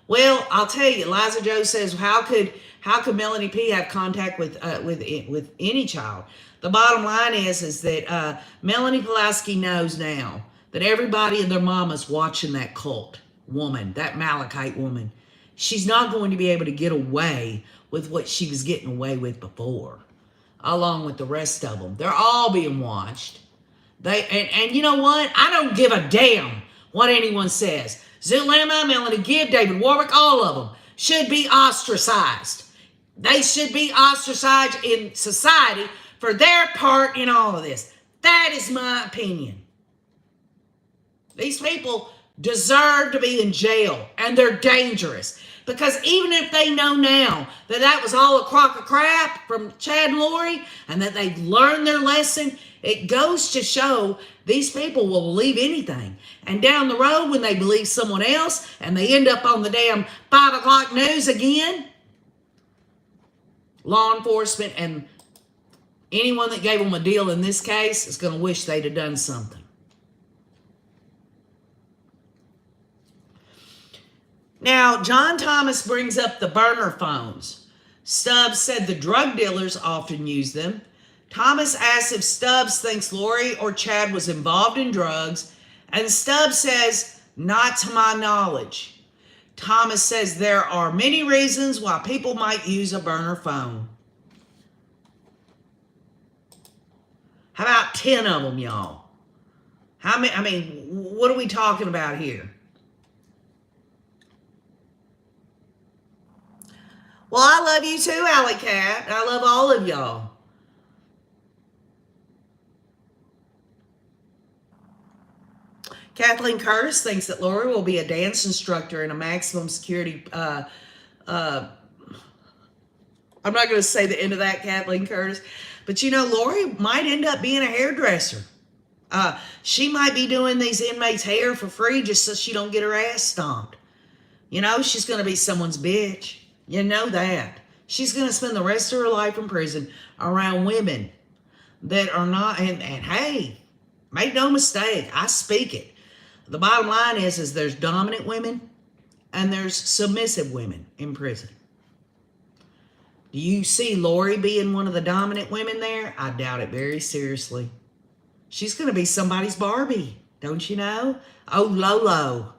Well, I'll tell you, Liza Joe says, how could Melanie P. have contact with any child? The bottom line is that Melanie Pulaski knows now that everybody and their mama's watching that cult woman, that Malachite woman. She's not going to be able to get away with what she was getting away with before, along with the rest of them. They're all being watched. And you know what? I don't give a damn what anyone says. Zulema, Melanie Gibb, David Warwick, all of them should be ostracized. They should be ostracized in society for their part in all of this. That is my opinion. These people deserve to be in jail, and they're dangerous. Because even if they know now that that was all a crock of crap from Chad and Lori, and that they've learned their lesson, it goes to show these people will believe anything. And down the road, when they believe someone else, and they end up on the damn 5 o'clock news again, law enforcement and anyone that gave them a deal in this case is going to wish they'd have done something. Now, John Thomas brings up the burner phones. Stubbs said the drug dealers often use them. Thomas asks if Stubbs thinks Lori or Chad was involved in drugs, and Stubbs says, not to my knowledge. Thomas says there are many reasons why people might use a burner phone. How about 10 of them, y'all? How many? I mean, what are we talking about here? Well, I love you too, Alley Cat. I love all of y'all. Kathleen Curtis thinks that Lori will be a dance instructor in a maximum security. I'm not going to say the end of that, Kathleen Curtis. But you know, Lori might end up being a hairdresser. She might be doing these inmates' hair for free just so she don't get her ass stomped. You know, she's going to be someone's bitch. You know that. She's going to spend the rest of her life in prison around women that are not, and hey, make no mistake, I speak it. The bottom line is there's dominant women and there's submissive women in prison. Do you see Lori being one of the dominant women there? I doubt it very seriously. She's going to be somebody's Barbie, don't you know? Oh, Lolo.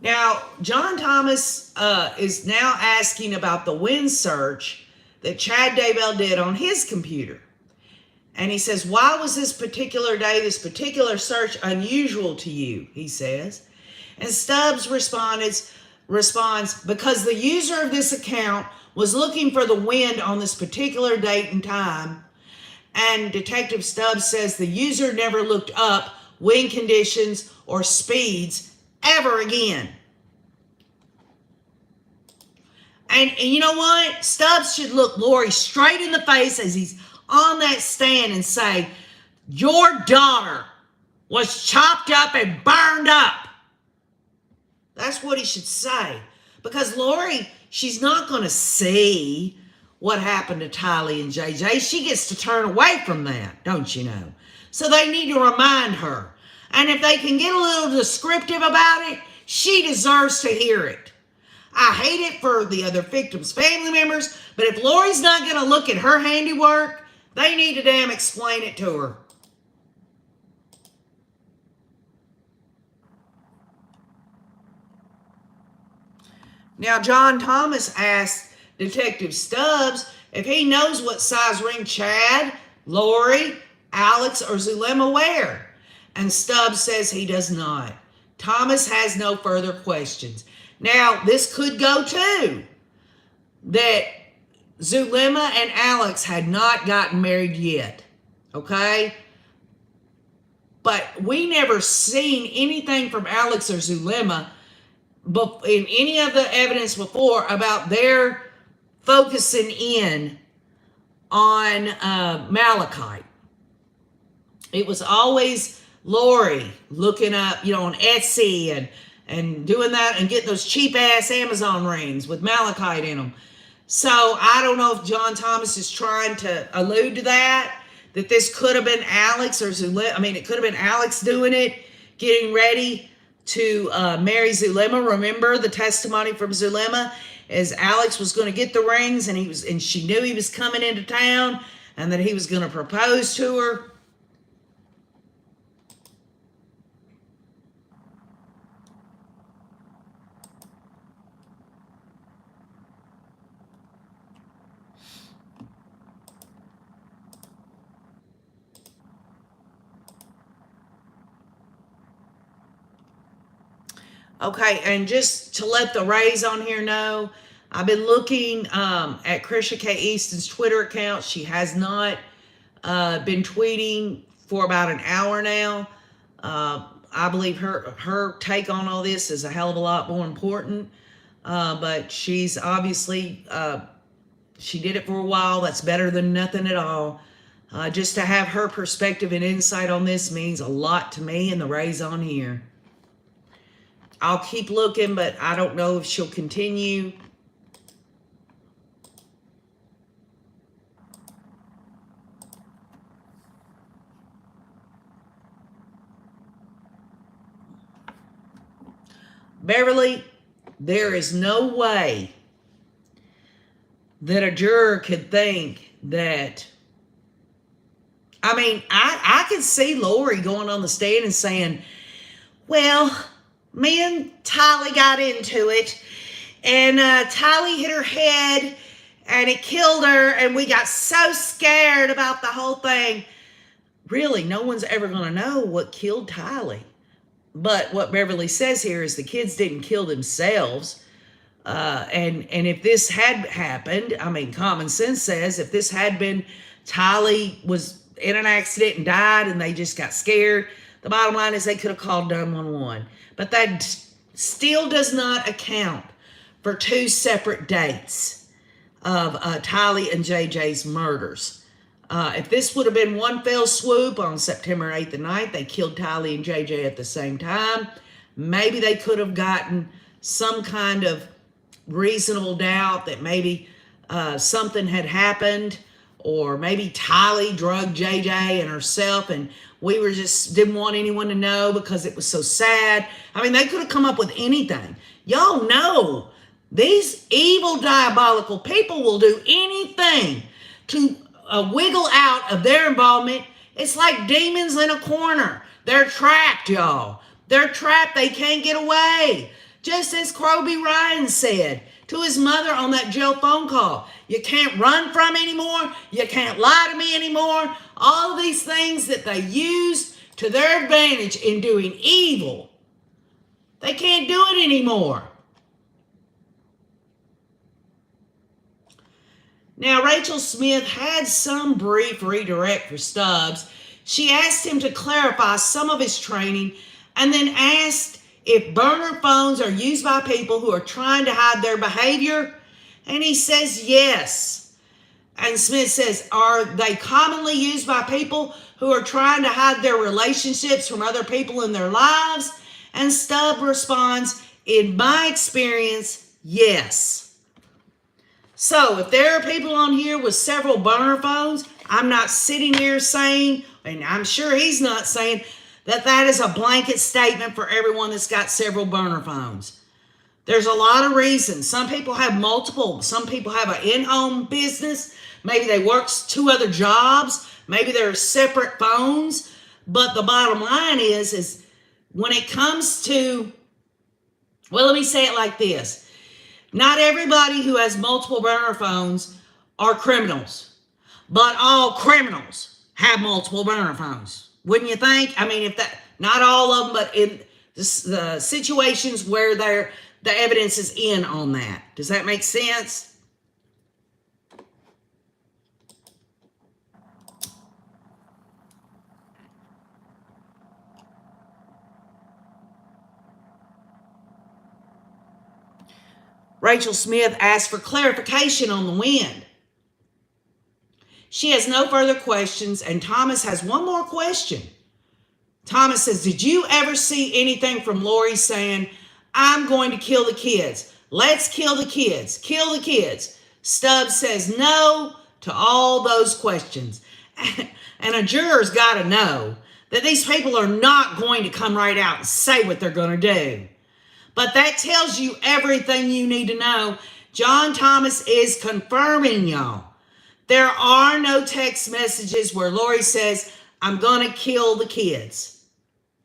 Now, John Thomas is now asking about the wind search that Chad Daybell did on his computer. And he says, why was this particular day, this particular search unusual to you, he says. And Stubbs responds, because the user of this account was looking for the wind on this particular date and time. And Detective Stubbs says the user never looked up wind conditions or speeds ever again. And you know what? Stubbs should look Lori straight in the face as he's on that stand and say, your daughter was chopped up and burned up. That's what he should say. Because Lori, she's not going to see what happened to Tylee and JJ. She gets to turn away from that, don't you know? So they need to remind her. And if they can get a little descriptive about it, she deserves to hear it. I hate it for the other victims' family members, but if Lori's not going to look at her handiwork, they need to damn explain it to her. Now, John Thomas asked Detective Stubbs if he knows what size ring Chad, Lori, Alex, or Zulema wear. And Stubbs says he does not. Thomas has no further questions. Now, this could go too, that Zulema and Alex had not gotten married yet, okay? But we never seen anything from Alex or Zulema in any of the evidence before about their focusing in on Malachite. It was always Lori looking up, on Etsy and doing that and getting those cheap ass Amazon rings with Malachite in them. So I don't know if John Thomas is trying to allude to that this could have been Alex or Zulema. I mean, it could have been Alex doing it, getting ready to marry Zulema. Remember the testimony from Zulema is Alex was going to get the rings and she knew he was coming into town and that he was going to propose to her. Okay, and just to let the Rays on here know, I've been looking at Krisha K. Easton's Twitter account. She has not been tweeting for about an hour now. I believe her take on all this is a hell of a lot more important. But she's obviously, she did it for a while. That's better than nothing at all. Just to have her perspective and insight on this means a lot to me and the Rays on here. I'll keep looking, but I don't know if she'll continue. Beverly, there is no way that a juror could think that, I mean, I could see Lori going on the stand and saying, well, me and Tylee got into it, and Tylee hit her head, and it killed her, and we got so scared about the whole thing. Really, no one's ever going to know what killed Tylee. But what Beverly says here is the kids didn't kill themselves. And if this had happened, I mean, common sense says if this had been Tylee was in an accident and died and they just got scared, the bottom line is they could have called 911. But that still does not account for two separate dates of Tylee and JJ's murders. If this would have been one fell swoop on September 8th and 9th, they killed Tylee and JJ at the same time, maybe they could have gotten some kind of reasonable doubt that maybe something had happened, or maybe Tylee drugged JJ and herself and we were just didn't want anyone to know because it was so sad. I mean, they could have come up with anything. Y'all know these evil, diabolical people will do anything to wiggle out of their involvement. It's like demons in a corner. They're trapped, y'all. They're trapped. They can't get away. Just as Crowby Ryan said to his mother on that jail phone call, you can't run from anymore. You can't lie to me anymore. All of these things that they use to their advantage in doing evil, they can't do it anymore. Now, Rachel Smith had some brief redirect for Stubbs. She asked him to clarify some of his training and then asked if burner phones are used by people who are trying to hide their behavior. And he says yes. And Smith says, are they commonly used by people who are trying to hide their relationships from other people in their lives? And Stubbs responds, in my experience, yes. So if there are people on here with several burner phones, I'm not sitting here saying, and I'm sure he's not saying, that that is a blanket statement for everyone that's got several burner phones. There's a lot of reasons. Some people have multiple. Some people have an in-home business. Maybe they work 2 other jobs. Maybe they're separate phones. But the bottom line is when it comes to, well, let me say it like this. Not everybody who has multiple burner phones are criminals, but all criminals have multiple burner phones. Wouldn't you think? I mean, if that, not all of them, but in the situations where the evidence is in on that. Does that make sense? Rachel Smith asked for clarification on the wind. She has no further questions, and Thomas has one more question. Thomas says, did you ever see anything from Lori saying, I'm going to kill the kids. Let's kill the kids. Kill the kids. Stubbs says no to all those questions. And a juror's got to know that these people are not going to come right out and say what they're going to do. But that tells you everything you need to know. John Thomas is confirming, y'all. There are no text messages where Lori says, I'm going to kill the kids.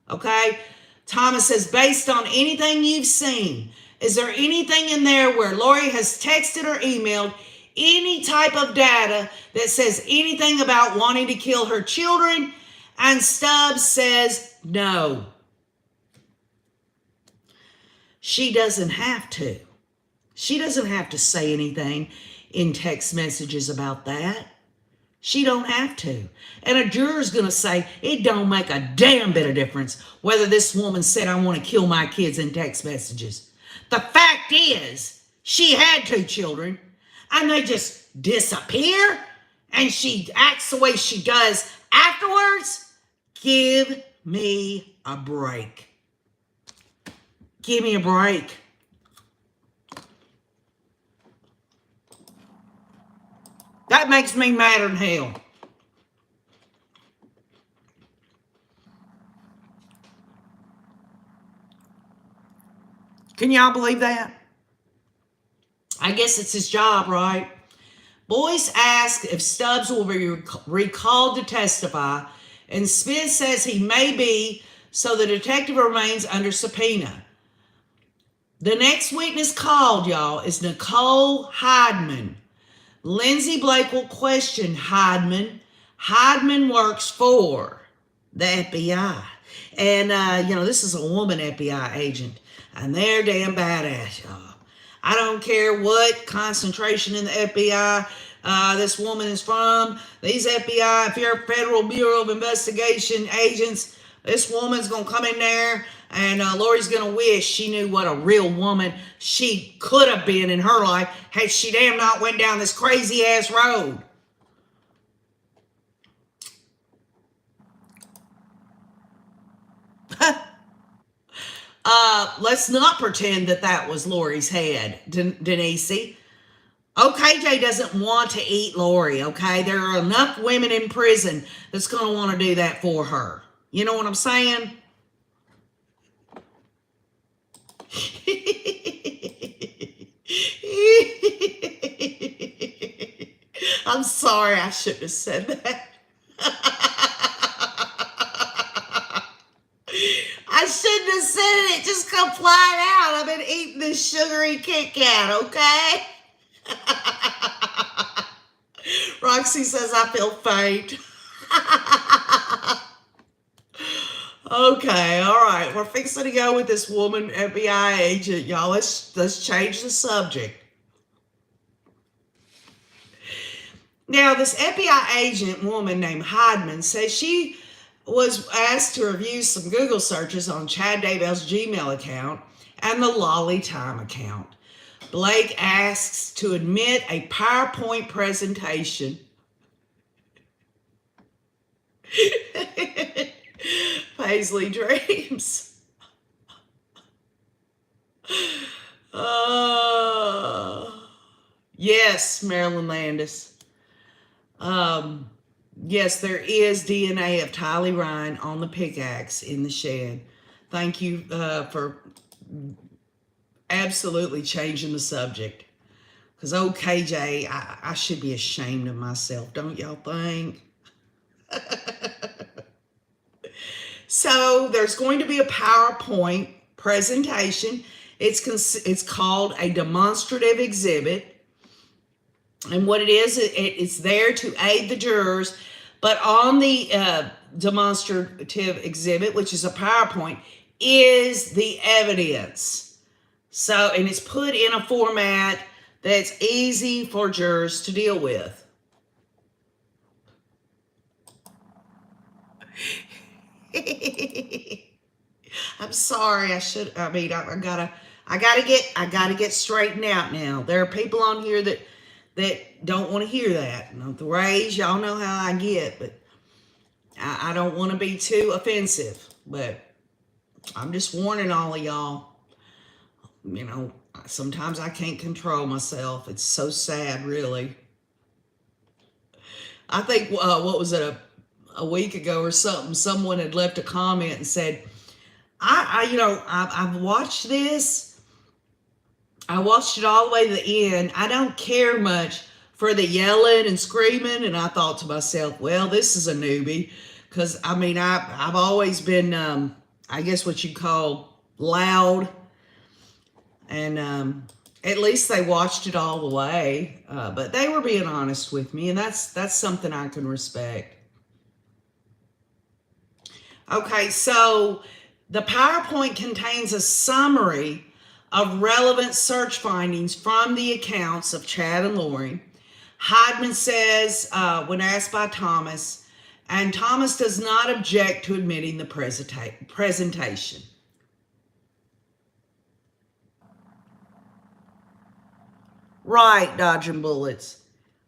Okay? Thomas says, based on anything you've seen, is there anything in there where Lori has texted or emailed any type of data that says anything about wanting to kill her children? And Stubbs says no. she doesn't have to. She doesn't have to say anything in text messages about that. She don't have to. And a juror's going to say, it don't make a damn bit of difference whether this woman said, I want to kill my kids in text messages. The fact is, she had 2 children, and they just disappear, and she acts the way she does afterwards. Give me a break. Give me a break. That makes me madder than hell. Can y'all believe that? I guess it's his job, right? Boyce asks if Stubbs will be recalled to testify, and Smith says he may be, so the detective remains under subpoena. The next witness called, y'all, is Nicole Heidman. Lindsay Blake will question Heidman. Heidman works for the FBI. And, this is a woman FBI agent. And they're damn badass, y'all. I don't care what concentration in the FBI this woman is from. These FBI, if you're a Federal Bureau of Investigation agents, this woman's going to come in there, and Lori's going to wish she knew what a real woman she could have been in her life had she damn not went down this crazy-ass road. Let's not pretend that was Lori's head, Denise. OKJ doesn't want to eat Lori, okay? There are enough women in prison that's going to want to do that for her. You know what I'm saying? I'm sorry, I shouldn't have said that. I shouldn't have said it. It just come flying out. I've been eating this sugary Kit Kat, okay? Roxy says I feel faint. Okay, all right. We're fixing to go with this woman FBI agent, y'all. Let's change the subject. Now, this FBI agent woman named Heidman says she was asked to review some Google searches on Chad Daybell's Gmail account and the Lolly Time account. Blake asks to admit a PowerPoint presentation. Paisley dreams. Yes, Marilyn Landis. Yes, there is DNA of Tylee Ryan on the pickaxe in the shed. Thank you for absolutely changing the subject. Because KJ, I should be ashamed of myself, don't y'all think? So there's going to be a PowerPoint presentation. It's called a demonstrative exhibit. And what it is, it's there to aid the jurors. But on the demonstrative exhibit, which is a PowerPoint, is the evidence. So, and it's put in a format that's easy for jurors to deal with. I'm sorry. I gotta get straightened out now. There are people on here that don't want to hear that. The Rays, y'all know how I get, but I don't want to be too offensive. But I'm just warning all of y'all. Sometimes I can't control myself. It's so sad, really. I think, what was it, a week ago or something, someone had left a comment and said, I've watched this. I watched it all the way to the end. I don't care much for the yelling and screaming. And I thought to myself, well, this is a newbie. Because, I've always been, I guess what you call loud. And at least they watched it all the way. But they were being honest with me. And that's something I can respect. Okay, so the PowerPoint contains a summary of relevant search findings from the accounts of Chad and Lori. Heidman says, when asked by Thomas, and Thomas does not object to admitting the presentation. Right, dodging bullets.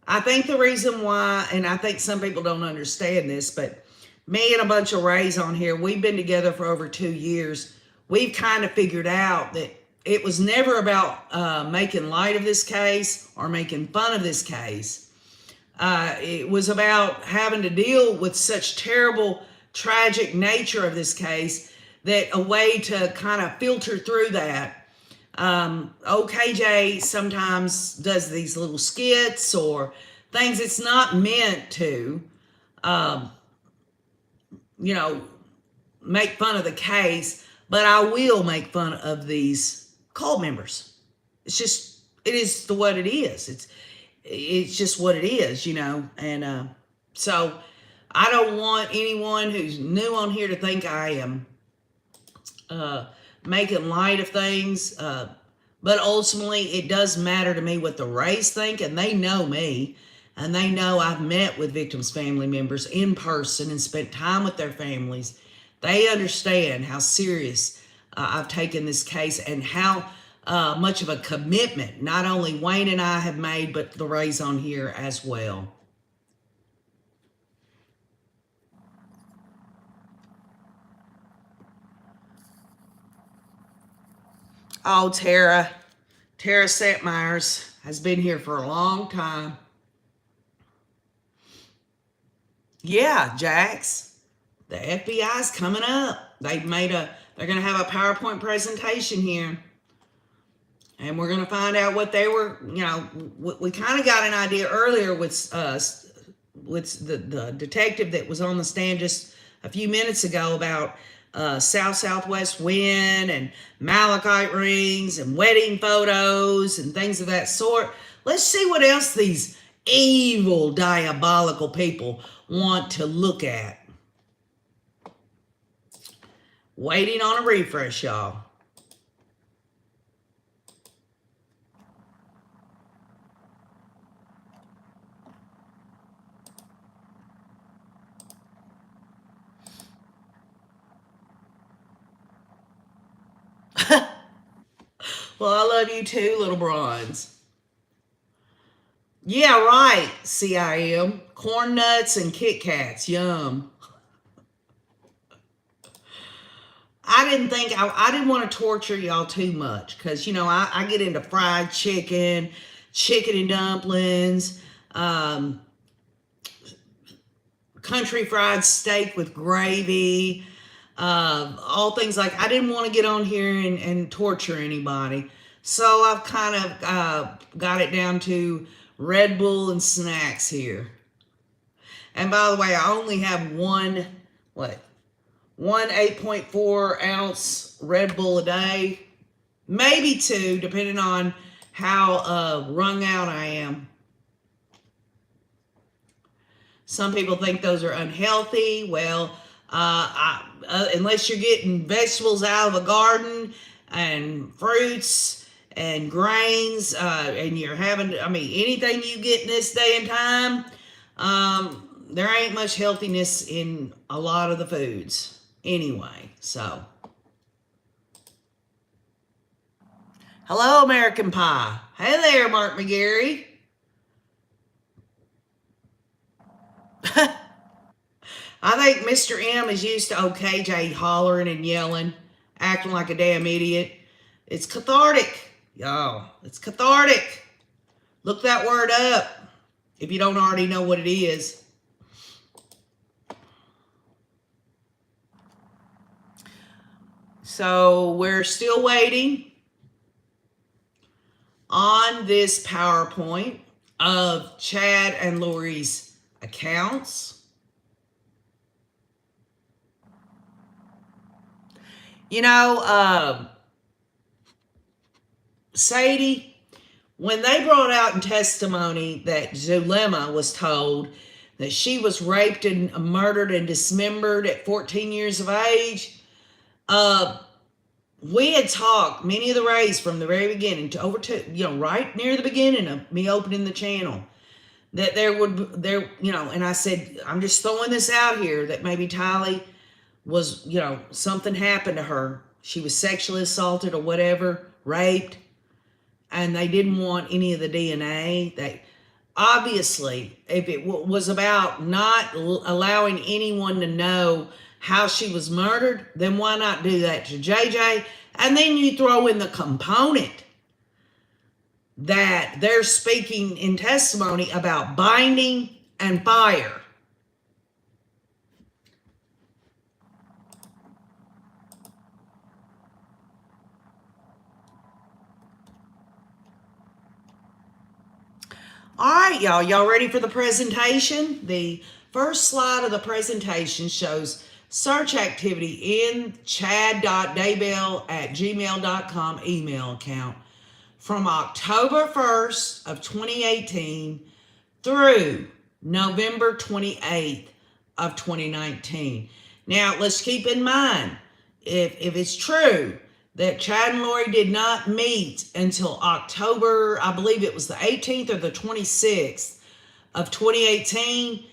I think the reason why, and I think some people don't understand this, but me and a bunch of Rays on here, we've been together for over 2 years. We've kind of figured out that it was never about making light of this case or making fun of this case. It was about having to deal with such terrible, tragic nature of this case that a way to kind of filter through that. KJ sometimes does these little skits or things it's not meant to, make fun of the case, but I will make fun of these cult members. It is what it is. It's just what it is, and so I don't want anyone who's new on here to think I am making light of things, but ultimately it does matter to me what the Rays think, and they know me, and they know I've met with victims' family members in person and spent time with their families. They understand how serious I've taken this case and how much of a commitment not only Wayne and I have made, but the Rays on here as well. Oh, Tara Setmyers has been here for a long time. Yeah, Jax, the FBI's coming up. They're going to have a PowerPoint presentation here. And we're going to find out what they were, we kind of got an idea earlier with the detective that was on the stand just a few minutes ago about southwest wind and malachite rings and wedding photos and things of that sort. Let's see what else these evil, diabolical people want to look at. Waiting on a refresh, y'all. Well, I love you too, little bronze. Yeah, right, CIM. Corn nuts and Kit Kats, yum. I didn't want to torture y'all too much because, I get into fried chicken and dumplings, country fried steak with gravy, all things like, I didn't want to get on here and torture anybody. So I've kind of got it down to Red Bull and snacks here. And by the way, I only have one 8.4 ounce Red Bull a day, maybe 2, depending on how wrung out I am. Some people think those are unhealthy. Well, unless you're getting vegetables out of a garden and fruits and grains, and you're having, anything you get in this day and time, there ain't much healthiness in a lot of the foods anyway, so. Hello, American Pie. Hey there, Mark McGarry. I think Mr. M is used to KJ hollering and yelling, acting like a damn idiot. It's cathartic, y'all. It's cathartic. Look that word up if you don't already know what it is. So we're still waiting on this PowerPoint of Chad and Lori's accounts. Sadie, when they brought out in testimony that Zulema was told that she was raped and murdered and dismembered at 14 years of age, we had talked, many of the Rays from the very beginning to over to, right near the beginning of me opening the channel, that and I said, I'm just throwing this out here that maybe Tylee was, something happened to her. She was sexually assaulted or whatever, raped, and they didn't want any of the DNA. They obviously, if it was about not allowing anyone to know how she was murdered, then why not do that to JJ? And then you throw in the component that they're speaking in testimony about binding and fire. All right, y'all. Y'all ready for the presentation? The first slide of the presentation shows search activity in chad.daybell@gmail.com email account from October 1st of 2018 through November 28th of 2019. Now, let's keep in mind, if it's true that Chad and Lori did not meet until October, I believe it was the 18th or the 26th of 2018,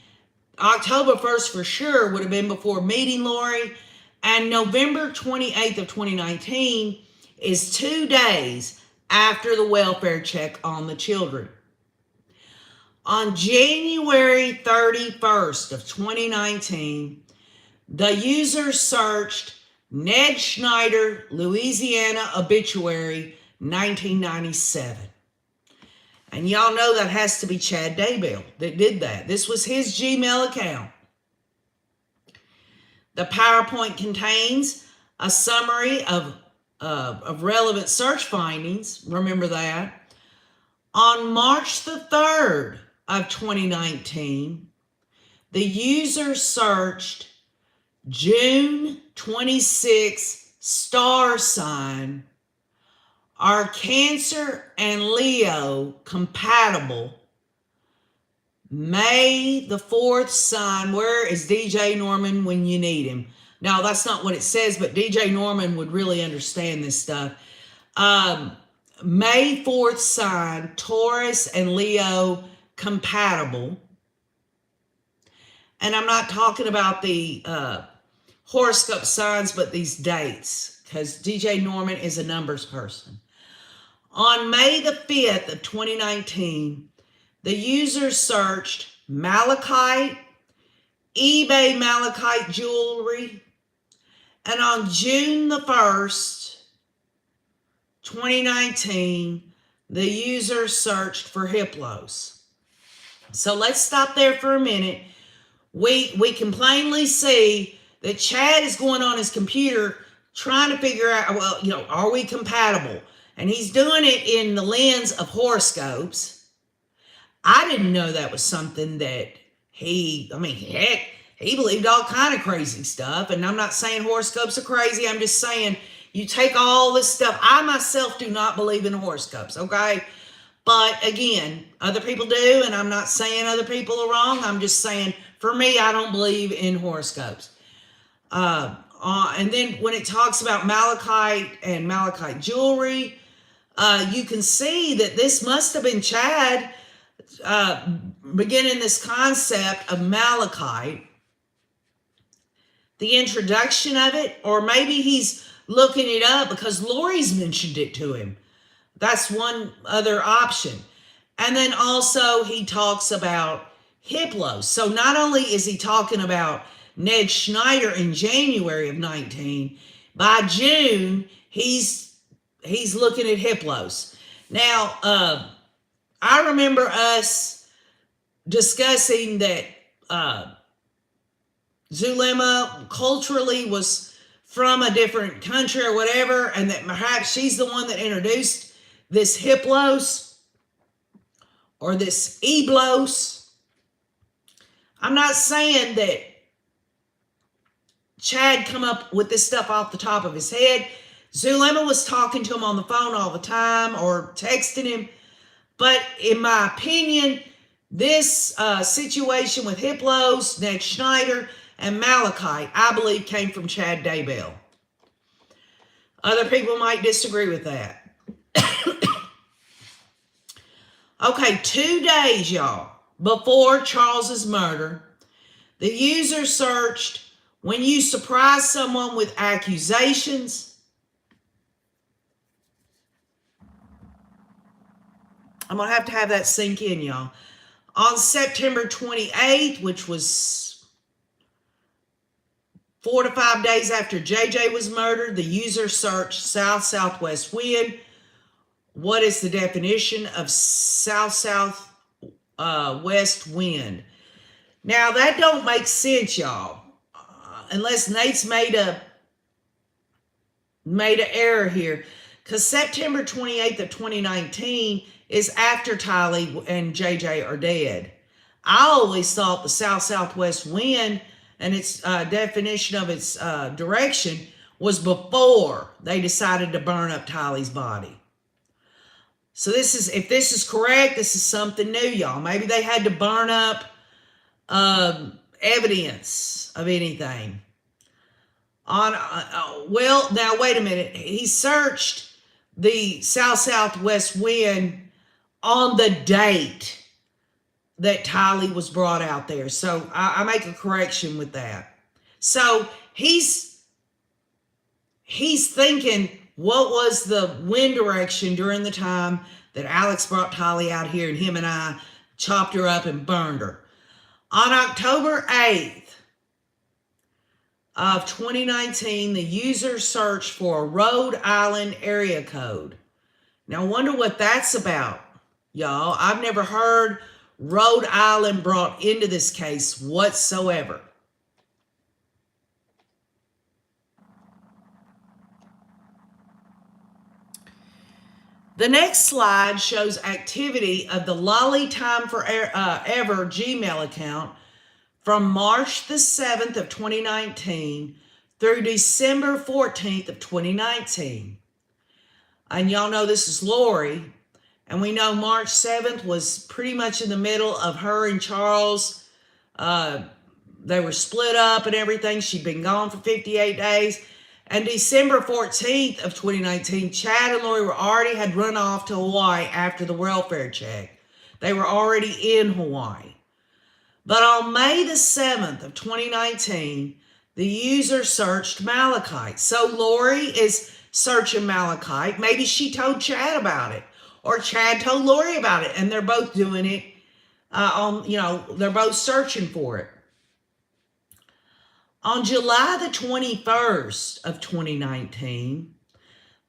October 1st for sure would have been before meeting Lori, and November 28th of 2019 is 2 days after the welfare check on the children. On January 31st of 2019, the user searched Ned Schneider, Louisiana obituary, 1997. And y'all know that has to be Chad Daybell that did that. This was his Gmail account. The PowerPoint contains a summary of relevant search findings. Remember that. On March the 3rd of 2019, the user searched June 26 star sign. Are Cancer and Leo compatible? May the 4th sign. Where is DJ Norman when you need him? Now, that's not what it says, but DJ Norman would really understand this stuff. May 4th sign, Taurus and Leo compatible. And I'm not talking about the horoscope signs, but these dates, because DJ Norman is a numbers person. On May the 5th of 2019, the user searched malachite, eBay malachite jewelry, and on June the 1st, 2019, the user searched for Hiplos. So let's stop there for a minute. We can plainly see that Chad is going on his computer trying to figure out, well, are we compatible? And he's doing it in the lens of horoscopes. I didn't know that was something that he believed all kind of crazy stuff. And I'm not saying horoscopes are crazy. I'm just saying you take all this stuff. I myself do not believe in horoscopes, okay? But again, other people do, and I'm not saying other people are wrong. I'm just saying, for me, I don't believe in horoscopes. And then when it talks about malachite and malachite jewelry, you can see that this must have been Chad beginning this concept of malachite, the introduction of it, or maybe he's looking it up because Lori's mentioned it to him. That's one other option. And then also he talks about Hiplos. So not only is he talking about Ned Schneider in January of 19, by June, he's looking at Hiplos. Now, I remember us discussing that Zulema culturally was from a different country or whatever, and that perhaps she's the one that introduced this Hiplos or this Eblos. I'm not saying that Chad come up with this stuff off the top of his head. Zulema was talking to him on the phone all the time or texting him. But in my opinion, this situation with Hiplos, Ned Schneider, and malachite, I believe came from Chad Daybell. Other people might disagree with that. Okay, 2 days, y'all, before Charles's murder, the user searched when you surprise someone with accusations. I'm going to have that sink in, y'all. On September 28th, which was 4 to 5 days after JJ was murdered, the user searched south-southwest wind. What is the definition of south-southwest wind? Now, that don't make sense, y'all, unless Nate's made an error here, because September 28th of 2019 is after Tylee and JJ are dead. I always thought the south-southwest wind and its definition of its direction was before they decided to burn up Tylee's body. So if this is correct, this is something new, y'all. Maybe they had to burn up evidence of anything. Well, now wait a minute. He searched the south-southwest wind on the date that Tylee was brought out there. So I make a correction with that. So he's thinking, what was the wind direction during the time that Alex brought Tylee out here and him and I chopped her up and burned her? On October 8th of 2019, the user searched for a Rhode Island area code. Now, I wonder what that's about, y'all. I've never heard Rhode Island brought into this case whatsoever. The next slide shows activity of the Lolly Time Forever Gmail account from March the 7th of 2019 through December 14th of 2019. And y'all know this is Lori. And we know March 7th was pretty much in the middle of her and Charles. They were split up and everything. She'd been gone for 58 days. And December 14th of 2019, Chad and Lori had run off to Hawaii after the welfare check. They were already in Hawaii. But on May the 7th of 2019, the user searched Malachite. So Lori is searching Malachite. Maybe she told Chad about it, or Chad told Lori about it, and they're both doing it they're both searching for it. On July the 21st of 2019,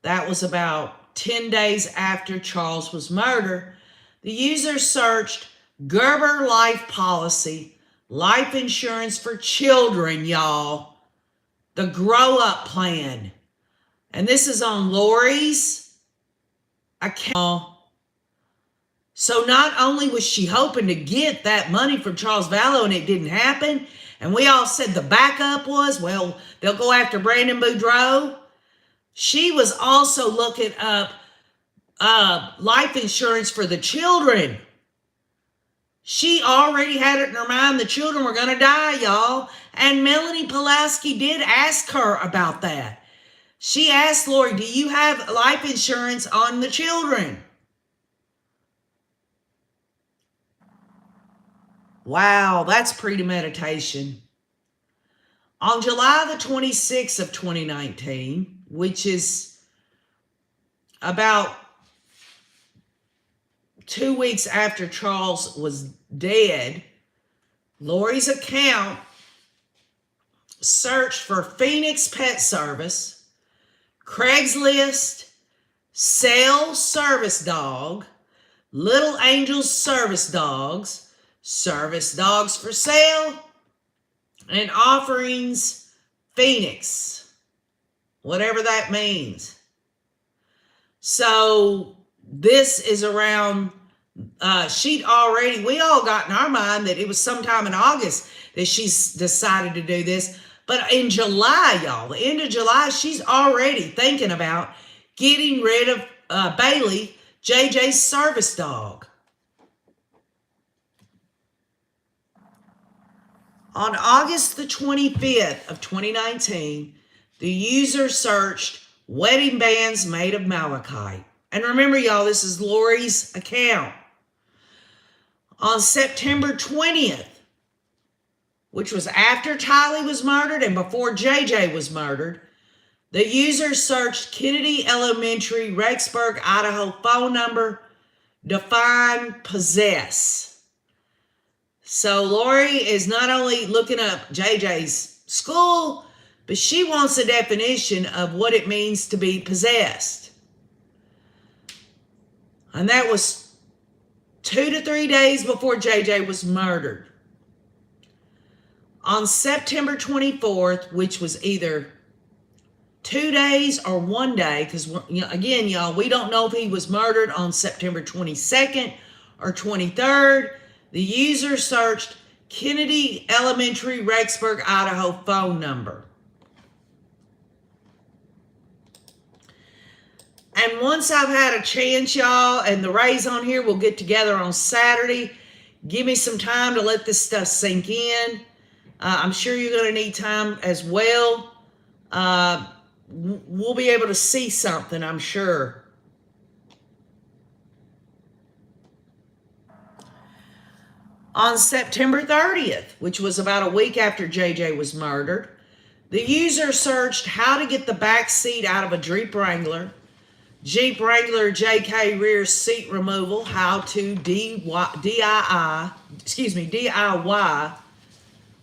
that was about 10 days after Charles was murdered, the user searched Gerber Life Policy, life insurance for children, y'all. The Grow Up Plan. And this is on Lori's account. So not only was she hoping to get that money from Charles Vallow and it didn't happen, and we all said the backup was, well, they'll go after Brandon Boudreaux. She was also looking up life insurance for the children. She already had it in her mind the children were going to die, y'all. And Melanie Pulaski did ask her about that. She asked Lori, do you have life insurance on the children? Wow, that's premeditation. On July the 26th of 2019, which is about 2 weeks after Charles was dead, Lori's account searched for Phoenix Pet Service, Craigslist, Sale Service Dog, Little Angels Service Dogs, Service Dogs for Sale, and Offerings Phoenix, whatever that means. So this is around, we all got in our mind that it was sometime in August that she's decided to do this. But in July, y'all, the end of July, she's already thinking about getting rid of Bailey, JJ's service dog. On August the 25th of 2019, the user searched wedding bands made of malachite. And remember, y'all, this is Lori's account. On September 20th, which was after Tylee was murdered and before JJ was murdered, the user searched Kennedy Elementary, Rexburg, Idaho phone number, define possess. So Lori is not only looking up JJ's school, but she wants a definition of what it means to be possessed. And that was 2 to 3 days before JJ was murdered. On September 24th, which was either 2 days or 1 day, because again, y'all, we don't know if he was murdered on September 22nd or 23rd. The user searched Kennedy Elementary, Rexburg, Idaho phone number. And once I've had a chance, y'all, and the Rays on here will get together on Saturday, give me some time to let this stuff sink in. I'm sure you're going to need time as well. We'll be able to see something, I'm sure. On September 30th, which was about a week after JJ was murdered, the user searched how to get the back seat out of a Jeep Wrangler JK rear seat removal, how to DIY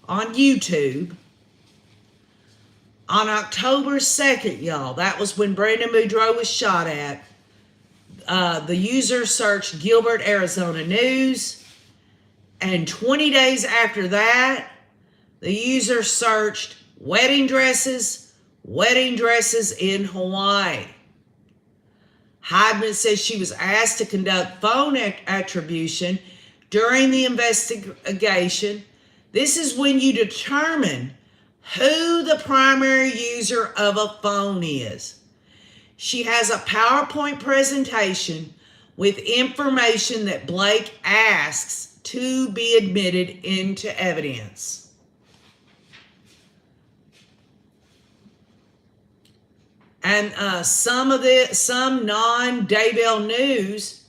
on YouTube. On October 2nd, y'all, that was when Brandon Boudreaux was shot at. The user searched Gilbert, Arizona news. And 20 days after that, the user searched wedding dresses in Hawaii. Heidman says she was asked to conduct phone attribution during the investigation. This is when you determine who the primary user of a phone is. She has a PowerPoint presentation with information that Blake asks to be admitted into evidence. And some non-Daybell news,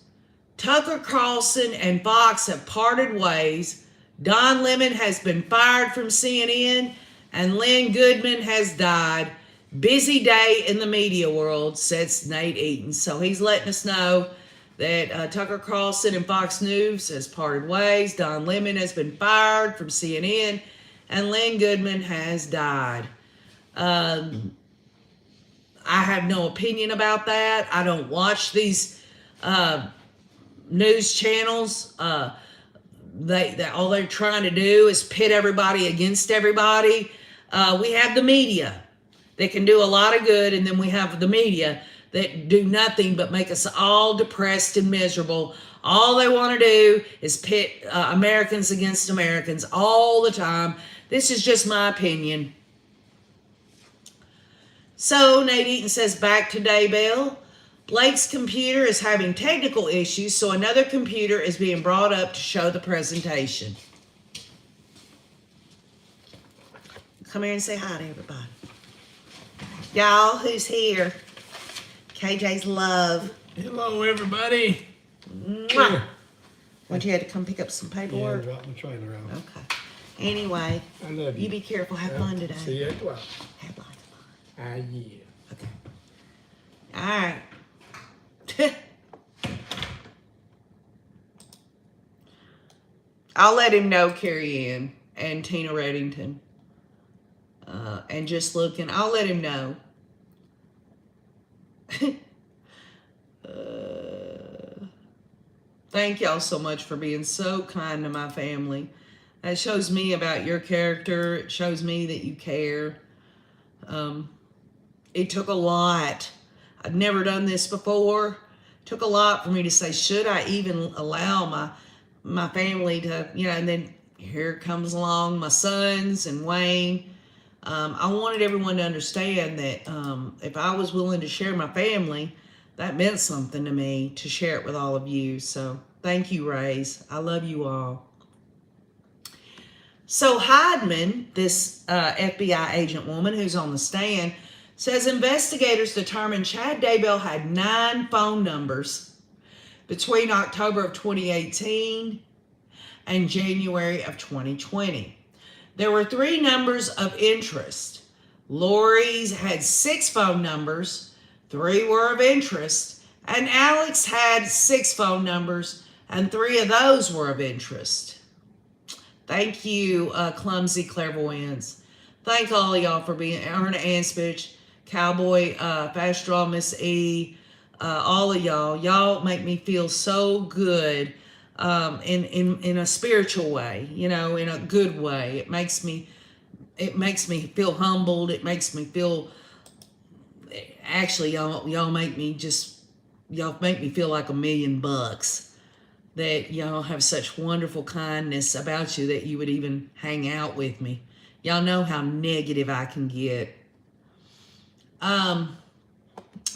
Tucker Carlson and Fox have parted ways. Don Lemon has been fired from CNN, and Lynn Goodman has died. Busy day in the media world, says Nate Eaton. So he's letting us know that Tucker Carlson and Fox News has parted ways. Don Lemon has been fired from CNN, and Lynn Goodman has died. I have no opinion about that. I don't watch these news channels. All they're trying to do is pit everybody against everybody. We have the media that can do a lot of good, and then we have the media that do nothing but make us all depressed and miserable. All they want to do is pit Americans against Americans all the time. This is just my opinion. So Nate Eaton says, back to Daybell. Blake's computer is having technical issues, so another computer is being brought up to show the presentation. Come here and say hi to everybody. Y'all, who's here? KJ's love. Hello, everybody. Mwah. What, you had to come pick up some paperwork? Yeah, drop my trailer out. Okay. Anyway, I love you. You be careful. Have fun today. See you at 12. Have lots of fun. Yeah. Okay. All right. I'll let him know, Carrie Ann and Tina Reddington. And just looking, I'll let him know. Thank y'all so much for being so kind to my family. That shows me about your character. It shows me that you care. It took a lot. I'd never done this before. It took a lot for me to say, should I even allow my family to, and then here comes along my sons and Wayne. I wanted everyone to understand that if I was willing to share my family, that meant something to me to share it with all of you. So thank you, Rays. I love you all. So Heidman, this FBI agent woman who's on the stand, Says investigators determined Chad Daybell had 9 phone numbers between October of 2018 and January of 2020. There were 3 numbers of interest. Lori's had 6 phone numbers, 3 were of interest, and Alex had 6 phone numbers, and 3 of those were of interest. Thank you, Clumsy Clairvoyance. Thank all of y'all for being Erna Anspich, Cowboy, Fast Draw, Miss E, all of y'all. Y'all make me feel so good in a spiritual way, you know, in a good way. It makes me feel humbled. It makes me feel, actually, y'all make me feel like $1,000,000 that y'all have such wonderful kindness about you that you would even hang out with me. Y'all know how negative I can get.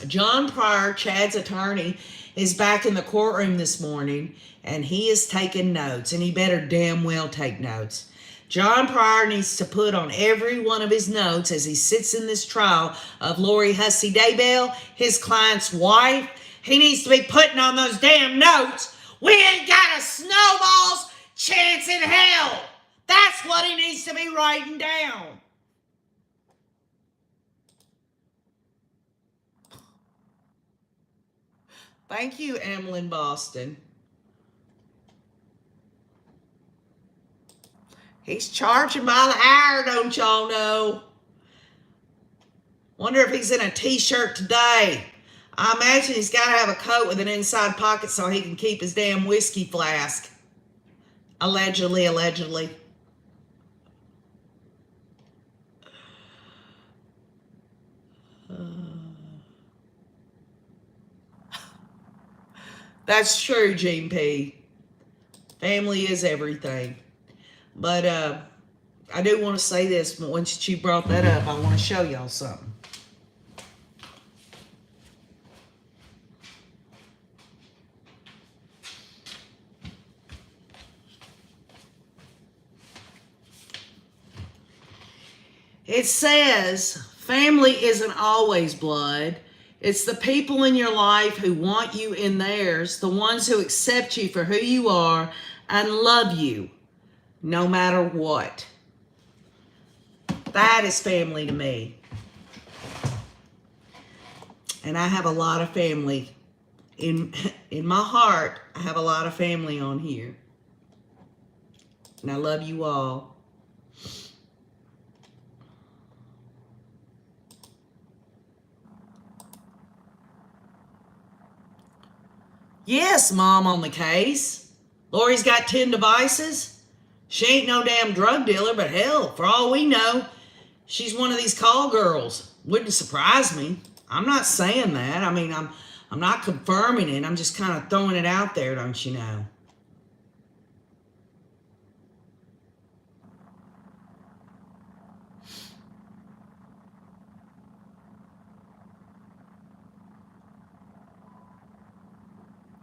John Pryor, Chad's attorney, is back in the courtroom this morning, and he is taking notes, and he better damn well take notes. John Pryor needs to put on every one of his notes as he sits in this trial of Lori Hussey Daybell, his client's wife. He needs to be putting on those damn notes. We ain't got a snowball's chance in hell. That's what he needs to be writing down. Thank you, Emlyn Boston. He's charging by the hour, don't y'all know? Wonder if he's in a t-shirt today. I imagine he's got to have a coat with an inside pocket so he can keep his damn whiskey flask. Allegedly. That's true, Gene P. Family is everything. But I do want to say this, but once you brought that up, I want to show y'all something. It says, family isn't always blood. It's the people in your life who want you in theirs, the ones who accept you for who you are and love you no matter what. That is family to me. And I have a lot of family. In my heart, I have a lot of family on here. And I love you all. Yes, Mom on the case. Lori's got 10 devices. She ain't no damn drug dealer, but hell, for all we know, she's one of these call girls. Wouldn't surprise me. I'm not saying that. I mean, I'm not confirming it. I'm just kind of throwing it out there, don't you know?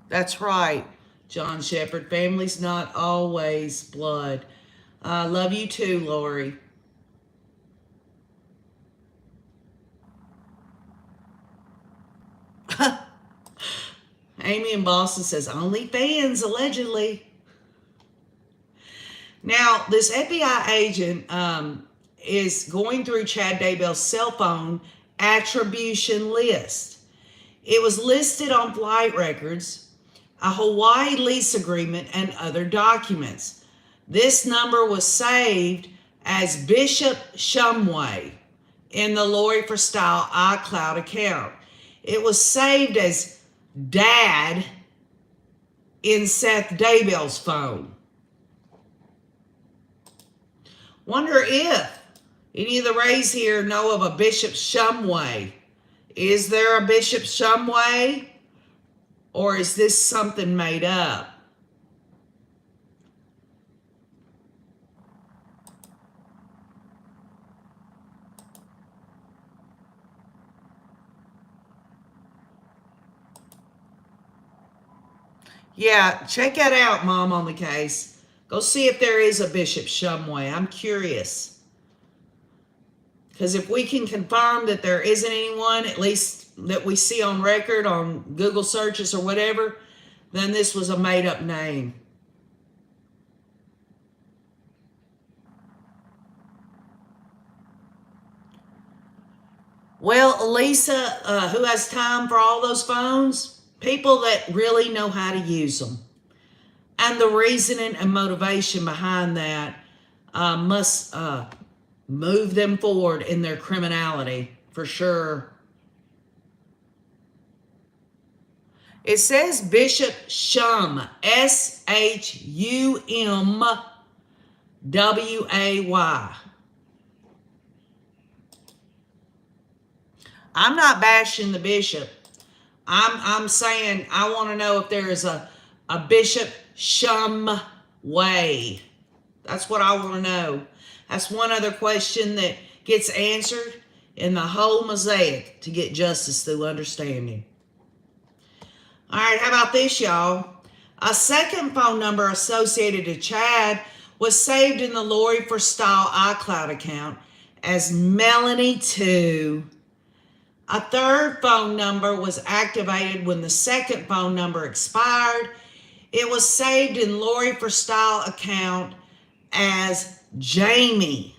That's right, John Shepherd. Family's not always blood. I love you too, Lori. Amy in Boston says, OnlyFans, allegedly. Now, this FBI agent is going through Chad Daybell's cell phone attribution list. It was listed on flight records, a Hawaii lease agreement, and other documents. This number was saved as Bishop Shumway in the Lori for Style iCloud account. It was saved as Dad in Seth Daybell's phone. Wonder if any of the Rays here know of a Bishop Shumway. Is there a Bishop Shumway? Or is this something made up? Yeah, check that out, Mom on the case. Go see if there is a Bishop Shumway. I'm curious. Because if we can confirm that there isn't anyone, at least that we see on record on Google searches or whatever, then this was a made-up name. Well, Lisa, who has time for all those phones? People that really know how to use them. And the reasoning and motivation behind that must move them forward in their criminality, for sure. It says Bishop Shum, Shumway. I'm not bashing the bishop. I'm saying I want to know if there is a Bishop Shumway. That's what I want to know. That's one other question that gets answered in the whole mosaic to get justice through understanding. All right, how about this, y'all? A second phone number associated to Chad was saved in the Lori for Style iCloud account as Melanie2. A third phone number was activated when the second phone number expired. It was saved in Lori for Style account as Jamie.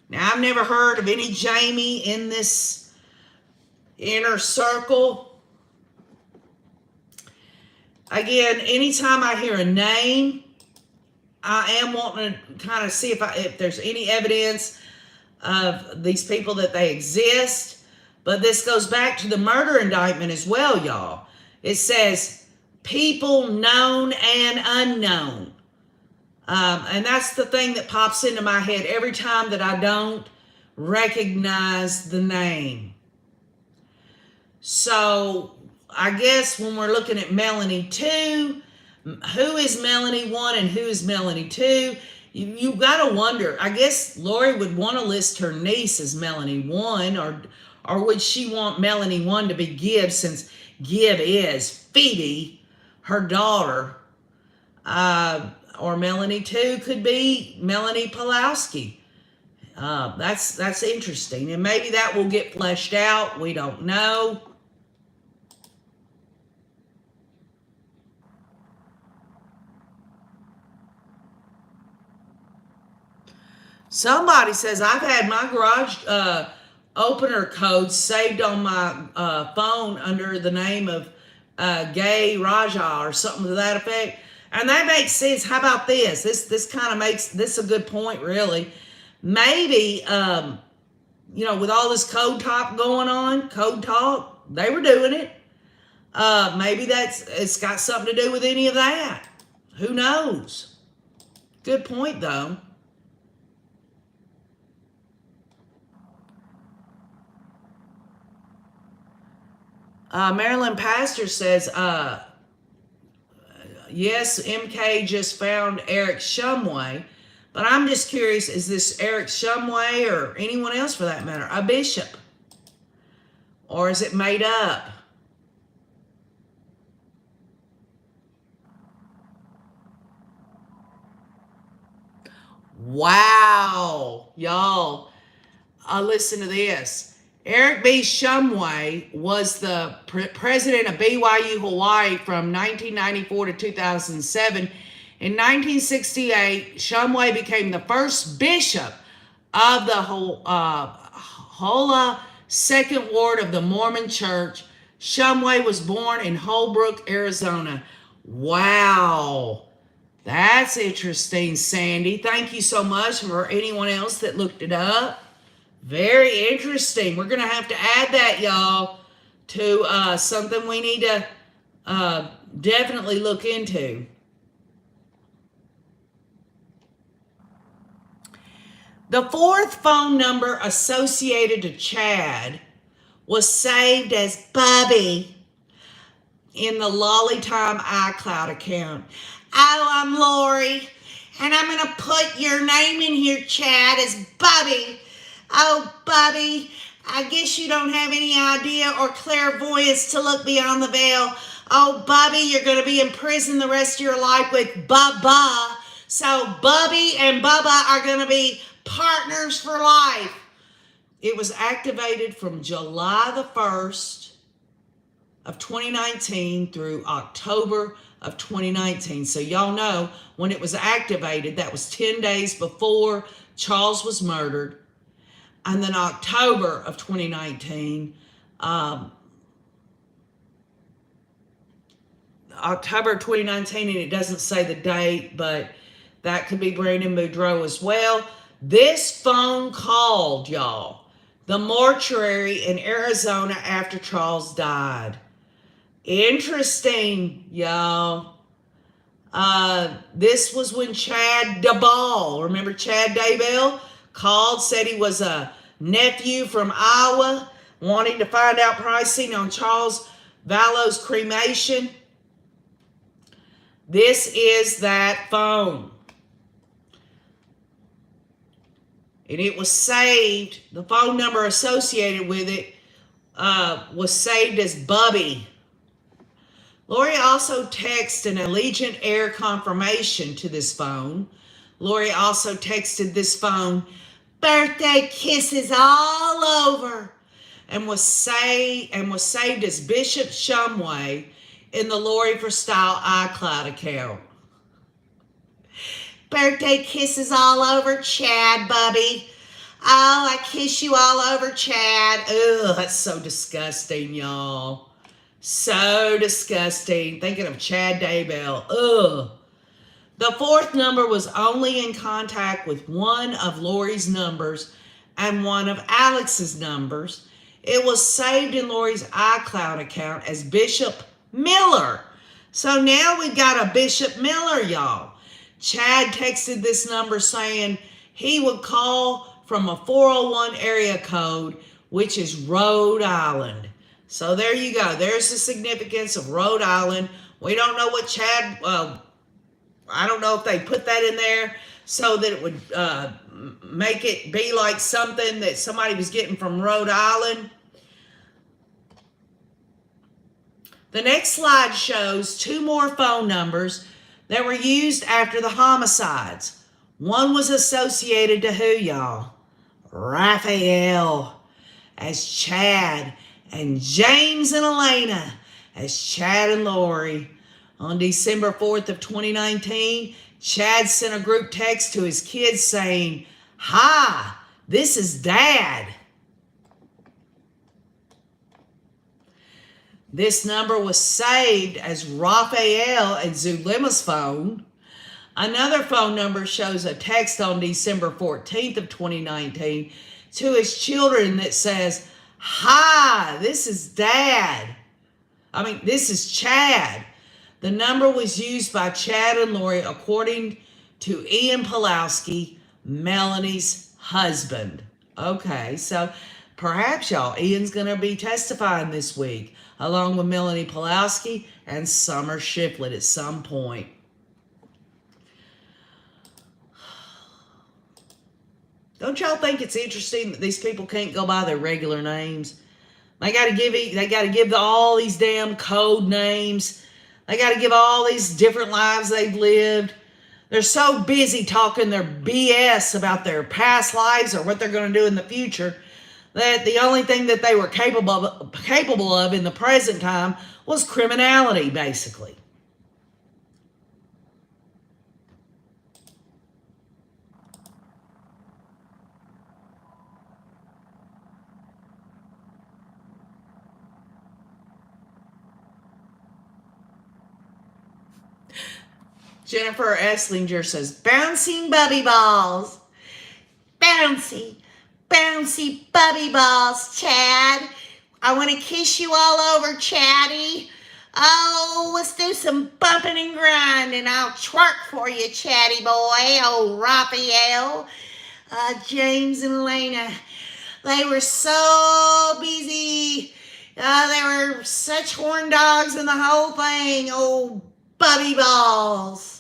Now, I've never heard of any Jamie in this inner circle. Again, anytime I hear a name, I am wanting to kind of see if there's any evidence of these people that they exist. But this goes back to the murder indictment as well, y'all. It says people known and unknown. And that's the thing that pops into my head every time that I don't recognize the name. So I guess when we're looking at Melanie 2, who is Melanie 1 and who is Melanie 2? You got to wonder. I guess Lori would want to list her niece as Melanie 1, or would she want Melanie 1 to be Gibb, since Gibb is Phoebe, her daughter? Or Melanie 2 could be Melanie Pulowski. That's interesting. And maybe that will get fleshed out. We don't know. Somebody says, I've had my garage opener code saved on my phone under the name of Gay Raja or something to that effect. And that makes sense. How about this? This kind of makes this a good point, really. Maybe, with all this code talk going on, they were doing it. Maybe it's got something to do with any of that. Who knows? Good point, though. Marilyn Pastor says, yes, MK just found Eric Shumway, but I'm just curious, is this Eric Shumway or anyone else for that matter, a bishop? Or is it made up? Wow, y'all, listen to this. Eric B. Shumway was the president of BYU Hawaii from 1994 to 2007. In 1968, Shumway became the first bishop of the Hola Second Ward of the Mormon Church. Shumway was born in Holbrook, Arizona. Wow. That's interesting, Sandy. Thank you so much for anyone else that looked it up. Very interesting. We're going to have to add that, y'all, to something we need to definitely look into. The fourth phone number associated to Chad was saved as Bubby in the Lollytime iCloud account. Oh, I'm Lori, and I'm going to put your name in here, Chad, as Bubby. Oh, Bubby, I guess you don't have any idea or clairvoyance to look beyond the veil. Oh, Bubby, you're going to be in prison the rest of your life with Bubba. So Bubby and Bubba are going to be partners for life. It was activated from July the 1st of 2019 through October of 2019. So y'all know when it was activated, that was 10 days before Charles was murdered. And then October of 2019, October 2019, and it doesn't say the date, but that could be Brandon Boudreaux as well. This phone called, y'all, the mortuary in Arizona after Charles died. Interesting, y'all. This was when Chad DAYBELL, remember Chad DAYBELL, called, said he was a nephew from Iowa, wanting to find out pricing on Charles Vallow's cremation. This is that phone. And it was saved, the phone number associated with it was saved as Bubby. Lori also texted an Allegiant Air confirmation to this phone. Lori also texted this phone, "Birthday kisses all over," and was saved as Bishop Shumway in the Lori for Style iCloud account. "Birthday kisses all over Chad, Bubby. Oh, I kiss you all over Chad." Ugh, that's so disgusting, y'all. So disgusting. Thinking of Chad DAYBELL. Ugh. The fourth number was only in contact with one of Lori's numbers and one of Alex's numbers. It was saved in Lori's iCloud account as Bishop Miller. So now we've got a Bishop Miller, y'all. Chad texted this number saying he would call from a 401 area code, which is Rhode Island. So there you go. There's the significance of Rhode Island. We don't know what Chad, I don't know if they put that in there so that it would make it be like something that somebody was getting from Rhode Island. The next slide shows two more phone numbers that were used after the homicides. One was associated to who, y'all? Raphael as Chad, and James and Elena as Chad and Lori. On December 4th of 2019, Chad sent a group text to his kids saying, "Hi, this is Dad." This number was saved as Raphael and Zulima's phone. Another phone number shows a text on December 14th of 2019 to his children that says, "Hi, this is Dad." This is Chad. The number was used by Chad and Lori according to Ian Pulowski, Melanie's husband. Okay, so perhaps y'all, Ian's going to be testifying this week along with Melanie Pulowski and Summer Shiflett at some point. Don't y'all think it's interesting that these people can't go by their regular names? They got to give all these damn code names. They got to give all these different lives they've lived. They're so busy talking their BS about their past lives or what they're going to do in the future that the only thing that they were capable of in the present time was criminality, basically. Jennifer Esslinger says, "Bouncing Bubby Balls. Bouncy, bouncy Bubby Balls, Chad. I want to kiss you all over, Chatty. Oh, let's do some bumping and grinding. I'll twerk for you, Chatty boy. Oh, Raphael. James and Elena. They were so busy. They were such horn dogs in the whole thing. Oh, Bubby Balls."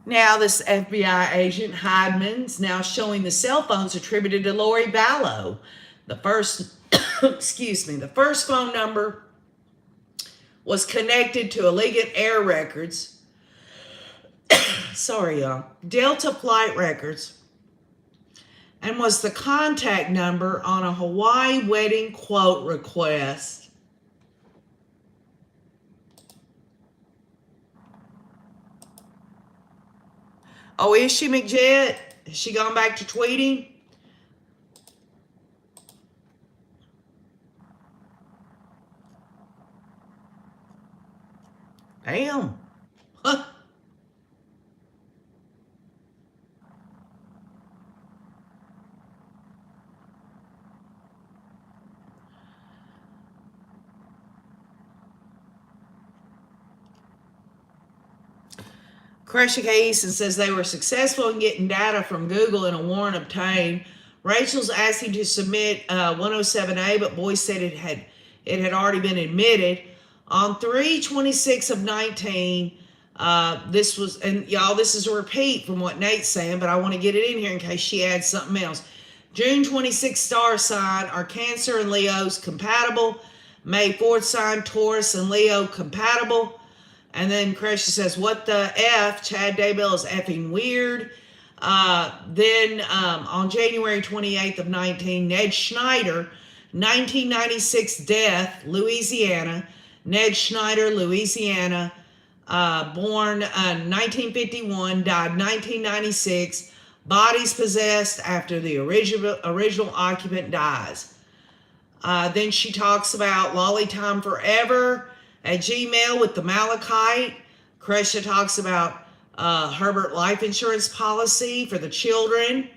Now this FBI agent Heidman's now showing the cell phones attributed to Lori Vallow. The first, the first phone number was connected to illegal air records. Sorry, y'all. Delta flight records, and was the contact number on a Hawaii wedding quote request. Oh, is she, McJett? Has she gone back to tweeting? Damn. Huh. Crusher Easton says they were successful in getting data from Google and a warrant obtained. Rachel's asking to submit 107A, but Boyce said it had already been admitted. On 3/26 of 19, this was, and y'all, this is a repeat from what Nate's saying, but I want to get it in here in case she adds something else. June 26 star sign are Cancer and Leo's compatible. May 4th sign, Taurus and Leo compatible. And then Crusher says, what the F? Chad Daybell is effing weird. Then on January 28th of 19, Ned Schneider, 1996 death, Louisiana. Ned Schneider, Louisiana, born 1951, died 1996. Bodies possessed after the original occupant dies. Then she talks about Lolly Time Forever at Gmail with the Malachite. Crusher talks about Herbert life insurance policy for the children.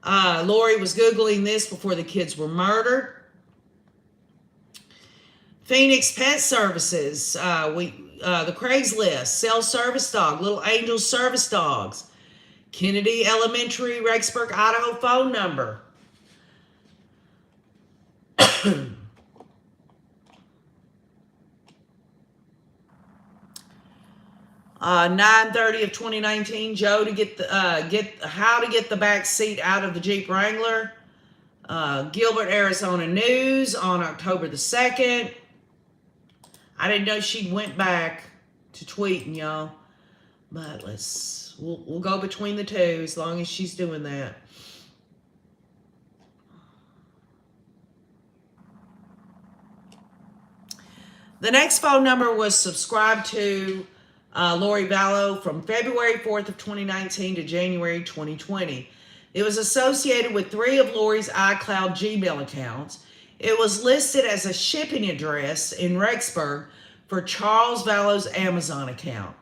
Lori was Googling this before the kids were murdered. Phoenix Pet Services, the Craigslist, sell service dog, Little Angels service dogs. Kennedy Elementary, Rexburg, Idaho phone number. 9/30 of 2019, Joe to get how to get the back seat out of the Jeep Wrangler. Gilbert, Arizona News on October the 2nd. I didn't know she went back to tweeting, y'all, but we'll go between the two as long as she's doing that. The next phone number was subscribed to Lori Vallow from February 4th of 2019 to January 2020. It was associated with 3 of Lori's iCloud Gmail accounts. It was listed as a shipping address in Rexburg for Charles Vallow's Amazon account.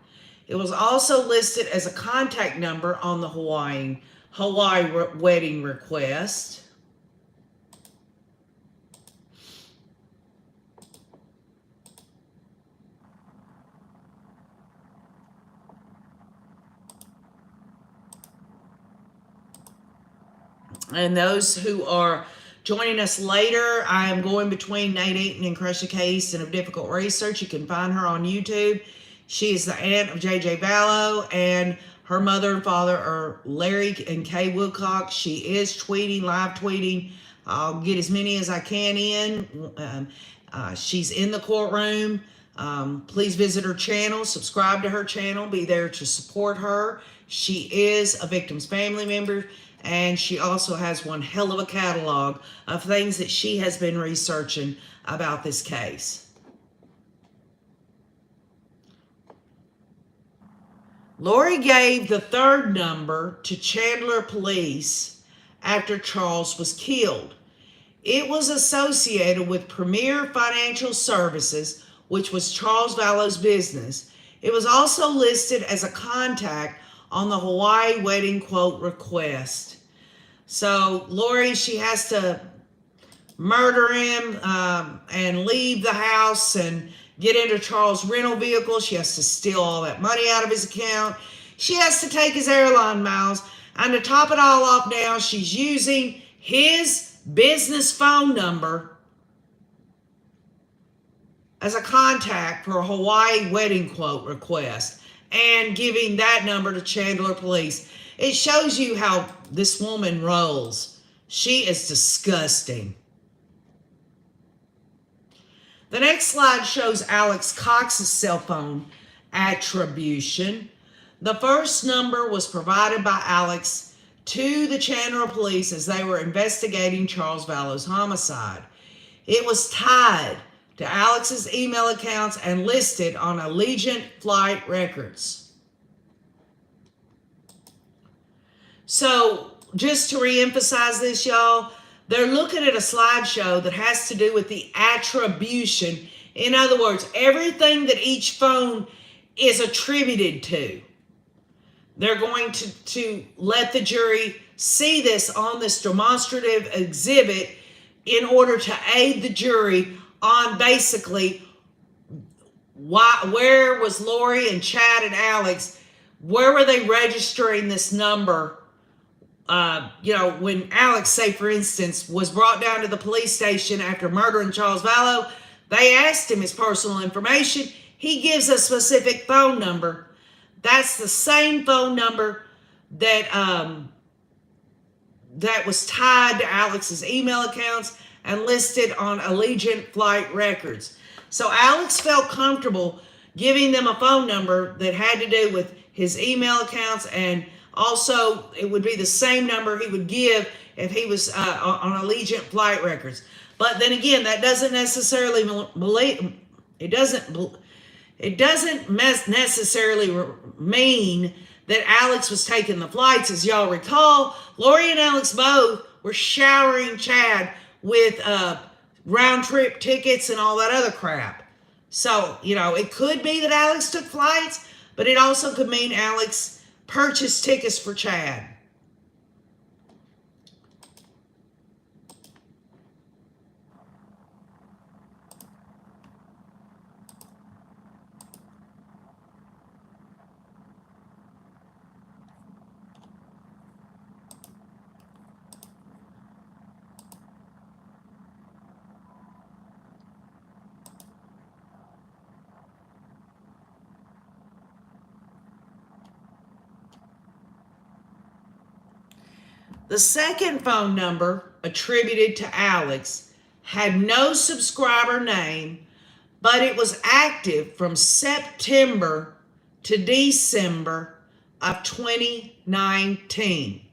It was also listed as a contact number on the Hawaii wedding request. And those who are joining us later, I am going between Nate Eaton and Crusher Case and of Difficult Research. You can find her on YouTube. She is the aunt of JJ Vallow, and her mother and father are Larry and Kay Woodcock. She is tweeting, live tweeting. I'll get as many as I can in. She's in the courtroom. Please visit her channel, subscribe to her channel, be there to support her. She is a victim's family member, and she also has one hell of a catalog of things that she has been researching about this case. Lori gave the 3rd number to Chandler Police after Charles was killed. It was associated with Premier Financial Services, which was Charles Vallow's business. It was also listed as a contact on the Hawaii wedding quote request. So Lori, she has to murder him and leave the house and get into Charles' rental vehicle. She has to steal all that money out of his account. She has to take his airline miles. And to top it all off now, she's using his business phone number as a contact for a Hawaii wedding quote request and giving that number to Chandler Police. It shows you how this woman rolls. She is disgusting. The next slide shows Alex Cox's cell phone attribution. The first number was provided by Alex to the Chandler police as they were investigating Charles Vallow's homicide. It was tied to Alex's email accounts and listed on Allegiant flight records. So, just to reemphasize this, y'all, they're looking at a slideshow that has to do with the attribution. In other words, everything that each phone is attributed to. They're going to let the jury see this on this demonstrative exhibit in order to aid the jury on basically where was Lori and Chad and Alex, where were they registering this number? When Alex, say for instance, was brought down to the police station after murdering Charles Vallow, they asked him his personal information. He gives a specific phone number. That's the same phone number that that was tied to Alex's email accounts and listed on Allegiant flight records. So Alex felt comfortable giving them a phone number that had to do with his email accounts, and also it would be the same number he would give if he was on Allegiant flight records. But then again, that doesn't necessarily necessarily mean that Alex was taking the flights. As y'all recall, Lori and Alex both were showering Chad with round-trip tickets and all that other crap. So, it could be that Alex took flights, but it also could mean Alex purchased tickets for Chad. The second phone number attributed to Alex had no subscriber name, but it was active from September to December of 2019.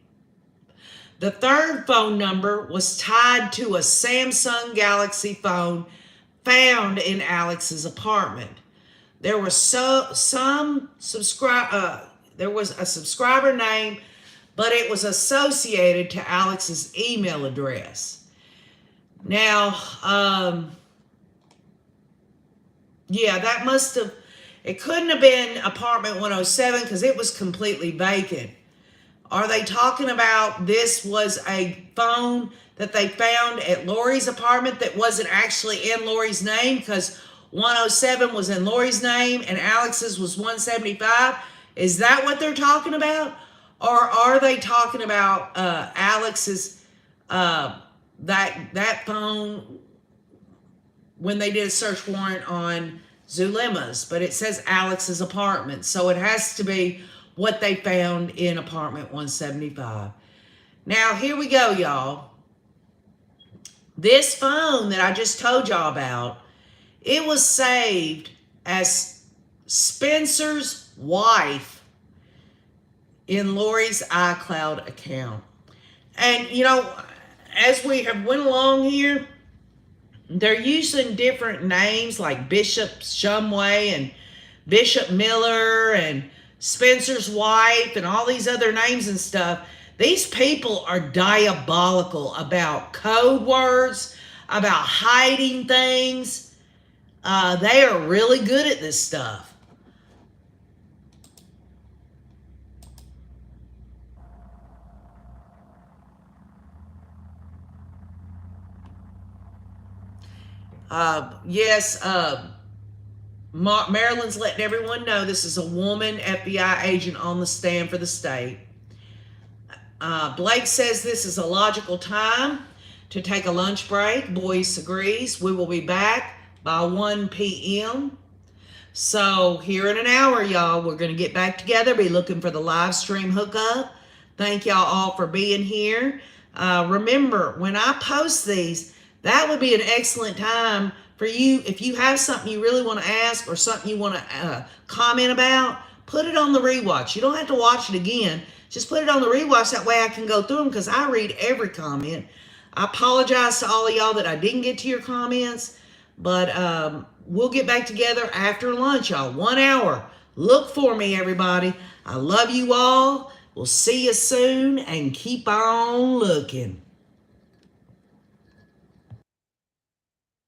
The third phone number was tied to a Samsung Galaxy phone found in Alex's apartment. There was there was a subscriber name, but it was associated to Alex's email address. Now, that must have, it couldn't have been apartment 107 because it was completely vacant. Are they talking about this was a phone that they found at Lori's apartment that wasn't actually in Lori's name because 107 was in Lori's name and Alex's was 175? Is that what they're talking about? Or are they talking about Alex's, that phone when they did a search warrant on Zulima's? But it says Alex's apartment. So it has to be what they found in apartment 175. Now, here we go, y'all. This phone that I just told y'all about, it was saved as Spencer's wife in Lori's iCloud account. And, as we have went along here, they're using different names like Bishop Shumway and Bishop Miller and Spencer's wife and all these other names and stuff. These people are diabolical about code words, about hiding things. They are really good at this stuff. Maryland's letting everyone know this is a woman FBI agent on the stand for the state. Blake says this is a logical time to take a lunch break. Boyce agrees. We will be back by 1 p.m. So here in an hour, y'all, we're going to get back together, be looking for the live stream hookup. Thank y'all all for being here. Remember, when I post these, that would be an excellent time for you. If you have something you really want to ask or something you want to comment about, put it on the rewatch. You don't have to watch it again. Just put it on the rewatch. That way I can go through them because I read every comment. I apologize to all of y'all that I didn't get to your comments, but we'll get back together after lunch, y'all. 1 hour. Look for me, everybody. I love you all. We'll see you soon, and keep on looking.